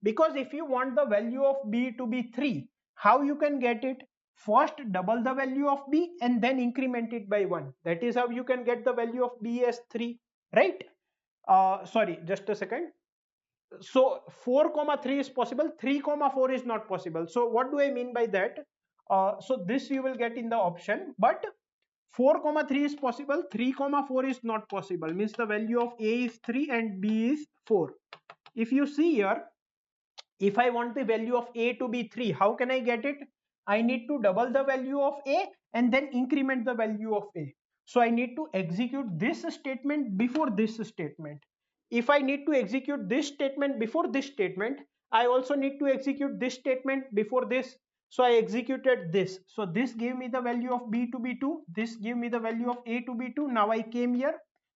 Because if you want the value of B to be 3, how you can get it? First double the value of B and then increment it by 1. That is how you can get the value of B as 3, right? Sorry, just a second. So 4 comma 3 is possible, 3 comma 4 is not possible. So what do I mean by that? So this you will get in the option, but 4 comma 3 is possible, 3 comma 4 is not possible, means the value of A is 3 and B is 4. If you see here, if I want the value of A to be 3, how can I get it? I need to double the value of A and then increment the value of A. So I need to execute this statement before this statement. If I need to execute this statement before this statement, I also need to execute this statement before this. So I executed this. So this gave me the value of B to be 2. This gave me the value of A to be 2. Now I came here.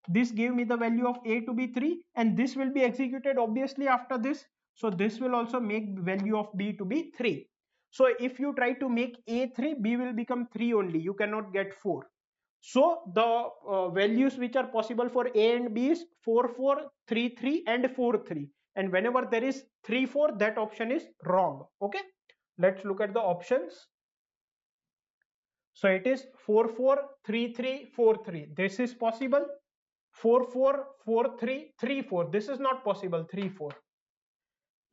This gave me the value of A to be 3. And this will be executed obviously after this. So this will also make value of B to be 3. So if you try to make A 3, B will become 3 only. You cannot get 4. So the values which are possible for A and B is 4 4, 3 3 and 4 3. And whenever there is 3 4, that option is wrong. Okay. Let's look at the options. So it is 4 4, 3 3, 4 3. This is possible. 4 4, 4 3, 3 4. This is not possible. 3 4.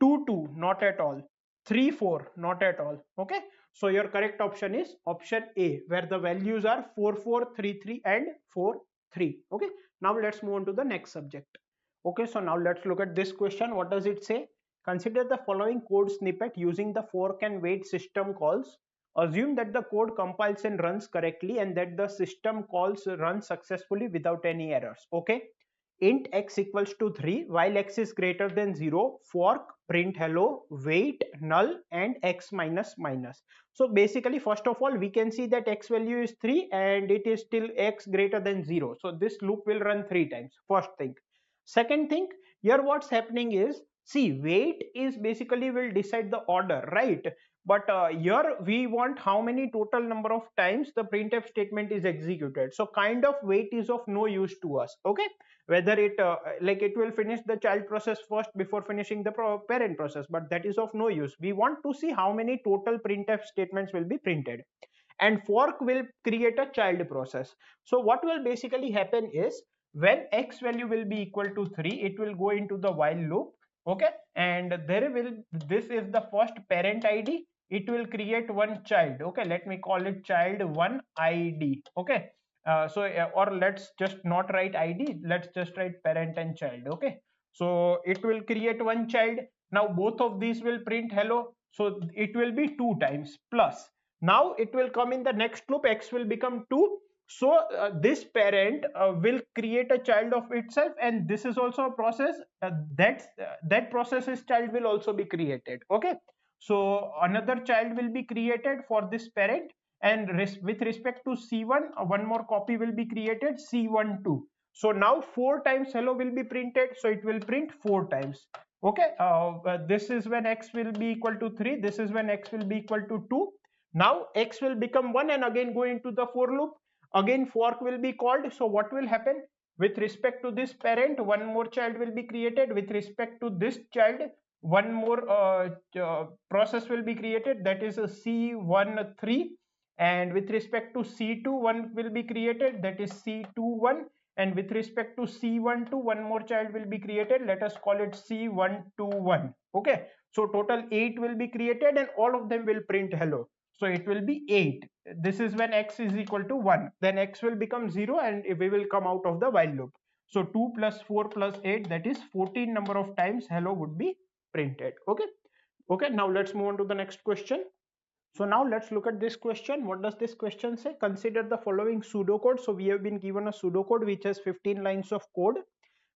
2 2, not at all. 3 4, not at all. Okay, so your correct option is option A, where the values are 4 4, 3 3 and 4 3. Okay, now let's move on to the next subject. Okay, so now let's look at this question. What does it say? Consider the following code snippet using the fork and wait system calls. Assume that the code compiles and runs correctly and that the system calls run successfully without any errors. Okay, int x equals to 3 while x is greater than 0, fork, print hello, wait, null and x minus minus. So basically, first of all, we can see that x value is 3 and it is still x greater than 0. So this loop will run 3 times. First thing. Second thing, here what's happening is, see, wait is basically will decide the order, right? But here we want how many total number of times the printf statement is executed. So kind of wait is of no use to us. Okay, whether it like it will finish the child process first before finishing the parent process, but that is of no use. We want to see how many total printf statements will be printed, and fork will create a child process. So what will basically happen is, when x value will be equal to 3, it will go into the while loop. Okay, and there will, this is the first parent id, it will create one child. Okay, let me call it child 1 id. Okay, or let's just not write id, let's just write parent and child. Okay, so it will create one child. Now both of these will print hello, so it will be 2 times plus. Now it will come in the next loop, x will become 2. So this parent will create a child of itself, and this is also a process, that process's child will also be created. Okay, so another child will be created for this parent, and with respect to C1, one more copy will be created, C12. So now 4 times hello will be printed, so it will print 4 times. Okay, this is when x will be equal to 3, this is when x will be equal to 2. Now x will become 1 and again go into the for loop. Again fork will be called. So what will happen? With respect to this parent, one more child will be created. With respect to this child, one more process will be created, that is a C13. And with respect to C2, one will be created, that is C21. And with respect to C12, one more child will be created, let us call it C121. Okay, so total 8 will be created and all of them will print hello. So it will be 8. This is when x is equal to 1. Then x will become 0 and we will come out of the while loop. So 2 plus 4 plus 8, that is 14 number of times hello would be printed. Okay. Okay, now let's move on to the next question. So now let's look at this question. What does this question say? Consider the following pseudocode. So we have been given a pseudocode which has 15 lines of code.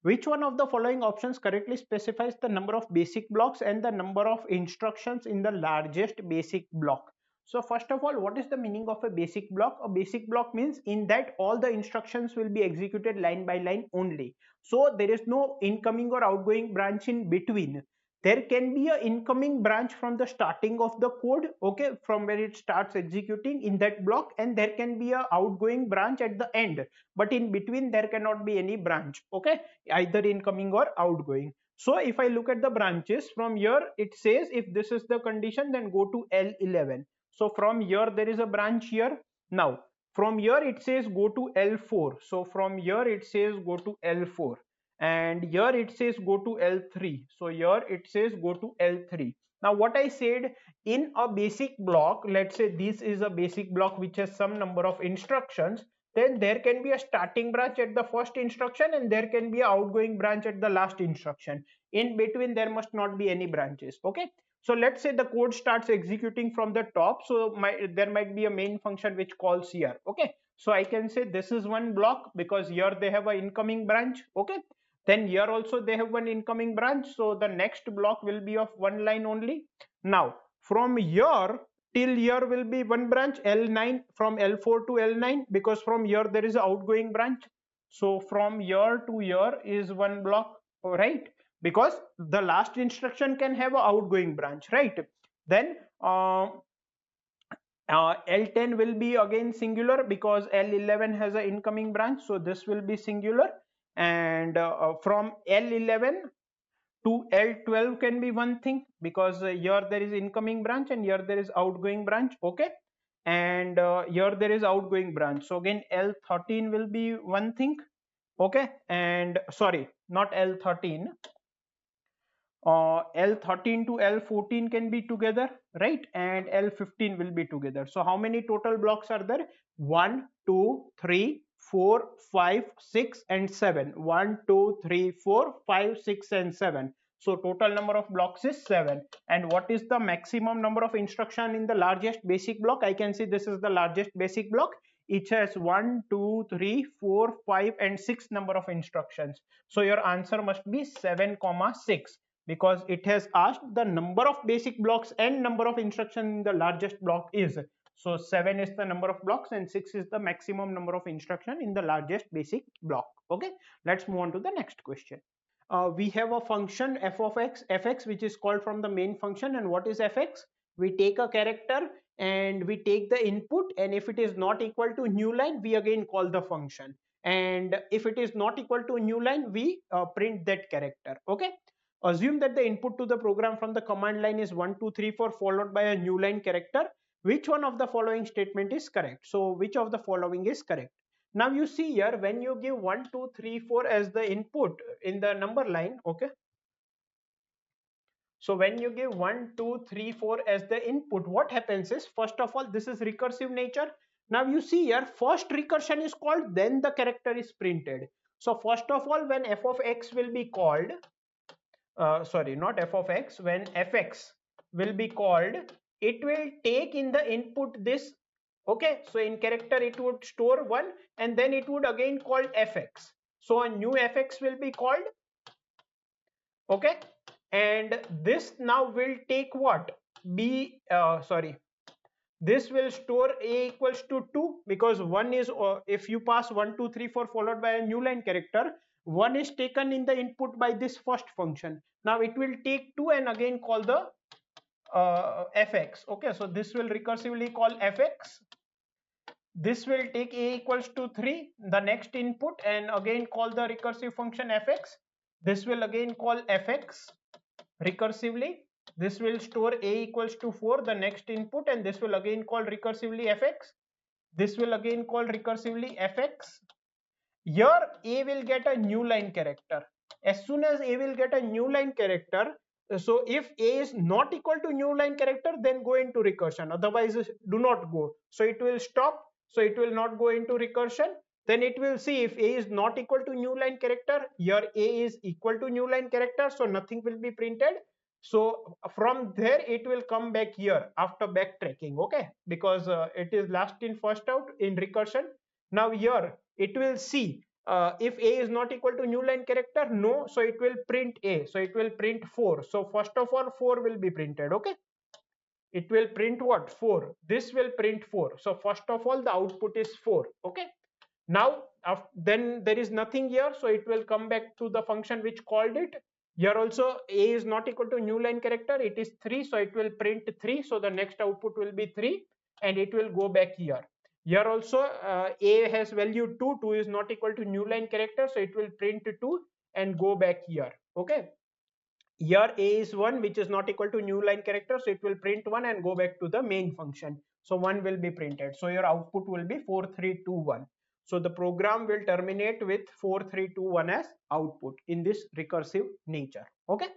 Which one of the following options correctly specifies the number of basic blocks and the number of instructions in the largest basic block? So first of all, what is the meaning of a basic block? A basic block means in that all the instructions will be executed line by line only. So there is no incoming or outgoing branch in between. There can be a incoming branch from the starting of the code, okay, from where it starts executing in that block, and there can be a outgoing branch at the end, but in between there cannot be any branch, okay, either incoming or outgoing. So if I look at the branches from here, it says if this is the condition, then go to L11. So from here there is a branch here. Now from here it says go to L4. So from here it says go to L4, and here it says go to L3. So here it says go to L3. Now what I said, in a basic block, let's say this is a basic block which has some number of instructions, then there can be a starting branch at the first instruction and there can be an outgoing branch at the last instruction. In between there must not be any branches. Okay, so let's say the code starts executing from the top, so there might be a main function which calls here. Okay, so I can say this is one block because here they have an incoming branch. Okay, then here also they have one incoming branch, so the next block will be of one line only. Now from here till here will be one branch, L9, from L4 to L9, because from here there is an outgoing branch. So from here to here is one block, right? Because the last instruction can have an outgoing branch, right? Then L10 will be again singular because L11 has an incoming branch, so this will be singular. And from L11 to L12 can be one thing because here there is incoming branch and here there is outgoing branch. Okay, and here there is outgoing branch, so again L13 will be one thing. Okay, and sorry, not L13, L13 to L14 can be together, right? And L15 will be together. So how many total blocks are there? 1, 2, 3, 4, 5, 6 and 7. 1, 2, 3, 4, 5, 6 and 7. So total number of blocks is 7. And what is the maximum number of instruction in the largest basic block? I can see this is the largest basic block. It has 1, 2, 3, 4, 5 and 6 number of instructions. So your answer must be 7, 6, because it has asked the number of basic blocks and number of instructions in the largest block is. So 7 is the number of blocks and 6 is the maximum number of instruction in the largest basic block. Okay, let's move on to the next question. We have a function f of x, fx, which is called from the main function. And what is fx? We take a character and we take the input, and if it is not equal to new line, we again call the function, and if it is not equal to new line, we print that character. Okay, assume that the input to the program from the command line is 1 2 3 4 followed by a new line character. Which one of the following statement is correct? So which of the following is correct? Now you see here, when you give 1 2 3 4 as the input in the number line, okay, so when you give 1 2 3 4 as the input, what happens is, first of all, this is recursive nature. Now you see here, first recursion is called, then the character is printed. So first of all, when f of x will be called, sorry, not f of x, when fx will be called, it will take in the input this. Okay, so in character it would store 1 and then it would again call fx. So a new fx will be called. Okay, and this now will take what? Sorry, This will store a equals to 2 because 1 is, if you pass 1 2 3 4 followed by a new line character, 1 is taken in the input by this first function. Now it will take 2 and again call the fx. Okay, so this will recursively call fx. This will take a equals to 3, the next input, and again call the recursive function fx. This will again call fx recursively. This will store a equals to 4, the next input, and this will again call recursively fx. This will again call recursively fx. Here a will get a new line character. As soon as a will get a new line character, so if a is not equal to new line character, then go into recursion, otherwise do not go. So it will stop, so it will not go into recursion. Then it will see if a is not equal to new line character, here a is equal to new line character, so nothing will be printed. So from there it will come back here after backtracking, okay, because it is last in first out in recursion. Now here it will see if a is not equal to new line character, no, so it will print a, so it will print 4. So first of all 4 will be printed, okay, it will print what, 4. This will print 4. So first of all the output is 4, okay. Now then there is nothing here, so it will come back to the function which called it. Here also a is not equal to new line character, it is 3, so it will print 3, so the next output will be 3, and it will go back here. Here also a has value 2, 2 is not equal to new line character, so it will print 2 and go back here, okay. Here a is 1, which is not equal to new line character, so it will print 1 and go back to the main function. So 1 will be printed, so your output will be 4321. So the program will terminate with 4321 as output in this recursive nature, okay.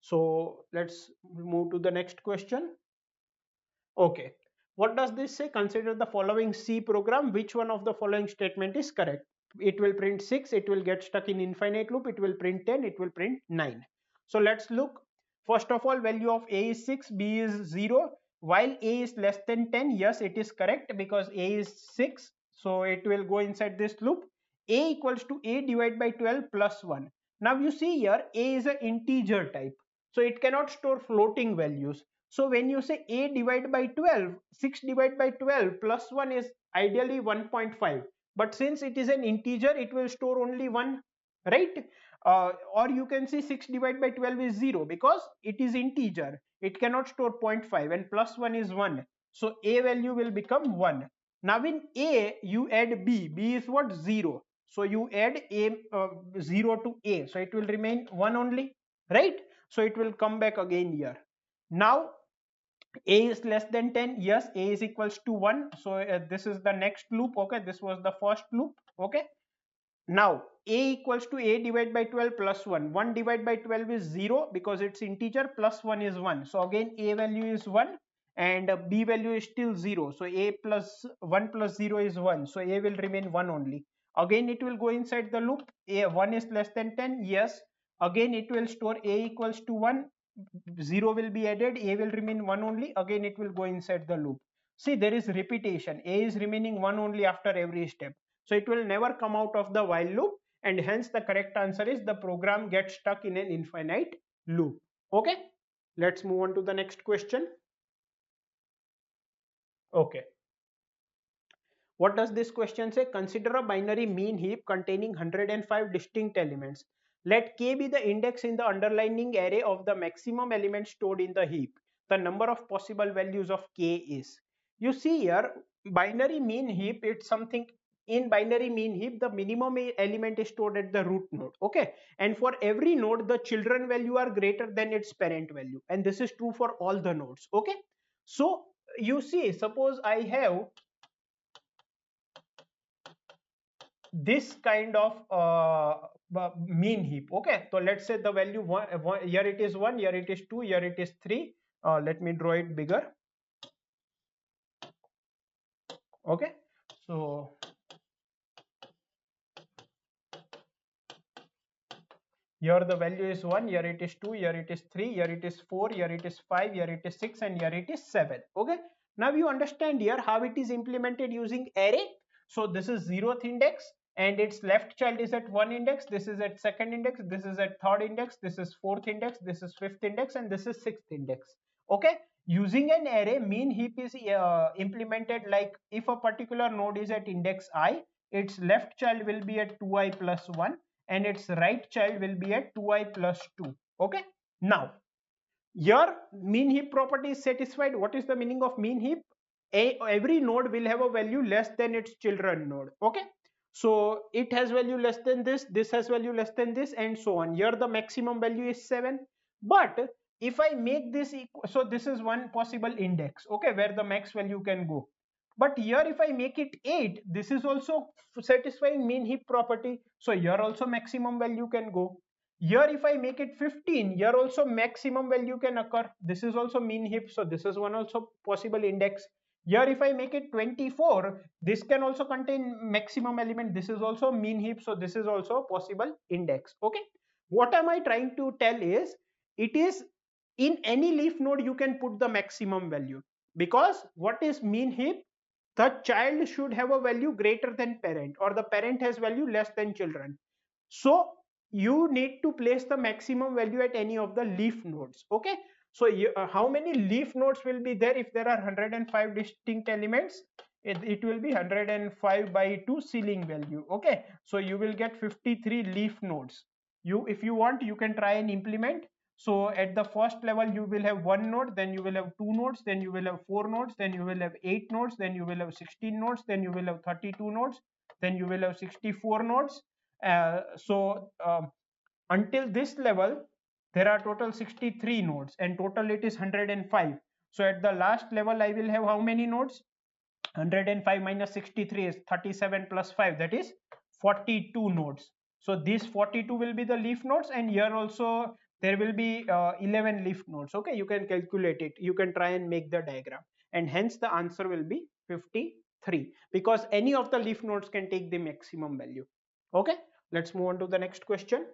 So let's move to the next question. Okay, what does this say? Consider the following C program. Which one of the following statement is correct? It will print 6, it will get stuck in infinite loop, it will print 10, it will print 9. So let's look. First of all, value of a is 6, b is 0. While a is less than 10, yes, it is correct because a is 6. So it will go inside this loop. A equals to a divided by 12 plus 1. Now you see here, a is an integer type. So it cannot store floating values. So when you say a divided by 12, 6 divided by 12 plus 1 is ideally 1.5. But since it is an integer, it will store only 1, right? Or you can say 6 divided by 12 is 0 because it is integer. It cannot store 0.5 and plus 1 is 1. So a value will become 1. Now in a, you add b. B is what? 0. So you add a 0 to a. So it will remain 1 only, right? So it will come back again here. Now a is less than 10, yes, a is equals to 1. So this is the next loop, okay, this was the first loop, okay. Now a equals to a divided by 12 plus 1. 1 divided by 12 is 0 because it's integer, plus 1 is 1. So again a value is 1 and b value is still 0. So a plus 1 plus 0 is 1. So a will remain 1 only. Again it will go inside the loop. A 1 is less than 10, yes. Again it will store a equals to 1. 0 will be added, a will remain 1 only, again it will go inside the loop. See, there is repetition, a is remaining 1 only after every step, so it will never come out of the while loop, and hence the correct answer is the program gets stuck in an infinite loop. Okay, let's move on to the next question. Okay, what does this question say? Consider a binary mean heap containing 105 distinct elements. Let k be the index in the underlying array of the maximum element stored in the heap. The number of possible values of k is. You see here, binary mean heap, it's something, in binary mean heap the minimum element is stored at the root node, okay, and for every node the children value are greater than its parent value, and this is true for all the nodes, okay. So you see, suppose I have this kind of mean heap, okay. So let's say the value here it is 1, here it is 2, here it is 3. Let me draw it bigger, okay. So here the value is 1, here it is 2, here it is 3, here it is 4, here it is 5, here it is 6, and here it is 7, okay. Now you understand here how it is implemented using array. So this is 0th index and its left child is at 1 index, this is at 2nd index, this is at 3rd index, this is 4th index, this is 5th index, and this is 6th index, Okay, using an array, mean heap is implemented like if a particular node is at index I, its left child will be at 2i plus 1 and its right child will be at 2i plus 2. Okay, now your mean heap property is satisfied. What is the meaning of mean heap? Every node will have a value less than its children node. Okay, so it has value less than this has value less than this, and so on. Here the maximum value is 7, but if I make this equal, so this is one possible index, okay, where the max value can go. But here if I make it 8, this is also satisfying mean heap property, so here also maximum value can go. Here if I make it 15, here also maximum value can occur, this is also mean heap, so this is one also possible index. Here if I make it 24, this can also contain maximum element, this is also mean heap, so this is also a possible index. Okay, what am I trying to tell is, it is in any leaf node you can put the maximum value, because what is mean heap? The child should have a value greater than parent, or the parent has value less than children. So you need to place the maximum value at any of the leaf nodes. Okay, so how many leaf nodes will be there if there are 105 distinct elements? It will be 105 by 2 ceiling value. Okay, so you will get 53 leaf nodes. If you want, you can try and implement. So at the first level you will have one node, then you will have two nodes, then you will have four nodes, then you will have 8 nodes, then you will have 16 nodes, then you will have 32 nodes, then you will have 64 nodes. Until this level there are total 63 nodes, and total it is 105. So at the last level I will have how many nodes? 105 minus 63 is 37 plus 5, that is 42 nodes. So these 42 will be the leaf nodes, and here also there will be 11 leaf nodes. Okay, you can calculate it, you can try and make the diagram, and hence the answer will be 53, because any of the leaf nodes can take the maximum value. Okay, let's move on to the next question.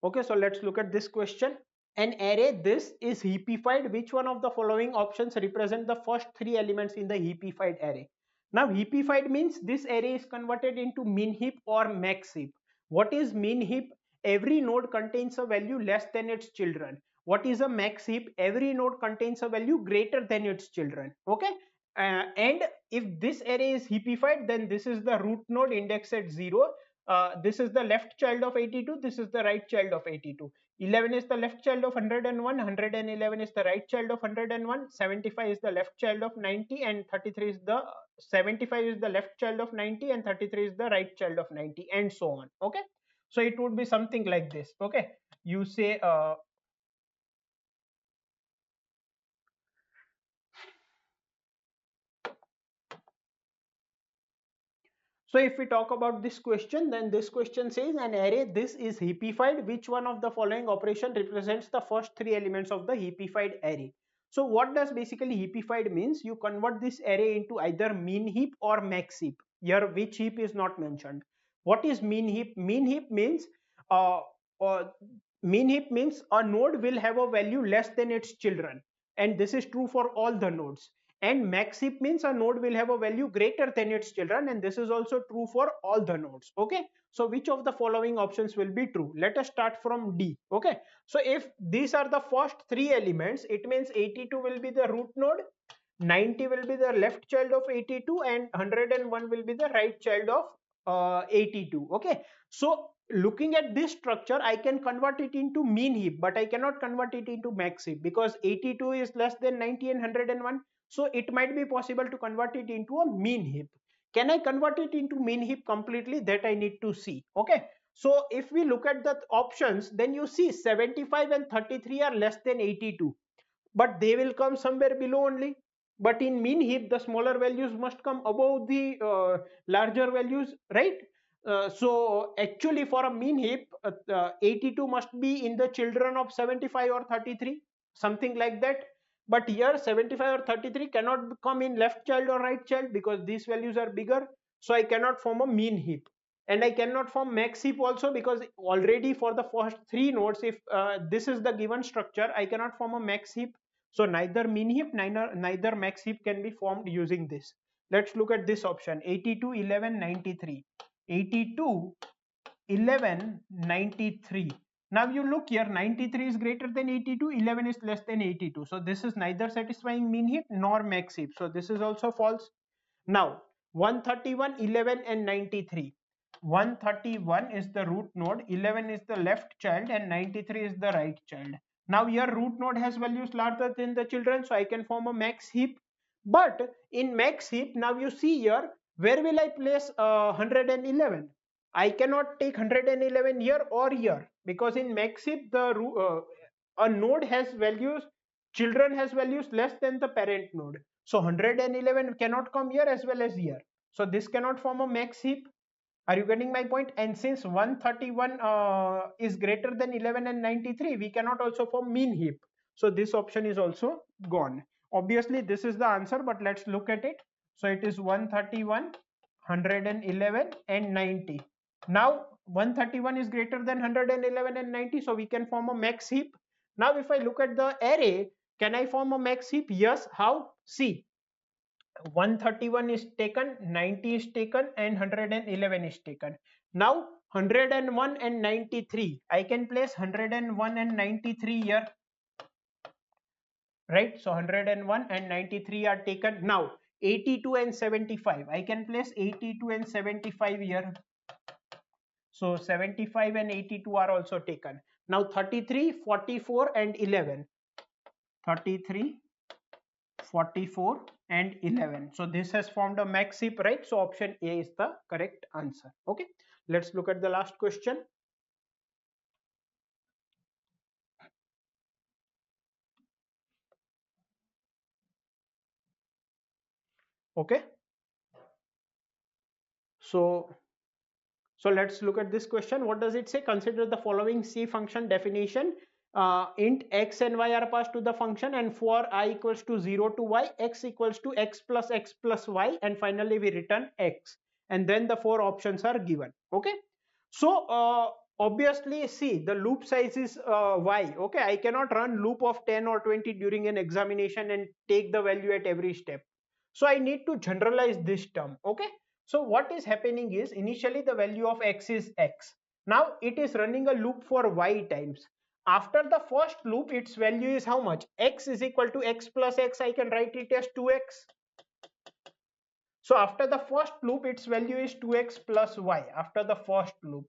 Okay, so let's look at this question. An array this is heapified. Which one of the following options represent the first three elements in the heapified array? Now heapified means this array is converted into min heap or max heap. What is min heap? Every node contains a value less than its children. What is a max heap? Every node contains a value greater than its children. Okay, and if this array is heapified, then this is the root node indexed at 0. This is the left child of 82, this is the right child of 82. 11 is the left child of 101, 111 is the right child of 101, 75 is the left child of 90, and 33 is the 75 is the left child of 90, and 33 is the right child of 90, and so on. Okay, so it would be something like this. Okay, you say so if we talk about this question, then this question says an array this is heapified. Which one of the following operation represents the first three elements of the heapified array? So what does basically heapified means? You convert this array into either min heap or max heap. Here which heap is not mentioned. What is min heap? Min heap means uh, uh, a node will have a value less than its children, and this is true for all the nodes. And max heap means a node will have a value greater than its children, and this is also true for all the nodes. Okay, so which of the following options will be true? Let us start from D. Okay, so if these are the first three elements, it means 82 will be the root node, 90 will be the left child of 82, and 101 will be the right child of 82. Okay, so looking at this structure, I can convert it into mean heap, but I cannot convert it into max heap, because 82 is less than 90 and 101. So it might be possible to convert it into a mean heap. Can I convert it into mean heap completely? That I need to see. Okay, so if we look at the options, then you see 75 and 33 are less than 82, but they will come somewhere below only. But in mean heap, the smaller values must come above the larger values, right? So actually for a mean heap, 82 must be in the children of 75 or 33, something like that. But here 75 or 33 cannot come in left child or right child, because these values are bigger, so I cannot form a mean heap. And I cannot form max heap also, because already for the first three nodes, if this is the given structure, I cannot form a max heap. So neither mean heap, neither max heap can be formed using this. Let's look at this option: 82, 11, 93. 82, 11, 93. Now you look here, 93 is greater than 82, 11 is less than 82. So this is neither satisfying mean heap nor max heap. So this is also false. Now 131, 11 and 93. 131 is the root node, 11 is the left child and 93 is the right child. Now your root node has values larger than the children, so I can form a max heap. But in max heap, now you see here, where will I place 111? I cannot take 111 here or here, because in max heap a node has values, children has values less than the parent node. So 111 cannot come here as well as here. So this cannot form a max heap. Are you getting my point? And since 131 is greater than 11 and 93, we cannot also form mean heap. So this option is also gone. Obviously, this is the answer, but let's look at it. So it is 131, 111 and 90. Now 131 is greater than 111 and 90, so we can form a max heap. Now if I look at the array, can I form a max heap? Yes. How? See, 131 is taken, 90 is taken and 111 is taken. Now 101 and 93, I can place 101 and 93 here, right? So 101 and 93 are taken. Now 82 and 75, I can place 82 and 75 here. So 75 and 82 are also taken. Now 33, 44 and 11. 33, 44 and 11. So this has formed a max heap, right? So option A is the correct answer. Okay, let's look at the last question. Okay, so let's look at this question. What does it say? Consider the following C function definition. Int x and y are passed to the function, and for I equals to 0 to y, x equals to x plus y, and finally we return x, and then the four options are given. Okay, so obviously see, the loop size is y. Okay, I cannot run loop of 10 or 20 during an examination and take the value at every step. So I need to generalize this term. Okay, so what is happening is, initially the value of x is x. Now it is running a loop for y times. After the first loop, its value is how much? X is equal to x plus x. I can write it as 2x. So after the first loop, its value is 2x plus y after the first loop.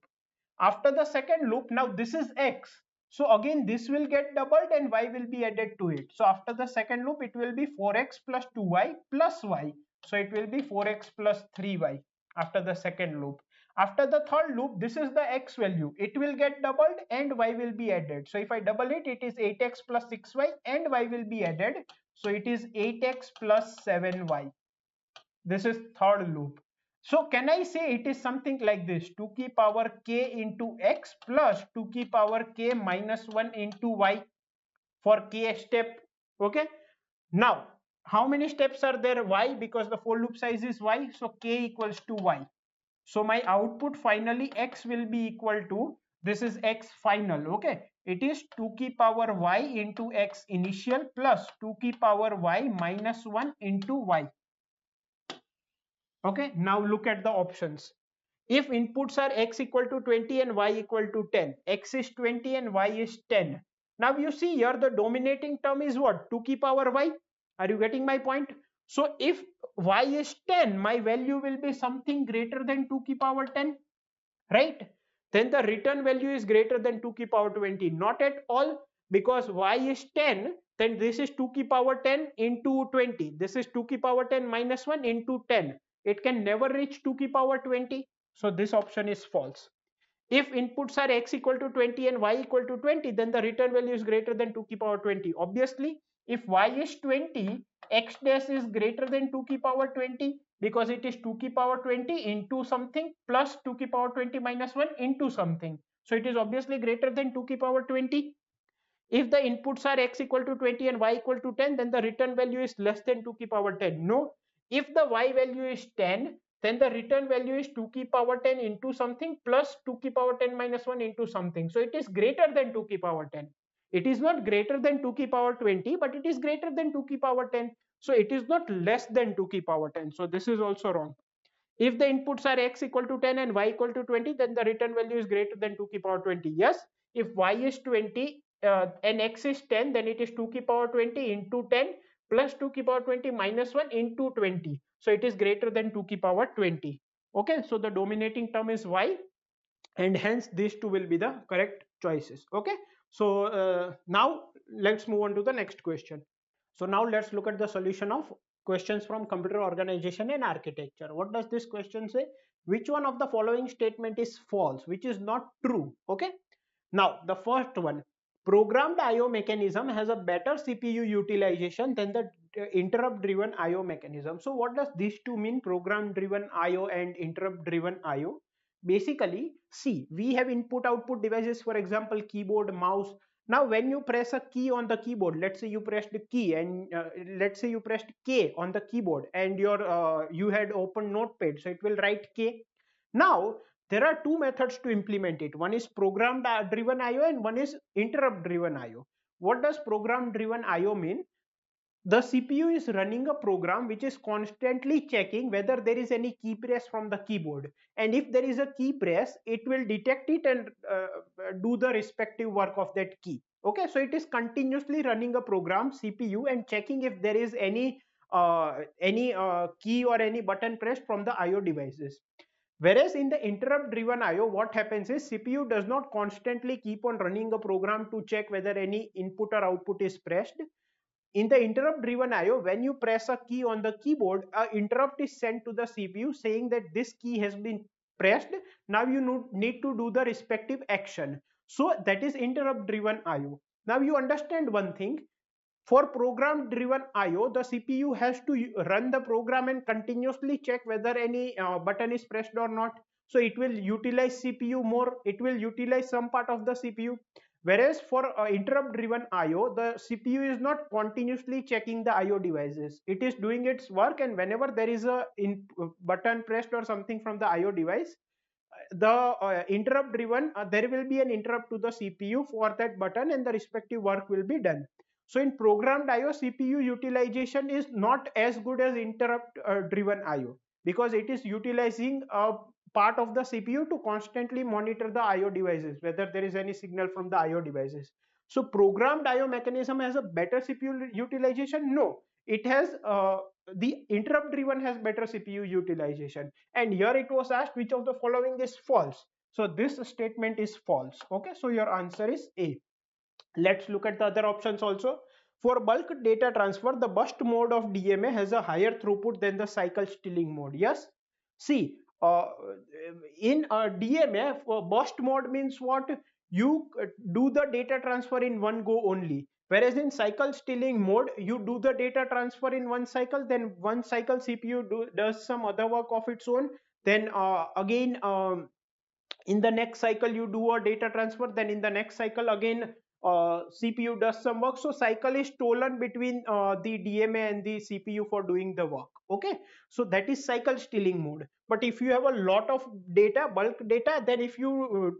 After the second loop, now this is x. So again, this will get doubled and y will be added to it. So after the second loop, it will be 4x plus 2y plus y. So it will be 4x plus 3y after the second loop. After the third loop, this is the x value. It will get doubled and y will be added. So if I double it, it is 8x plus 6y and y will be added. So it is 8x plus 7y. This is third loop. So can I say it is something like this: 2 की power k into x plus 2 की power k minus 1 into y for k step. Okay. Now, how many steps are there? Y, because the for loop size is y. So k equals to y. So my output finally x will be equal to, this is x final. Okay. It is 2 की power y into x initial plus 2 की power y minus 1 into y. Okay, now look at the options. If inputs are x equal to 20 and y equal to 10, x is 20 and y is 10. Now you see here the dominating term is what? 2 की power y. Are you getting my point? So if y is 10, my value will be something greater than 2 की power 10, right? Then the return value is greater than 2 की power 20. Not at all, because y is 10, then this is 2 की power 10 into 20. This is 2 की power 10 minus 1 into 10. It can never reach 2 की power 20. So this option is false. If inputs are x equal to 20 and y equal to 20, then the return value is greater than 2 की power 20. Obviously, if y is 20, x dash is greater than 2 की power 20, because it is 2 की power 20 into something plus 2 की power 20 minus 1 into something. So it is obviously greater than 2 की power 20. If the inputs are x equal to 20 and y equal to 10, then the return value is less than 2 की power 10. No. If the y value is 10, then the return value is 2 की power 10 into something plus 2 की power 10 minus 1 into something. So it is greater than 2 की power 10. It is not greater than 2 की power 20, but it is greater than 2 की power 10. So it is not less than 2 की power 10. So this is also wrong. If the inputs are x equal to 10 and y equal to 20, then the return value is greater than 2 की power 20. Yes. If y is 20 and x is 10, then it is 2 ki power 20 into 10 plus 2 ki power 20 minus 1 into 20. So it is greater than 2 ki power 20. Okay, so the dominating term is y, and hence these two will be the correct choices. Okay, so now let's move on to the next question. So now let's look at the solution of questions from computer organization and architecture. What does this question say? Which one of the following statement is false, which is not true? Okay, now the first one, programmed IO mechanism has a better CPU utilization than the interrupt driven IO mechanism. So what does these two mean, program driven IO and interrupt driven IO? Basically, see, we have input output devices, for example keyboard, mouse. Now when you press a key on the keyboard, let's say you pressed the key, and let's say you pressed K on the keyboard, and you had opened notepad, so it will write K. Now there are two methods to implement it. One is program driven IO and one is interrupt driven IO. What does program driven IO mean? The CPU is running a program which is constantly checking whether there is any key press from the keyboard, and if there is a key press, it will detect it and do the respective work of that key. Okay, so it is continuously running a program, CPU, and checking if there is any key or any button pressed from the IO devices. Whereas in the interrupt driven IO, what happens is CPU does not constantly keep on running a program to check whether any input or output is pressed. In the interrupt driven IO, when you press a key on the keyboard, an interrupt is sent to the CPU saying that this key has been pressed. Now you need to do the respective action. So that is interrupt driven IO. Now you understand one thing. For program driven IO, the CPU has to run the program and continuously check whether any button is pressed or not. So it will utilize CPU more, it will utilize some part of the CPU. Whereas for interrupt driven IO, the CPU is not continuously checking the IO devices. It is doing its work, and whenever there is a button pressed or something from the IO device, the interrupt driven, there will be an interrupt to the CPU for that button, and the respective work will be done. So in programmed IO, CPU utilization is not as good as interrupt driven IO, because it is utilizing a part of the CPU to constantly monitor the IO devices, whether there is any signal from the IO devices. So programmed IO mechanism has a better CPU utilization? No, it has the interrupt driven has better CPU utilization. And here it was asked which of the following is false. So this statement is false. Okay, so your answer is A. Let's look at the other options also. For bulk data transfer, the burst mode of DMA has a higher throughput than the cycle stealing mode. Yes. See, in DMA, burst mode means what? You do the data transfer in one go only. Whereas in cycle stealing mode, you do the data transfer in one cycle, then one cycle CPU does some other work of its own, then again in the next cycle you do a data transfer, then in the next cycle again CPU does some work. So cycle is stolen between the DMA and the CPU for doing the work. Okay, so that is cycle stealing mode. But if you have a lot of data, bulk data, then if you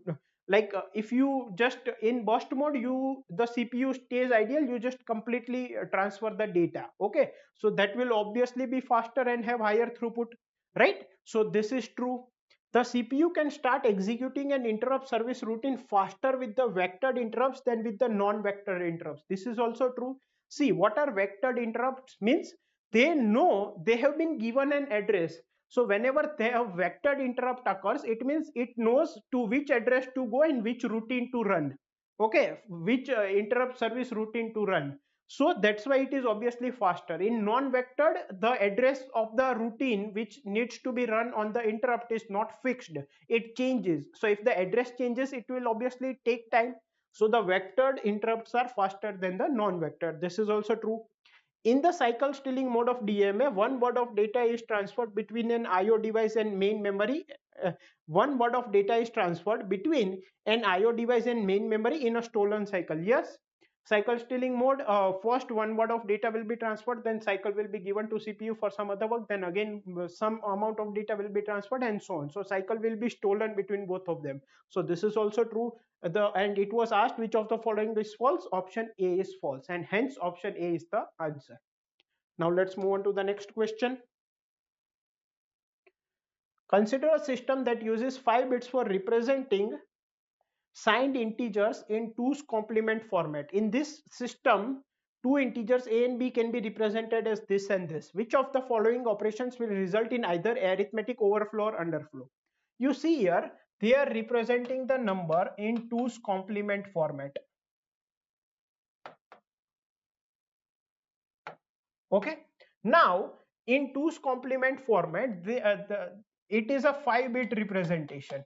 if you just in burst mode, the CPU stays ideal, you just completely transfer the data. Okay, so that will obviously be faster and have higher throughput, right? So this is true. The CPU can start executing an interrupt service routine faster with the vectored interrupts than with the non-vectored interrupts. This is also true. See, what are vectored interrupts means? They know they have been given an address. So whenever they have vectored interrupt occurs, it means it knows to which address to go and which routine to run. Okay, which interrupt service routine to run. So that's why it is obviously faster. In non-vectored, the address of the routine which needs to be run on the interrupt is not fixed, it changes. So if the address changes, it will obviously take time. So the vectored interrupts are faster than the non-vectored. This is also true. In the cycle stealing mode of DMA, one word of data is transferred between an IO device and main memory. One word of data is transferred between an IO device and main memory in a stolen cycle. Yes, cycle stealing mode, first one word of data will be transferred, then cycle will be given to CPU for some other work, then again some amount of data will be transferred, and so on. So cycle will be stolen between both of them. So this is also true. And it was asked which of the following is false. Option A is false, and hence option A is the answer. Now let's move on to the next question. Consider a system that uses 5 bits for representing signed integers in 2's complement format. In this system, two integers a and b can be represented as this and this. Which of the following operations will result in either arithmetic overflow or underflow? You see here, they are representing the number in 2's complement format. Okay. Now, in 2's complement format, it is a 5-bit representation.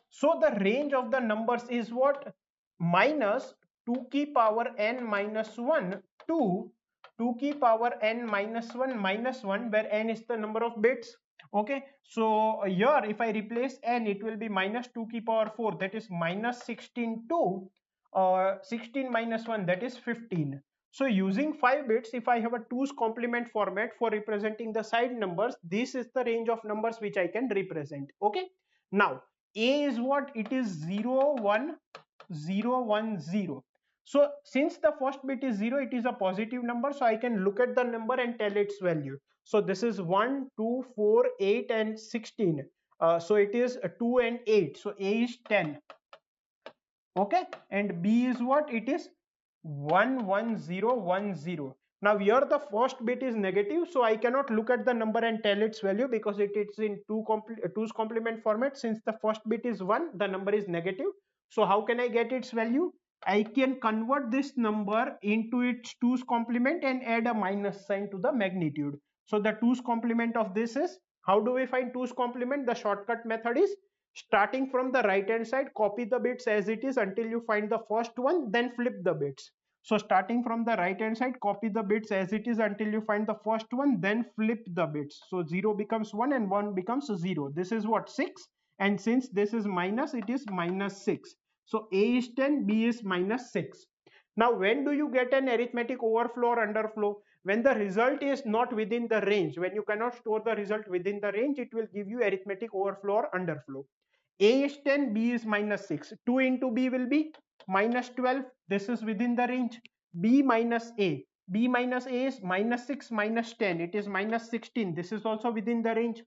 So the range of the numbers is what? Minus 2 ki power n minus 1 to 2 ki power n minus 1, where n is the number of bits. Okay, so here if I replace n, it will be minus 2 ki power 4, that is minus 16 to 16 minus 1, that is 15. So using 5 bits, if I have a 2's complement format for representing the side numbers, this is the range of numbers which I can represent. Okay, now a is what? It is 0 1 0 1 0. So since the first bit is 0, it is a positive number, so I can look at the number and tell its value. So this is 1 2 4 8 and 16. So it is 2 and 8, so a is 10. Okay, and b is what? It is 1 1 0 1 0. Now here the first bit is negative, so I cannot look at the number and tell its value because it is in 2's complement format. Since the first bit is 1, the number is negative. So how can I get its value? I can convert this number into its 2's complement and add a minus sign to the magnitude. So the 2's complement of this is, how do we find 2's complement? The shortcut method is, starting from the right hand side, copy the bits as it is until you find the first one, then flip the bits. So starting from the right hand side, copy the bits as it is until you find the first one, then flip the bits. So 0 becomes 1 and 1 becomes 0. This is what? 6. And since this is minus, it is minus 6. So a is 10, b is minus 6. Now when do you get an arithmetic overflow or underflow? When the result is not within the range. When you cannot store the result within the range, it will give you arithmetic overflow or underflow. A is 10, b is minus 6. 2 into b will be minus 12. This is within the range. B minus a. B minus a is minus 6 minus 10. It is minus 16. This is also within the range.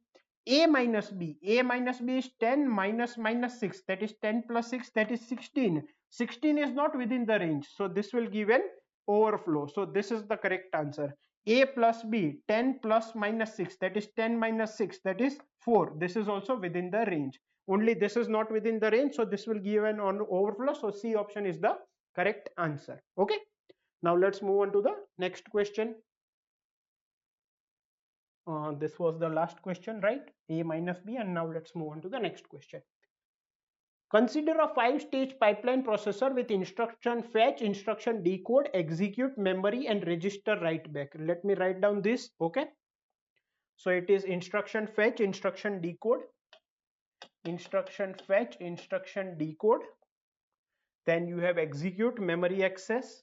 A minus b. A minus b is 10 minus minus 6. That is 10 plus 6. That is 16. 16 is not within the range. So this will give an overflow. So this is the correct answer. A plus b. 10 plus minus 6. That is 10 minus 6. That is 4. This is also within the range. Only this is not within the range, so this will give an overflow. So C option is the correct answer. Okay, now let's move on to the next question. This was the last question, right? A minus b, and now let's move on to the next question. Consider a 5-stage pipeline processor with instruction fetch, instruction decode, execute, memory, and register write back. Let me write down this. Okay, so it is instruction fetch, instruction decode, instruction fetch, instruction decode, then you have execute, memory access,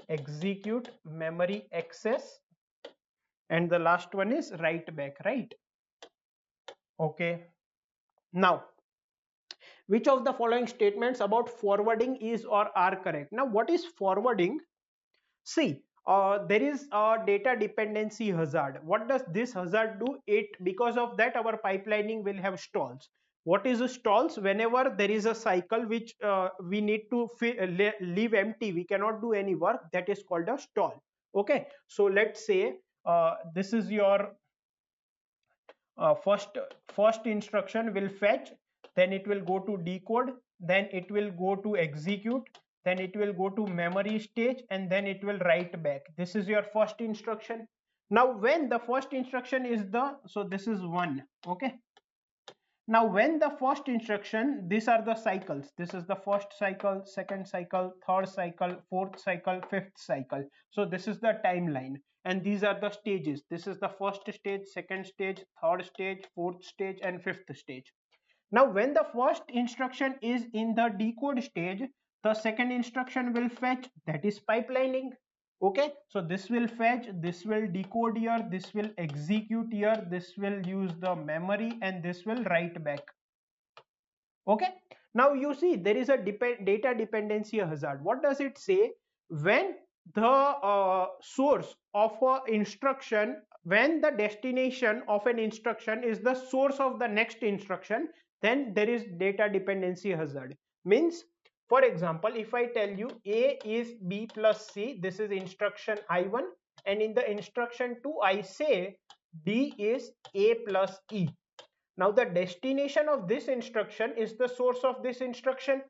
execute, memory access, and the last one is write back, right? Okay, now which of the following statements about forwarding is or are correct? Now what is forwarding? See, there is a data dependency hazard. What does this hazard do? Because of that our pipelining will have stalls. What is stalls? Whenever there is a cycle which we need to leave empty, we cannot do any work, that is called a stall. Okay, so let's say this is your first instruction will fetch, then it will go to decode, then it will go to execute, then it will go to memory stage, and then it will write back. This is your first instruction. Now when the first instruction is so this is 1. Okay, now when the first instruction, these are the cycles, this is the first cycle, second cycle, third cycle, fourth cycle, fifth cycle. So this is the timeline, and these are the stages. This is the first stage, second stage, third stage, fourth stage, and fifth stage. Now when the first instruction is in the decode stage, the second instruction will fetch, that is pipelining. Okay, so this will fetch, this will decode here, this will execute here, this will use the memory, and this will write back. Okay, now you see there is a data dependency hazard. What does it say? When the source of an instruction, when the destination of an instruction is the source of the next instruction, then there is data dependency hazard. Means For example, if I tell you A is B plus C, this is instruction I1, and in the instruction 2 I say B is A plus E. Now the destination of this instruction is the source of this instruction.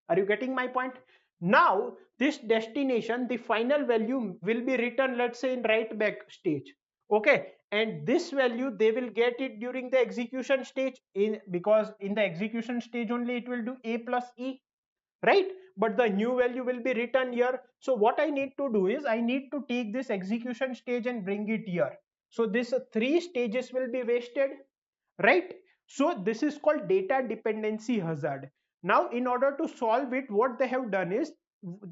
Are you getting my point? Now this destination, the final value will be written, let's say, in write back stage. Okay, and this value they will get it during the execution stage, because in the execution stage only it will do A plus E, right? But the new value will be written here. So what I need to do is I need to take this execution stage and bring it here. So this three stages will be wasted, right? So this is called data dependency hazard. Now in order to solve it, what they have done is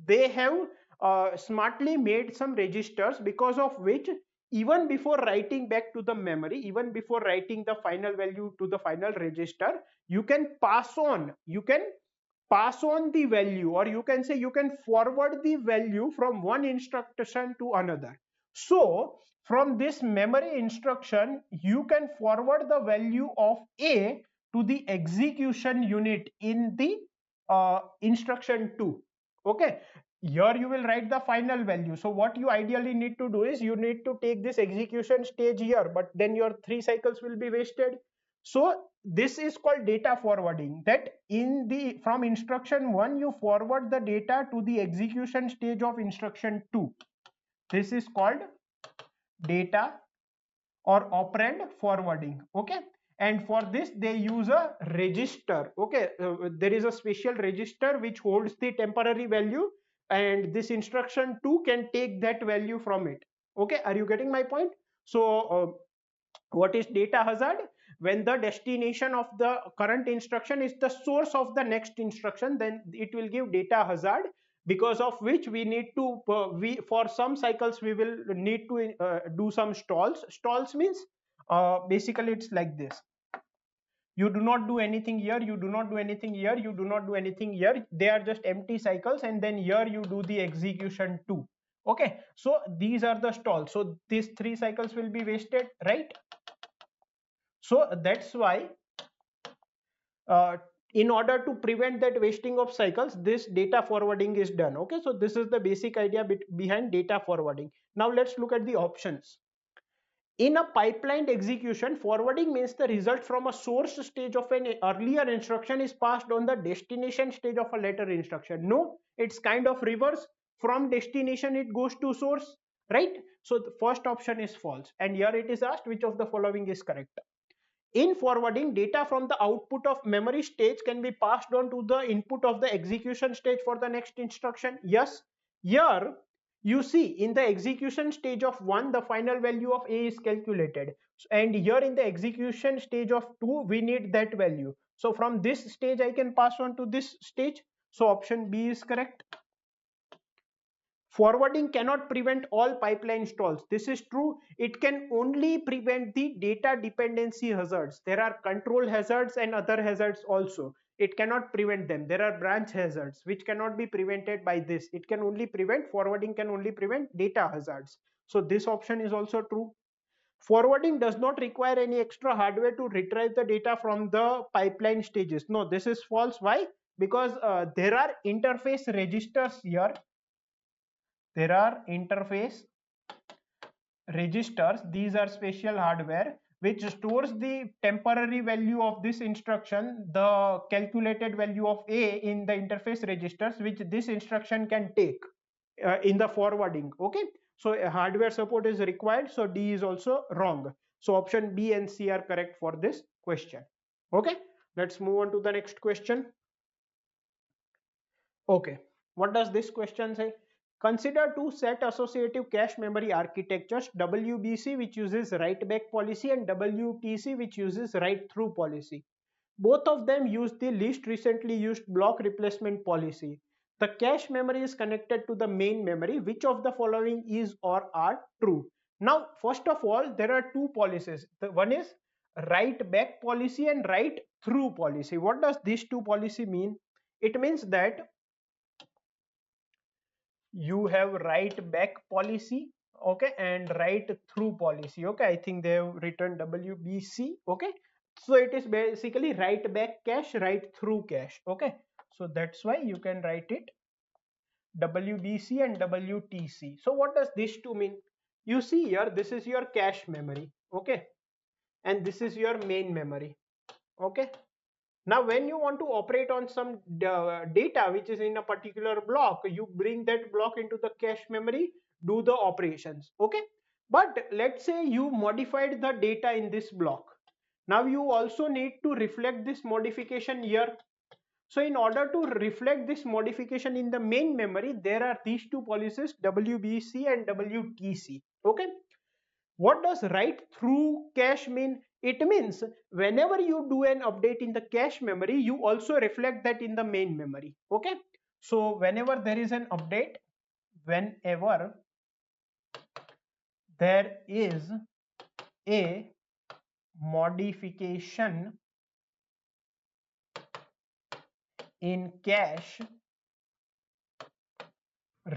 they have smartly made some registers, because of which even before writing back to the memory, even before writing the final value to the final register, you can pass on the value, or you can say you can forward the value from one instruction to another. So from this memory instruction you can forward the value of A to the execution unit in the instruction 2. Okay, here you will write the final value. So what you ideally need to do is you need to take this execution stage here, but then your 3 cycles will be wasted. So this is called data forwarding, that in the from instruction 1 you forward the data to the execution stage of instruction 2. This is called data or operand forwarding. Okay, and for this they use a register. Okay, there is a special register which holds the temporary value, and this instruction 2 can take that value from it. Okay, are you getting my point? So what is data hazard? When the destination of the current instruction is the source of the next instruction, then it will give data hazard, because of which we need to we for some cycles we will need to do some stalls means basically it's like this: you do not do anything here, you do not do anything here, you do not do anything here, they are just empty cycles, and then here you do the execution 2. Okay, so these are the stalls, so these 3 cycles will be wasted, right? So that's why uh, in order to prevent that wasting of cycles, this data forwarding is done. Okay, so this is the basic idea behind data forwarding. Now let's look at the options. In a pipelined execution, forwarding means the result from a source stage of an earlier instruction is passed on the destination stage of a later instruction. No, it's kind of reverse. From destination it goes to source, right? So the first option is false, and here it is asked which of the following is correct. In forwarding, data from the output of memory stage can be passed on to the input of the execution stage for the next instruction. Yes, here you see in the execution stage of 1 the final value of A is calculated, and here in the execution stage of 2 we need that value. So from this stage I can pass on to this stage. So option B is correct. Forwarding cannot prevent all pipeline stalls. This is true. It can only prevent the data dependency hazards. There are control hazards and other hazards also. It cannot prevent them. There are branch hazards which cannot be prevented by this. It can only prevent, forwarding can only prevent data hazards. So this option is also true. Forwarding does not require any extra hardware to retrieve the data from the pipeline stages. No, this is false. Why? Because there are interface registers here. There are interface registers. These are special hardware which stores the temporary value of this instruction, the calculated value of A, in the interface registers, which this instruction can take in the forwarding. Okay, so hardware support is required, so D is also wrong. So option B and C are correct for this question. Okay, let's move on to the next question. Okay, what does this question say? Consider two set associative cache memory architectures, WBC which uses write back policy and WTC which uses write through policy. Both of them use the least recently used block replacement policy. The cache memory is connected to the main memory. Which of the following is or are true? Now, first of all, there are two policies. The one is write back policy and write through policy. What does these two policy mean? It means that you have write back policy, okay, and write through policy. Okay, I think they have written WBC. Okay, so it is basically write back cache, write through cache. Okay, So that's why you can write it WBC and WTC. So what does this two mean? You see here, this is your cache memory, okay, and this is your main memory, okay. Now when you want to operate on some data which is in a particular block, you bring that block into the cache memory, do the operations, okay. But let's say you modified the data in this block. Now you also need to reflect this modification here. So in order to reflect this modification in the main memory, there are these two policies, WBC and WTC, okay. What does write through cache mean? It means whenever you do an update in the cache memory, you also reflect that in the main memory, okay. So whenever there is an update, whenever there is a modification in cache,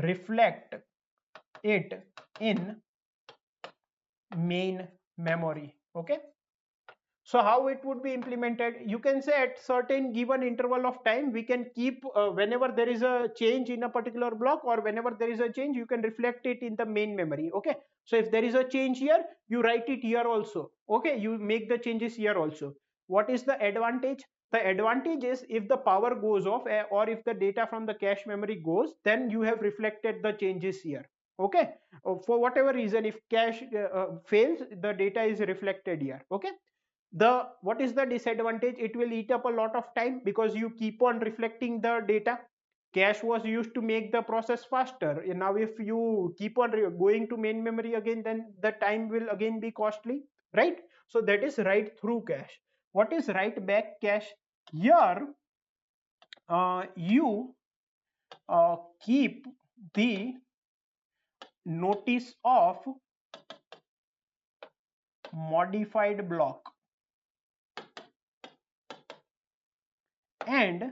reflect it in main memory, okay. So how it would be implemented? You can say at certain given interval of time, we can keep whenever there is a change in a particular block, or whenever there is a change, you can reflect it in the main memory, okay. So if there is a change here, you write it here also, okay, you make the changes here also. What is the advantage? The advantage is if the power goes off, or if the data from the cache memory goes, then you have reflected the changes here, okay. For whatever reason, if cache fails, the data is reflected here, okay. The what is the disadvantage? It will eat up a lot of time because you keep on reflecting the data. Cache was used to make the process faster. Now if you keep on going to main memory again, then the time will again be costly, right? So that is write through cache. What is write back cache? Here you keep the notice of modified block and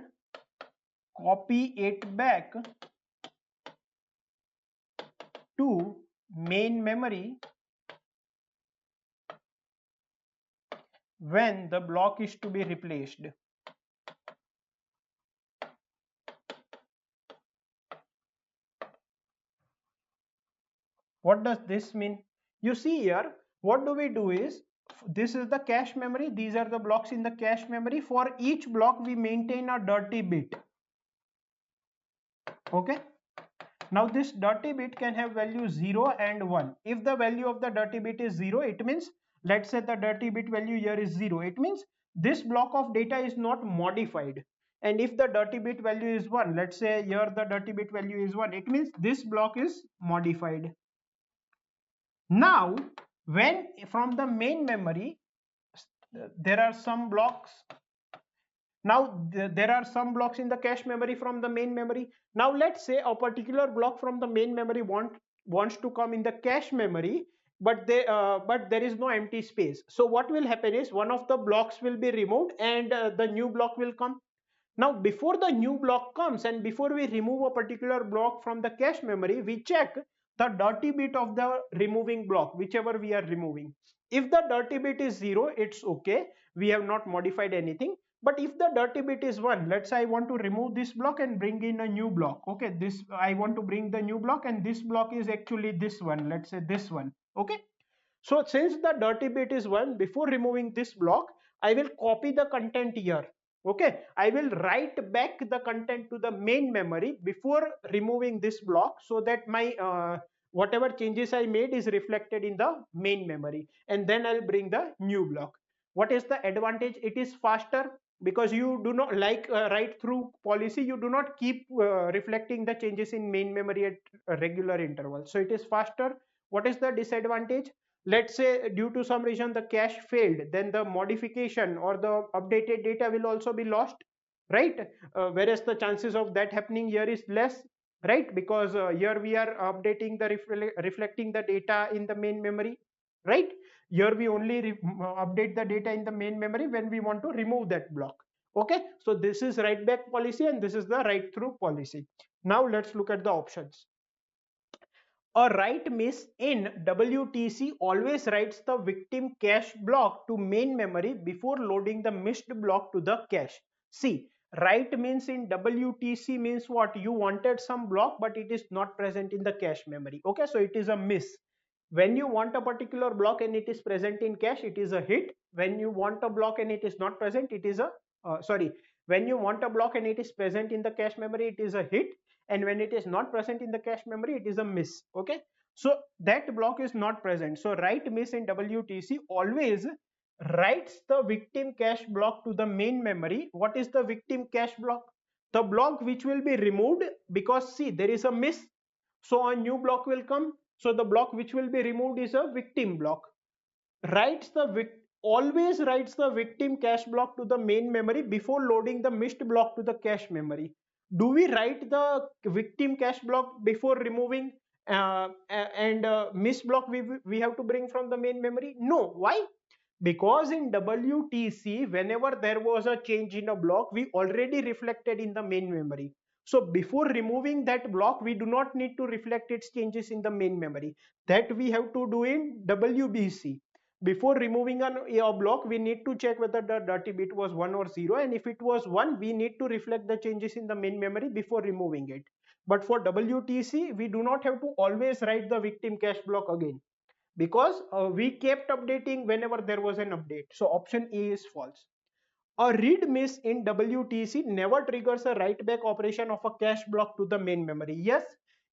copy it back to main memory when the block is to be replaced. What does this mean? You see here, what do we do is, this is the cache memory, these are the blocks in the cache memory. For each block we maintain a dirty bit, okay. Now this dirty bit can have value 0 and 1. If the value of the dirty bit is 0, it means, let's say the dirty bit value here is 0, it means this block of data is not modified. And if the dirty bit value is 1, let's say here the dirty bit value is 1, it means this block is modified. Now when from the main memory there are some blocks, now there are some blocks in the cache memory from the main memory. Now let's say a particular block from the main memory wants to come in the cache memory, but there is no empty space. So what will happen is one of the blocks will be removed and the new block will come. Now before the new block comes and before we remove a particular block from the cache memory, we check the dirty bit of the removing block, whichever we are removing. If the dirty bit is 0, it's okay, we have not modified anything. But if the dirty bit is 1, let's say I want to remove this block and bring in a new block, okay, this I want to bring the new block, and this block is actually this one, let's say this one, okay. So since the dirty bit is 1, before removing this block, I will copy the content here, okay. I will write back the content to the main memory before removing this block, so that my whatever changes I made is reflected in the main memory, and then I'll bring the new block. What is the advantage? It is faster, because you do not, like write through policy, you do not keep reflecting the changes in main memory at regular intervals, so it is faster. What is the disadvantage? Let's say due to some reason the cache failed, then the modification or the updated data will also be lost, right? Whereas the chances of that happening here is less, right? Because here we are updating the reflecting the data in the main memory, right? Here we only update the data in the main memory when we want to remove that block, okay. So this is write back policy and this is the write through policy. Now let's look at the options. A write miss in WTC always writes the victim cache block to main memory before loading the missed block to the cache. See, Write means in WTC means what? You wanted some block but it is not present in the cache memory. Okay, so it is a miss. When you want a particular block and it is present in cache, it is a hit. When you want a block and it is not present, it is a when you want a block and it is present in the cache memory, it is a hit, and when it is not present in the cache memory, it is a miss. Okay, so that block is not present. So write miss in WTC always writes the victim cache block to the main memory. What is the victim cache block? The block which will be removed, because see there is a miss, so a new block will come. So the block which will be removed is a victim block. Writes the always writes the victim cache block to the main memory before loading the missed block to the cache memory. Do we write the victim cache block before removing and missed block we have to bring from the main memory? No. Why? Because in WTC, whenever there was a change in a block, we already reflected in the main memory. So before removing that block, we do not need to reflect its changes in the main memory. That we have to do in WBC. Before removing a block, we need to check whether the dirty bit was 1 or 0, and if it was 1, we need to reflect the changes in the main memory before removing it. But for WTC, we do not have to always write the victim cache block again, because we kept updating whenever there was an update. So option A is false. A read miss in WTC never triggers a write back operation of a cache block to the main memory. Yes,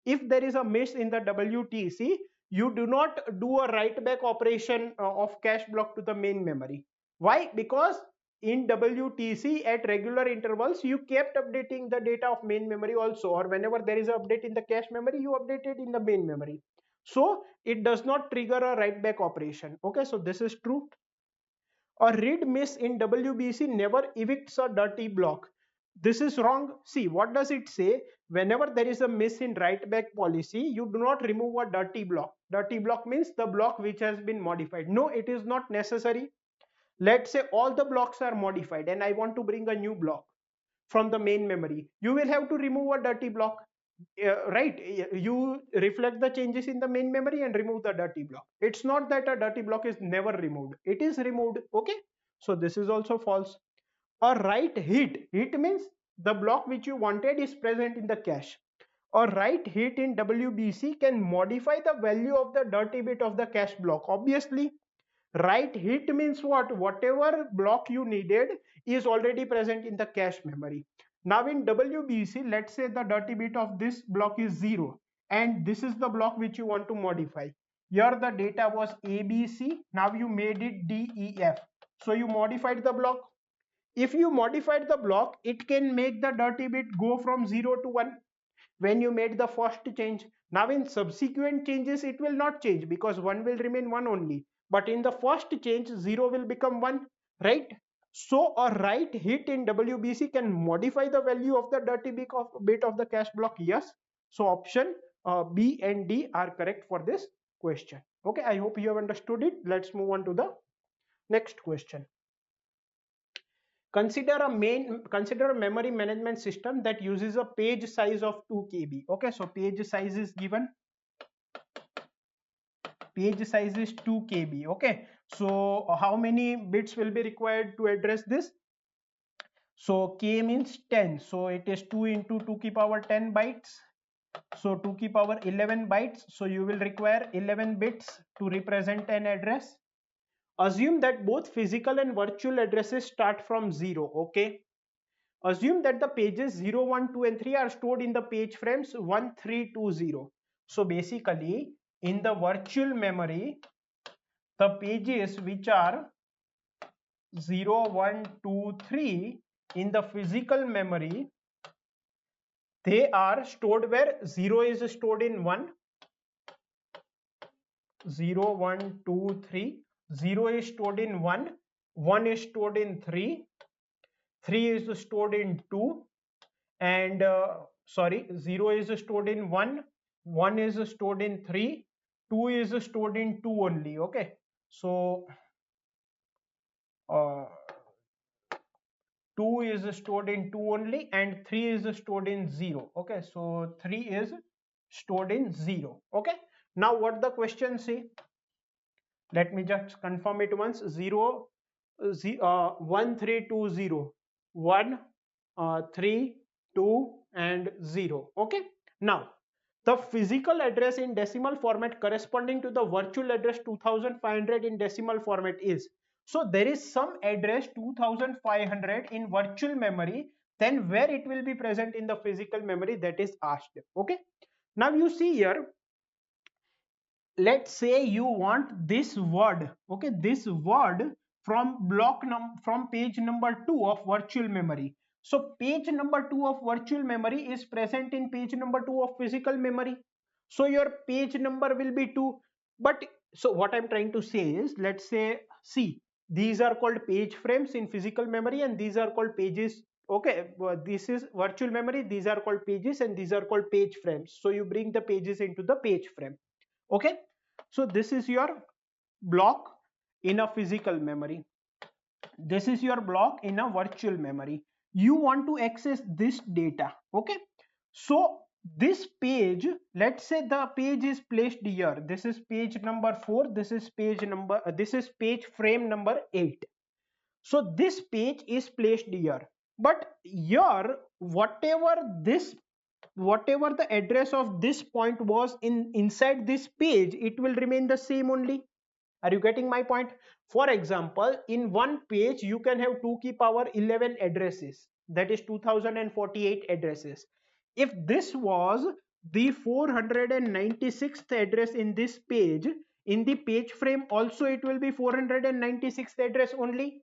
if there is a miss in the WTC, you do not do a write back operation of cache block to the main memory. Why? Because in WTC at regular intervals you kept updating the data of main memory also, or whenever there is an update in the cache memory, you update it in the main memory. So it does not trigger a write back operation. Okay, so this is true. A read miss in WBC never evicts a dirty block. This is wrong. See, what does it say? Whenever there is a miss in write back policy, you do not remove a dirty block. Dirty block means the block which has been modified. No, it is not necessary. Let's say all the blocks are modified and I want to bring a new block from the main memory. You will have to remove a dirty block. Right, you reflect the changes in the main memory and remove the dirty block. It's not that a dirty block is never removed, it is removed. Okay, so this is also false. A write hit means the block which you wanted is present in the cache. A write hit in WBC can modify the value of the dirty bit of the cache block. Obviously, write hit means what? Whatever block you needed is already present in the cache memory. Now in WBC, let's say the dirty bit of this block is 0 and this is the block which you want to modify. Here the data was ABC, now you made it DEF. So you modified the block. If you modified the block, it can make the dirty bit go from 0 to 1 when you made the first change. Now in subsequent changes it will not change because 1 will remain 1 only, but in the first change 0 will become 1, right? So a write hit in WBC can modify the value of the dirty bit of the cache block. Yes, so option B and D are correct for this question. Okay, I hope you have understood it. Let's move on to the next question. Consider a memory management system that uses a page size of 2 KB. Okay, so page size is given. Page size is 2 KB. Okay, so how many bits will be required to address this? So K means 10, so it is 2 into 2 ki power 10 bytes, so 2 ki power 11 bytes, so you will require 11 bits to represent an address. Assume that both physical and virtual addresses start from 0. Okay, assume that the pages 0, 1, 2 and 3 are stored in the page frames 1, 3, 2, 0. So basically in the virtual memory, the pages which are 0, 1, 2, 3 in the physical memory, they are stored where 0 is stored in 1, 0, 1, 2, 3, 0 is stored in 1, 1 is stored in 3, 3 is stored in 2, and 0 is stored in 1, 1 is stored in 3, 2 is stored in 2 only. Okay, so 2 is stored in 2 only and 3 is stored in 0. Okay, so 3 is stored in 0. Okay, now what the question say? Let me just confirm it once. 1, 3, 2, 0, 1, 3, 2 and 0. Okay. Now the physical address in decimal format corresponding to the virtual address 2500 in decimal format is, so there is some address 2500 in virtual memory, then where it will be present in the physical memory, that is asked. Okay. Now you see here, let's say you want this word, okay, this word from from page number 2 of virtual memory. So page number 2 of virtual memory is present in page number 2 of physical memory, so your page number will be 2. But so what I'm trying to say is, let's say, see, these are called page frames in physical memory and these are called pages. Okay, this is virtual memory, these are called pages and these are called page frames. So you bring the pages into the page frame. Okay, so this is your block in a physical memory, this is your block in a virtual memory. You want to access this data. Okay, so this page, let's say the page is placed here, this is page number 4, this is page number this is page frame number 8. So this page is placed here, but here whatever the address of this point was inside this page, it will remain the same only. Are you getting my point? For example, in one page you can have 2 की power 11 addresses, that is 2048 addresses. If this was the 496th address in this page, in the page frame also it will be 496th address only,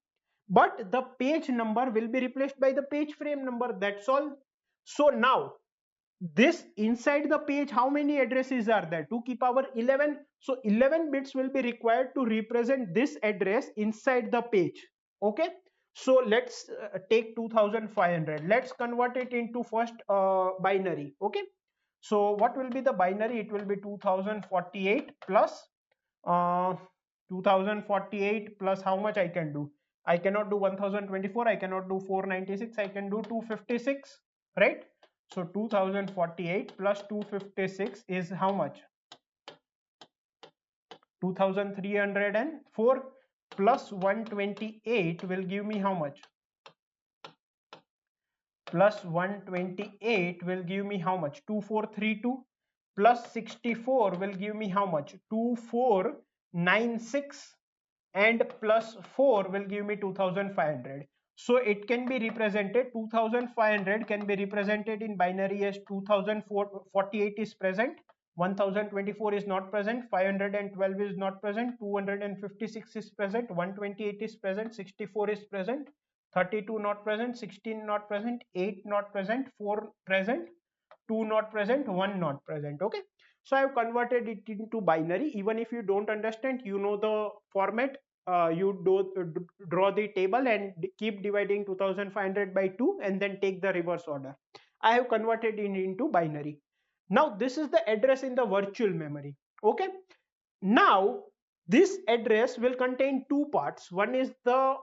but the page number will be replaced by the page frame number, that's all. So now this inside the page, how many addresses are there? 2 की power 11. So 11 bits will be required to represent this address inside the page. Okay, so let's take 2500, let's convert it into first binary. Okay, so what will be the binary? It will be 2048 plus 2048 plus how much I can do? I cannot do 1024, I cannot do 496, I can do 256, right? So 2048 plus 256 is how much? 2304 plus 128 will give me how much? Plus 128 will give me how much? 2432 plus 64 will give me how much? 2496 and plus 4 will give me 2500. So it can be represented, 2500 can be represented in binary as 2048 is present, 1024 is not present, 512 is not present, 256 is present, 128 is present, 64 is present, 32 not present, 16 not present, 8 not present, 4 present, 2 not present, 1 not present. Okay, so I have converted it into binary. Even if you don't understand, you know the format, you draw the table and keep dividing 2500 by 2 and then take the reverse order. I have converted it into binary. Now this is the address in the virtual memory. Okay, now this address will contain two parts. One is the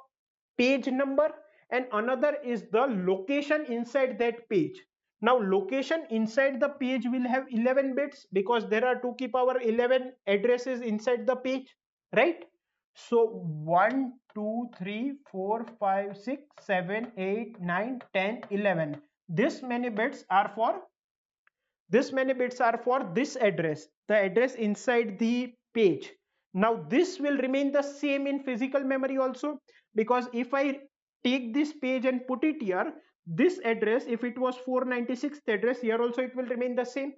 page number and another is the location inside that page. Now location inside the page will have 11 bits because there are 2 की power 11 addresses inside the page, right? So 1 2 3 4 5 6 7 8 9 10 11, this many bits are for this address, the address inside the page. Now this will remain the same in physical memory also, because if I take this page and put it here, this address, if it was 496th address, here also it will remain the same,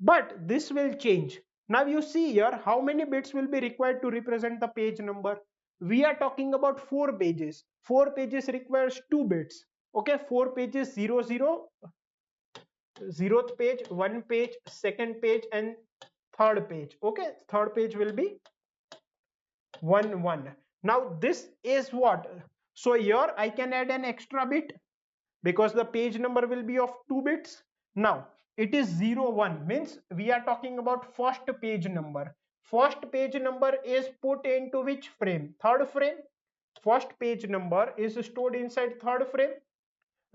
but this will change. Now you see here how many bits will be required to represent the page number. We are talking about 4 pages. 4 pages requires 2 bits. Okay, 4 pages 0 0, 0th page, 1 page, 2nd page and 3rd page. Okay, 3rd page will be 1 1. Now this is what? So here I can add an extra bit because the page number will be of 2 bits. Now it is 0 1, means we are talking about first page number. First page number is put into which frame? 3rd frame. First page number is stored inside 3rd frame,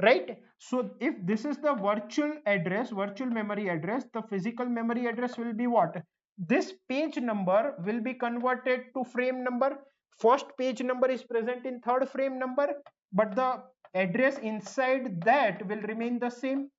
right? So if this is the virtual address, virtual memory address, the physical memory address will be what? This page number will be converted to frame number. First page number is present in 3rd frame number, but the address inside that will remain the same.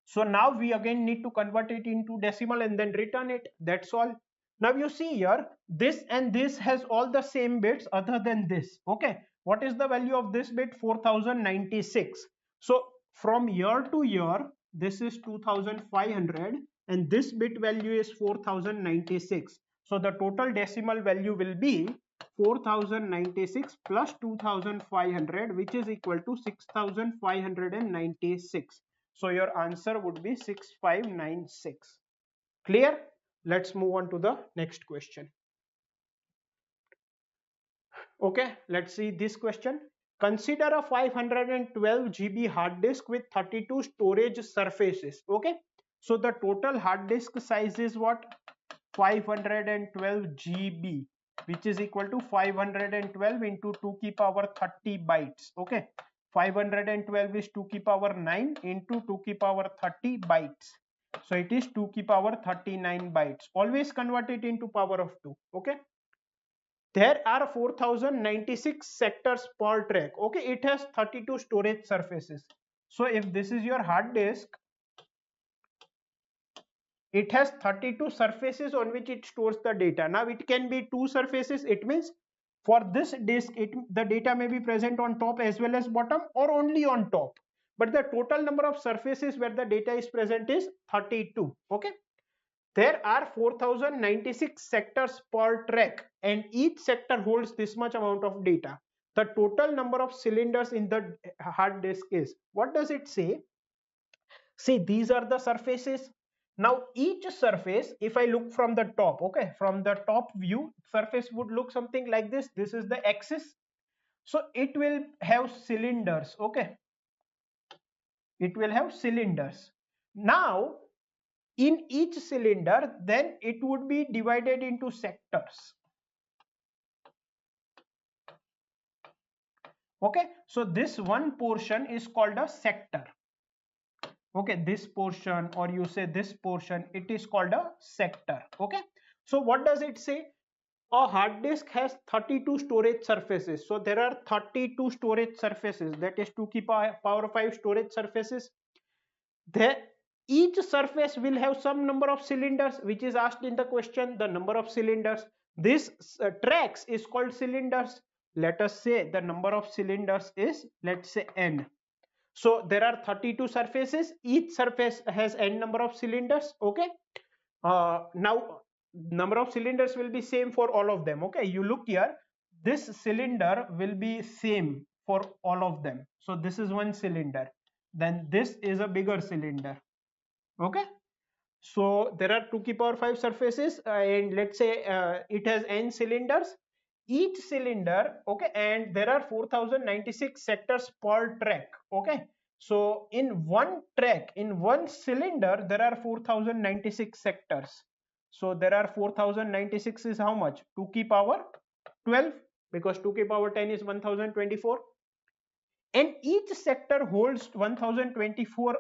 So now we again need to convert it into decimal and then return it. That's all. Now you see here, this and this has all the same bits other than this. Okay. What is the value of this bit? 4096. So from year to year, this is 2500 and this bit value is 4096. So the total decimal value will be 4096 plus 2500, which is equal to 6596. So your answer would be 6596. Clear? Let's move on to the next question. Okay, let's see this question. Consider a 512 GB hard disk with 32 storage surfaces. Okay, so the total hard disk size is what? 512 GB, which is equal to 512 into 2 की power 30 bytes. Okay, 512 is 2 की power 9 into 2 की power 30 bytes. So it is 2 की power 39 bytes. Always convert it into power of 2. Okay. There are 4096 sectors per track. Okay, it has 32 storage surfaces. So if this is your hard disk, it has 32 surfaces on which it stores the data. Now it can be two surfaces. It means for this disk, the data may be present on top as well as bottom or only on top. But the total number of surfaces where the data is present is 32. Okay. There are 4096 sectors per track and each sector holds this much amount of data. The total number of cylinders in the hard disk is, what does it say? See, these are the surfaces. Now each surface, if I look from the top, okay, from the top view, surface would look something like this. This is the axis. So it will have cylinders, okay. It will have cylinders. Now in each cylinder, then it would be divided into sectors. Okay, so this one portion is called a sector. Okay, this portion, or you say this portion, it is called a sector. Okay, so what does it say? A hard disk has 32 storage surfaces. So there are 32 storage surfaces, that is 2 की power 5 storage surfaces. There, each surface will have some number of cylinders, which is asked in the question, the number of cylinders. This tracks is called cylinders. Let us say the number of cylinders is, let's say, n. So there are 32 surfaces. Each surface has n number of cylinders. Okay. Now number of cylinders will be same for all of them. Okay. You look here. This cylinder will be same for all of them. So this is one cylinder. Then this is a bigger cylinder. Okay. So there are 2 की power 5 surfaces and let's say it has n cylinders. Each cylinder, okay, and there are 4096 sectors per track. Okay, so in one track, in one cylinder, there are 4096 sectors. So there are 4096 is how much? 2 की power 12, because 2 की power 10 is 1024. And each sector holds 1024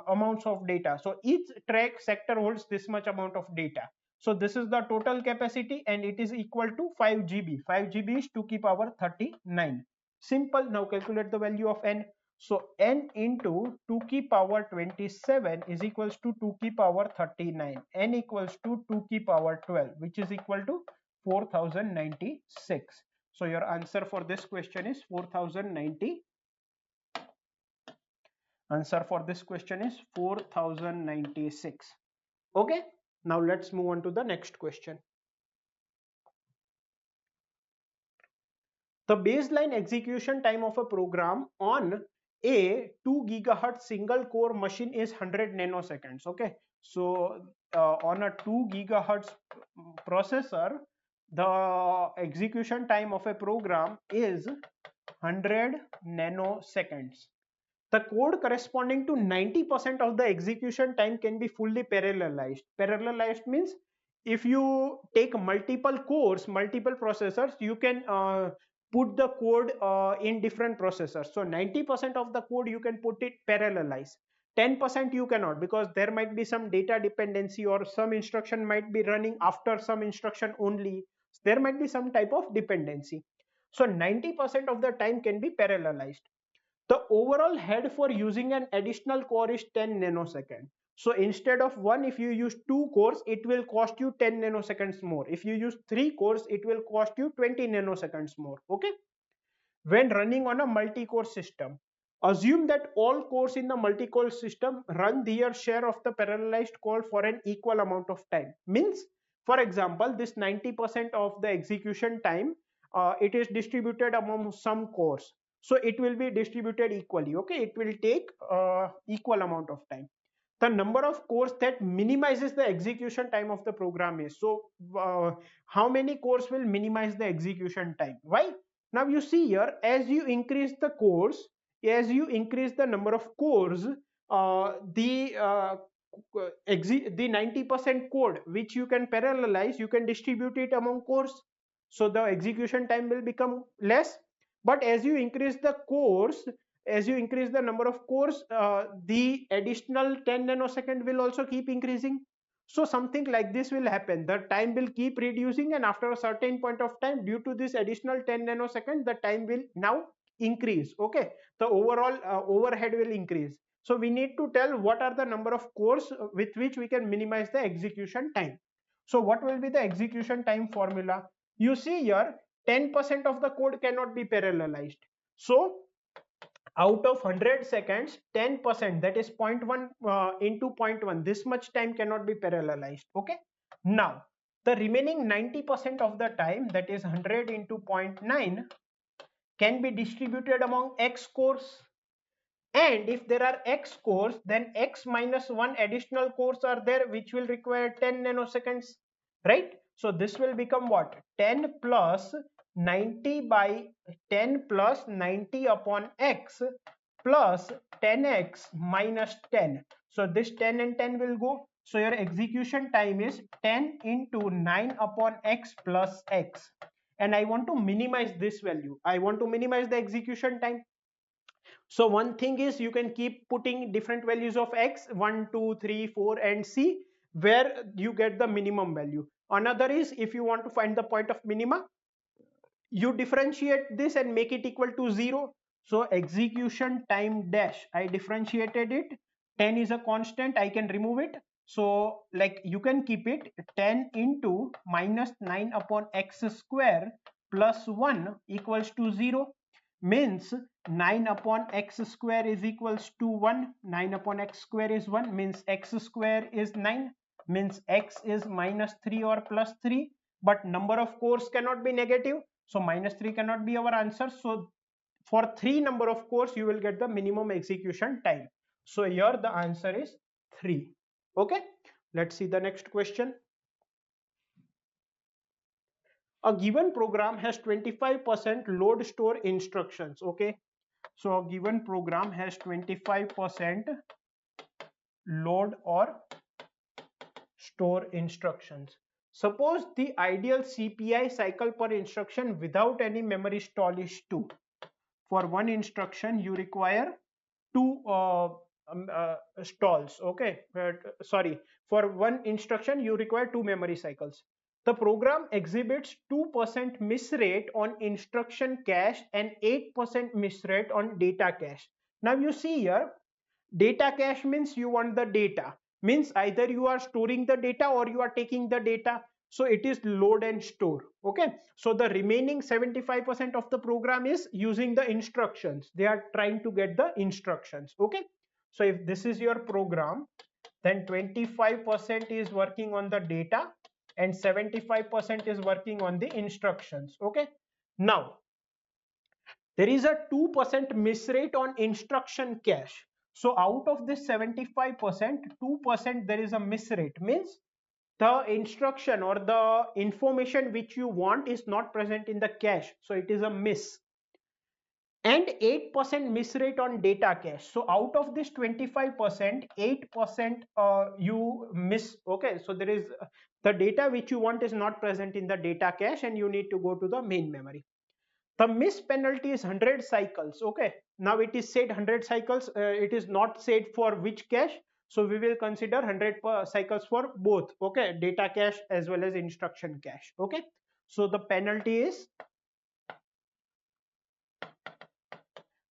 amounts of data. So each track sector holds this much amount of data. So this is the total capacity and it is equal to 5 GB. 5 GB is 2 की power 39. Simple. Now calculate the value of n. So n into 2 की power 27 is equals to 2 की power 39. N equals to 2 की power 12, which is equal to 4096. So your answer for this question is 4090. Answer for this question is 4096. Okay, now let's move on to the next question. The baseline execution time of a program on a 2 gigahertz single core machine is 100 nanoseconds. Okay, so on a 2 gigahertz processor, the execution time of a program is 100 nanoseconds. The code corresponding to 90% of the execution time can be fully parallelized. Parallelized means if you take multiple cores, multiple processors, you can put the code in different processors. So 90% of the code you can put it parallelized. 10% you cannot, because there might be some data dependency or some instruction might be running after some instruction only. There might be some type of dependency. So 90% of the time can be parallelized. The overall head for using an additional core is 10 nanosecond. So instead of one, if you use 2 cores, it will cost you 10 nanoseconds more. If you use 3 cores, it will cost you 20 nanoseconds more. Okay. When running on a multi-core system, assume that all cores in the multi-core system run their share of the parallelized call for an equal amount of time. Means, for example, this 90% of the execution time, it is distributed among some cores. So it will be distributed equally. Okay, it will take equal amount of time. The number of cores that minimizes the execution time of the program is. So how many cores will minimize the execution time? Why? Now you see here, as you increase the cores, as you increase the number of cores, the 90% code which you can parallelize, you can distribute it among cores. So the execution time will become less. But as you increase the cores, as you increase the number of cores, the additional 10 nanosecond will also keep increasing. So something like this will happen. The time will keep reducing, and after a certain point of time, due to this additional 10 nanosecond, the time will now increase. Okay, the overall overhead will increase. So we need to tell what are the number of cores with which we can minimize the execution time. So what will be the execution time formula? You see here, 10% of the code cannot be parallelized. So out of 100 seconds, 10%, that is 0.1 into 0.1, this much time cannot be parallelized. Okay, now the remaining 90% of the time, that is 100 into 0.9, can be distributed among x cores. And if there are x cores, then x minus 1 additional cores are there which will require 10 nanoseconds, right? So this will become what? 10 plus 90 by 10 plus 90 upon x plus 10x minus 10. So this 10 and 10 will go. So your execution time is 10 into 9 upon x plus x. And I want to minimize this value. I want to minimize the execution time. So one thing is, you can keep putting different values of x, 1, 2, 3, 4 and c, where you get the minimum value. Another is, if you want to find the point of minima, you differentiate this and make it equal to 0. So execution time dash, I differentiated it. 10 is a constant, I can remove it. So like you can keep it 10 into minus 9 upon x square plus 1 equals to 0. Means 9 upon x square is equals to 1. 9 upon x square is 1, means x square is 9, means x is minus 3 or plus 3. But number of cores cannot be negative, so minus 3 cannot be our answer. So for 3 number of cores, you will get the minimum execution time. So here the answer is 3. Okay, let's see the next question. A given program has 25% load store instructions. Okay, so a given program has 25% load or store instructions. Suppose the ideal CPI cycle per instruction without any memory stall is 2. For one instruction, you require 2 stalls. Okay, sorry, for one instruction, you require 2 memory cycles. The program exhibits 2% miss rate on instruction cache and 8% miss rate on data cache. Now you see here, data cache means you want the data, means either you are storing the data or you are taking the data. So it is load and store. Okay, so the remaining 75% of the program is using the instructions. They are trying to get the instructions. Okay, so if this is your program, then 25% is working on the data and 75% is working on the instructions. Okay, now there is a 2% miss rate on instruction cache. So out of this 75%, 2% there is a miss rate, means the instruction or the information which you want is not present in the cache, so it is a miss. And 8% miss rate on data cache. So out of this 25%, 8% you miss. Okay, so there is the data which you want is not present in the data cache and you need to go to the main memory. The miss penalty is 100 cycles. Okay, now it is said 100 cycles, it is not said for which cache, so we will consider 100 cycles for both. Okay, data cache as well as instruction cache. Okay, so the penalty is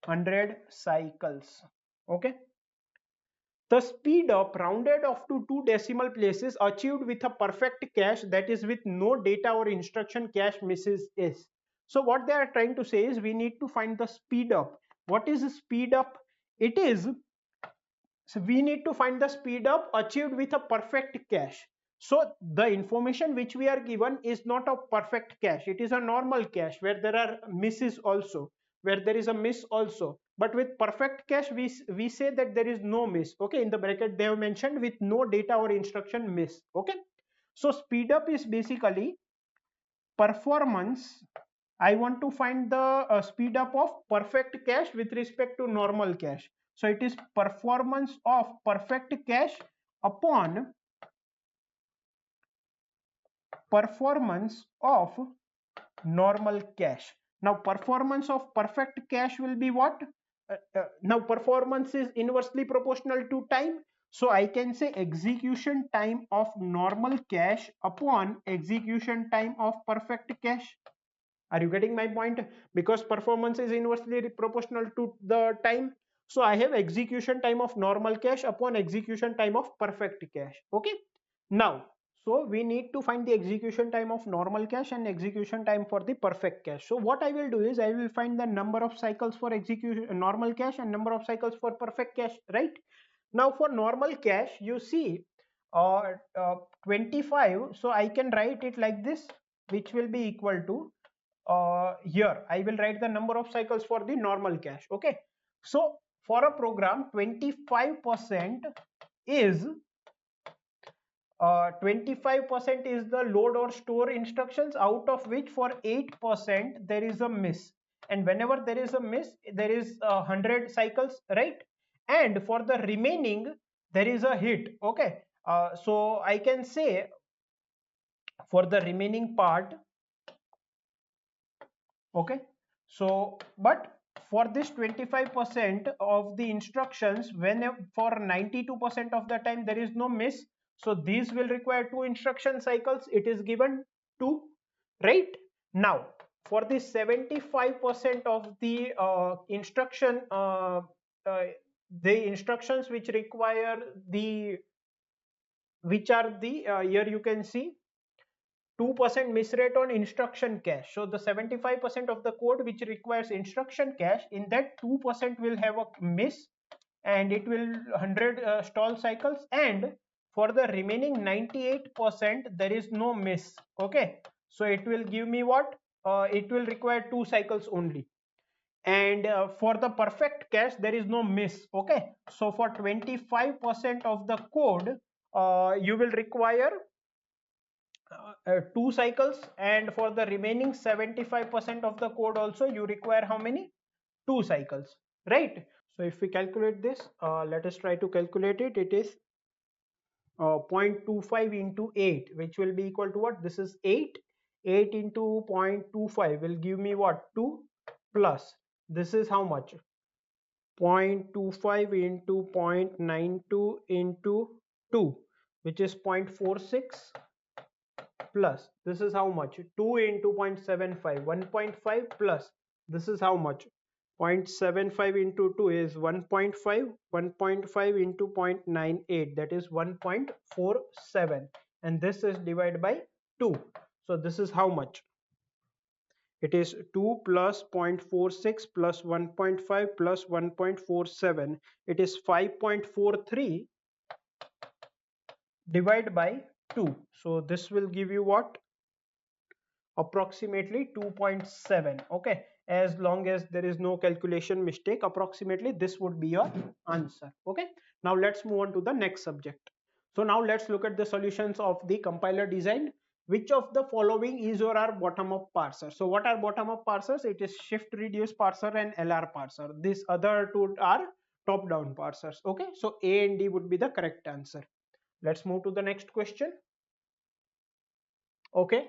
100 cycles. Okay. The speed up rounded off to two decimal places achieved with a perfect cache, that is with no data or instruction cache misses, is. So what they are trying to say is we need to find the speed up. What is speed up? It is, so we need to find the speed up achieved with a perfect cache. So the information which we are given is not a perfect cache. It is a normal cache where there are misses also, where there is a miss also. But with perfect cache, we say that there is no miss. Okay, in the bracket they have mentioned with no data or instruction miss. Okay, so speed up is basically performance. I want to find the speed up of perfect cache with respect to normal cache. So it is performance of perfect cache upon performance of normal cache. Now performance of perfect cache will be what? Now performance is inversely proportional to time. So I can say execution time of normal cache upon execution time of perfect cache. Are you getting my point? Because performance is inversely proportional to the time. So I have execution time of normal cache upon execution time of perfect cache. Okay. Now, so we need to find the execution time of normal cache and execution time for the perfect cache. So what I will do is I will find the number of cycles for execution normal cache and number of cycles for perfect cache, right? Now for normal cache, you see uh, uh, 25. So I can write it like this, which will be equal to here I will write the number of cycles for the normal cache. Okay, so for a program 25% is 25% is the load or store instructions, out of which for 8% there is a miss, and whenever there is a miss there is 100 cycles, right? And for the remaining there is a hit. Okay, so I can say for the remaining part. Okay, so but for this 25% of the instructions, when for 92% of the time there is no miss, so these will require two instruction cycles. It is given 2, right? Now for the 75% of the the instructions which require the, which are the here you can see 2% miss rate on instruction cache. So the 75% of the code which requires instruction cache, in that 2% will have a miss and it will 100 stall cycles, and for the remaining 98% there is no miss. Okay, so it will give me what? It will require 2 cycles only. And for the perfect cache there is no miss. Okay, so for 25% of the code you will require 2 cycles, and for the remaining 75% of the code also you require how many? 2 cycles, right? So if we calculate this, let us try to calculate it. It is 0.25 into 8, which will be equal to what? This is 8. 8 into 0.25 will give me what? 2, plus this is how much? 0.25 into 0.92 into 2, which is 0.46, plus this is how much? 2 into 0.75, 1.5, plus this is how much? 0.75 into 2 is 1.5, 1.5 into 0.98, that is 1.47, and this is divided by 2. So this is how much? It is 2 plus 0.46 plus 1.5 plus 1.47. It is 5.43 divided by 2. So this will give you what? Approximately 2.7. Okay, as long as there is no calculation mistake, approximately this would be your answer. Okay, now let's move on to the next subject. So now let's look at the solutions of the compiler design. Which of the following is or are bottom-up parser? So what are bottom-up parsers? It is shift reduce parser and LR parser. These other two are top-down parsers. Okay, so A and D would be the correct answer. Let's move to the next question. Okay,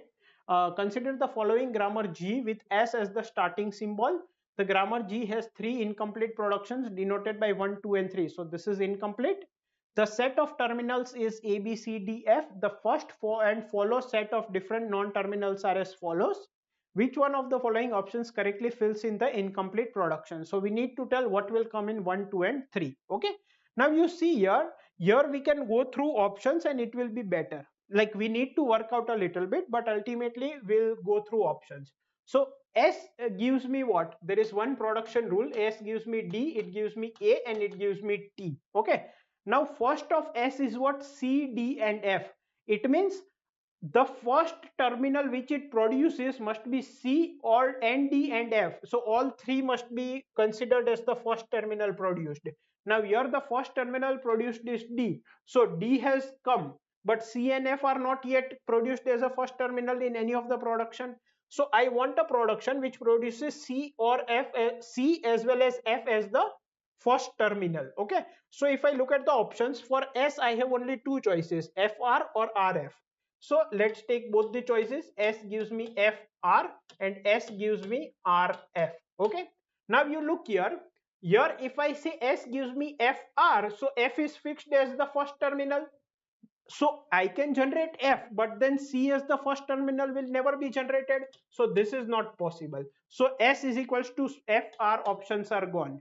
consider the following grammar G with S as the starting symbol. The grammar G has 3 incomplete productions denoted by 1, 2 and 3. So this is incomplete. The set of terminals is A, B, C, D, F. The first and follow set of different non-terminals are as follows. which one of the following options correctly fills in the incomplete production? So we need to tell what will come in 1, 2 and 3. Okay, now you see here we can go through options and it will be better. Like we need to work out a little bit, but ultimately we'll go through options. So S gives me what? There is one production rule. S gives me D, it gives me A, and it gives me T. Okay, now first of S is what? C, D and F. It means the first terminal which it produces must be C or N, D and F. So all three must be considered as the first terminal produced. Now here the first terminal produced is D. So D has come, but C and F are not yet produced as a first terminal in any of the production. So I want a production which produces C or F, C as well as F as the first terminal. Okay, so if I look at the options for S, I have only two choices, FR or RF. So let's take both the choices. S gives me FR and S gives me RF. Okay, now you look here. Here if I say S gives me FR, so F is fixed as the first terminal. So I can generate F, but then C as the first terminal will never be generated. So this is not possible. So S is equals to FR, options are gone.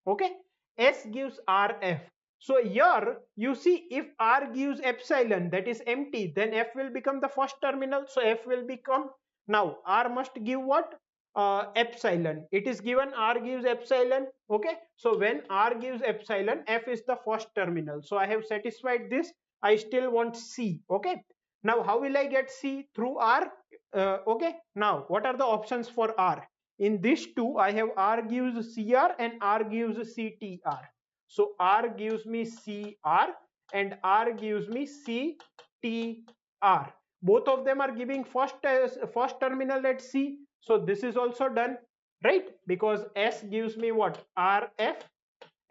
Okay, S gives RF. So here you see, if R gives epsilon, that is empty, then F will become the first terminal. So F will become, now R must give what? Epsilon. It is given R gives epsilon. Okay, so when R gives epsilon, F is the first terminal. So I have satisfied this. I still want C. Okay, now how will I get C? Through R. Okay, now what are the options for R? In this two, I have R gives CR and R gives CTR. So R gives me CR and R gives me CTR. Both of them are giving first terminal at C. So this is also done, right? Because S gives me what? RF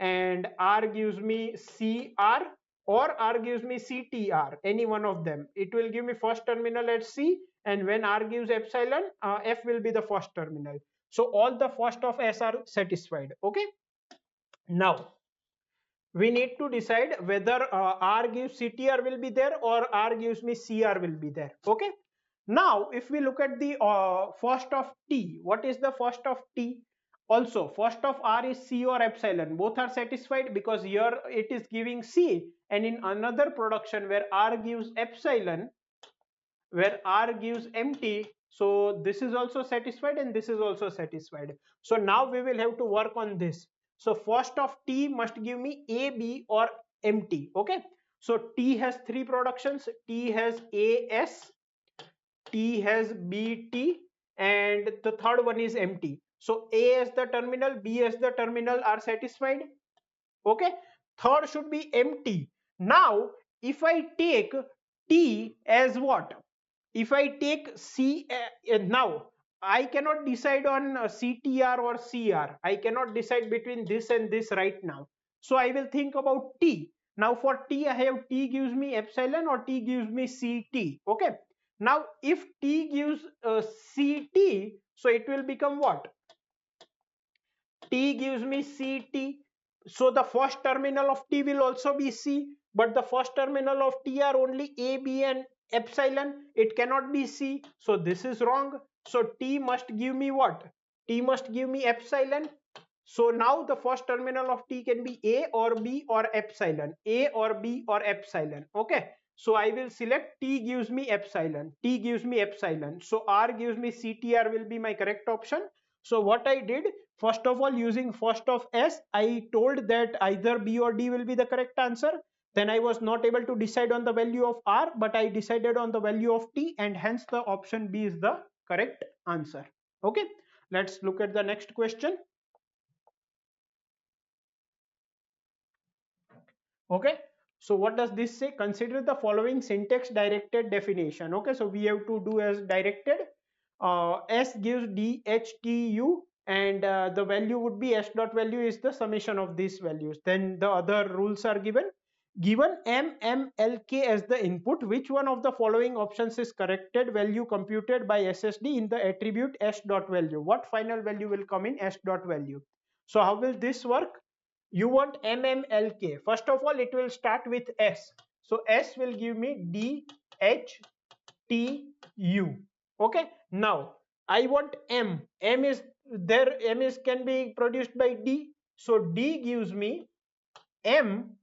and R gives me CR or R gives me CTR, any one of them. It will give me first terminal at C, and when R gives epsilon, F will be the first terminal. So all the first of S are satisfied. Okay, now we need to decide whether R gives CTR will be there or R gives me CR will be there. Okay, now if we look at the first of T, what is the first of T? Also first of R is C or epsilon, both are satisfied because here it is giving C, and in another production where R gives epsilon, where R gives empty, so this is also satisfied and this is also satisfied. So now we will have to work on this. So first of T must give me A, B or empty. Okay, so T has three productions. T has AS, T has BT, and the third one is empty. So A as the terminal, B as the terminal are satisfied. Okay, third should be empty. Now if I take T as what? If I take C, now I cannot decide on CTR or CR. I cannot decide between this and this right now. So I will think about T. Now for T, I have T gives me epsilon or T gives me CT. Okay. Now if T gives CT, so it will become what? T gives me CT. So the first terminal of T will also be C, but the first terminal of T are only A, B and epsilon. It cannot be C. So this is wrong. So T must give me what? T must give me epsilon. So now the first terminal of T can be A or B or epsilon. A or B or epsilon. Okay. So I will select T gives me epsilon. T gives me epsilon. So R gives me CTR will be my correct option. So what I did, first of all, using first of S, I told that either B or D will be the correct answer. Then I was not able to decide on the value of R, but I decided on the value of T, and hence the option B is the correct answer. Okay, let's look at the next question. Okay, so what does this say? Consider the following syntax directed definition. Okay, so we have to do as directed. S gives DHTU, and the value would be S dot value is the summation of these values. Then the other rules are given. Given MMLK as the input, which one of the following options is corrected value computed by SSD in the attribute S dot value? What final value will come in S dot value? So how will this work? You want MMLK. First of all, it will start with S. So S will give me DHTU. Okay. Now I want M. M is there. M is can be produced by D. So D gives me M.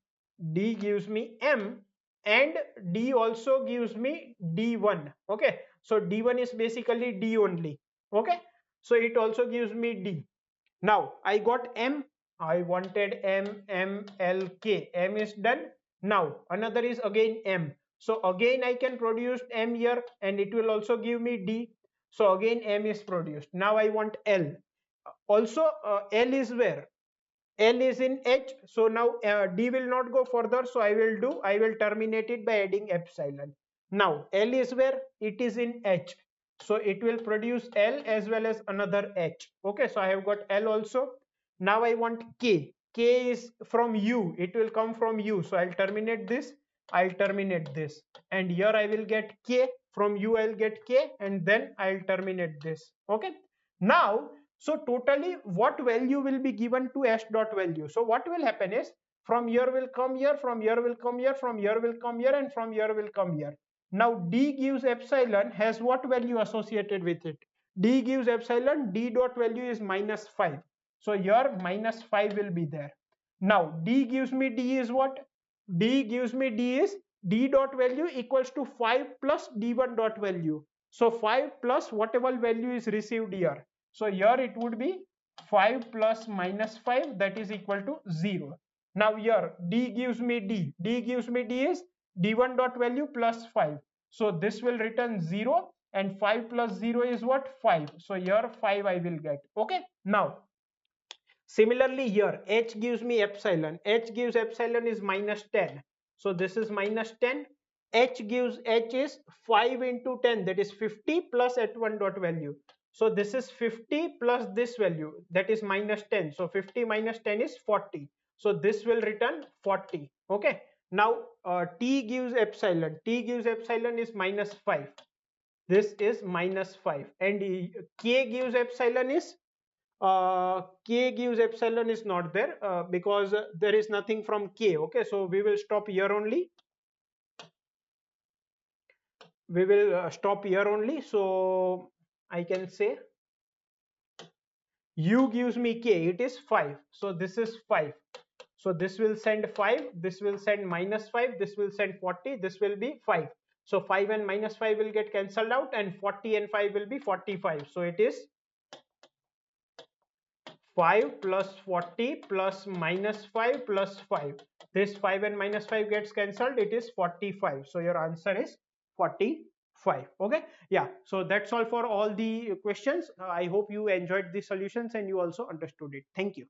D gives me M, and D also gives me D1. Okay. So D1 is basically D only. Okay. So it also gives me D. Now I got M. I wanted M, M, L, K. M is done. Now another is again M. So again I can produce M here, and it will also give me D. So again M is produced. Now I want L. Also L is where? L is in H. So now D will not go further. So I will terminate it by adding epsilon. Now L is where? It is in H. So it will produce L as well as another H. Okay, so I have got L also. Now I want K. K is from U. It will come from U. So I'll terminate this. I'll terminate this. And here I will get K. From U I'll get K, and then I'll terminate this. Okay. Now, so totally what value will be given to S dot value? So what will happen is, from here will come here, from here will come here, from here will come here, and from here will come here. Now D gives epsilon has what value associated with it? D gives epsilon, D dot value is -5. So here -5 will be there. Now D gives me D is what? D gives me D is D dot value equals to 5 plus D1 dot value. So 5 plus whatever value is received here. So here it would be 5 plus -5, that is equal to 0. Now here D gives me D. D gives me D is D1 dot value plus 5. So this will return 0, and 5 plus 0 is what? 5. So here 5 I will get. Okay. Now similarly here H gives me epsilon. H gives epsilon is -10. So this is -10. H is 5 into 10, that is 50, plus at 1 dot value. So this is 50 plus this value, that is -10. So 50 minus 10 is 40. So this will return 40. Okay. Now T gives epsilon. T gives epsilon is -5. This is -5. And K gives epsilon is K gives epsilon is not there, because there is nothing from K. Okay, so we will stop here only. We will stop here only. So I can say U gives me K, it is 5. So this is 5. So this will send 5, this will send -5, this will send 40, this will be 5. So 5 and -5 will get cancelled out, and 40 and 5 will be 45. So it is 5 plus 40 plus -5 plus 5. This 5 and -5 gets cancelled, it is 45. So your answer is 45. Okay. Yeah, so that's all for all the questions. I hope you enjoyed the solutions and you also understood it. Thank you.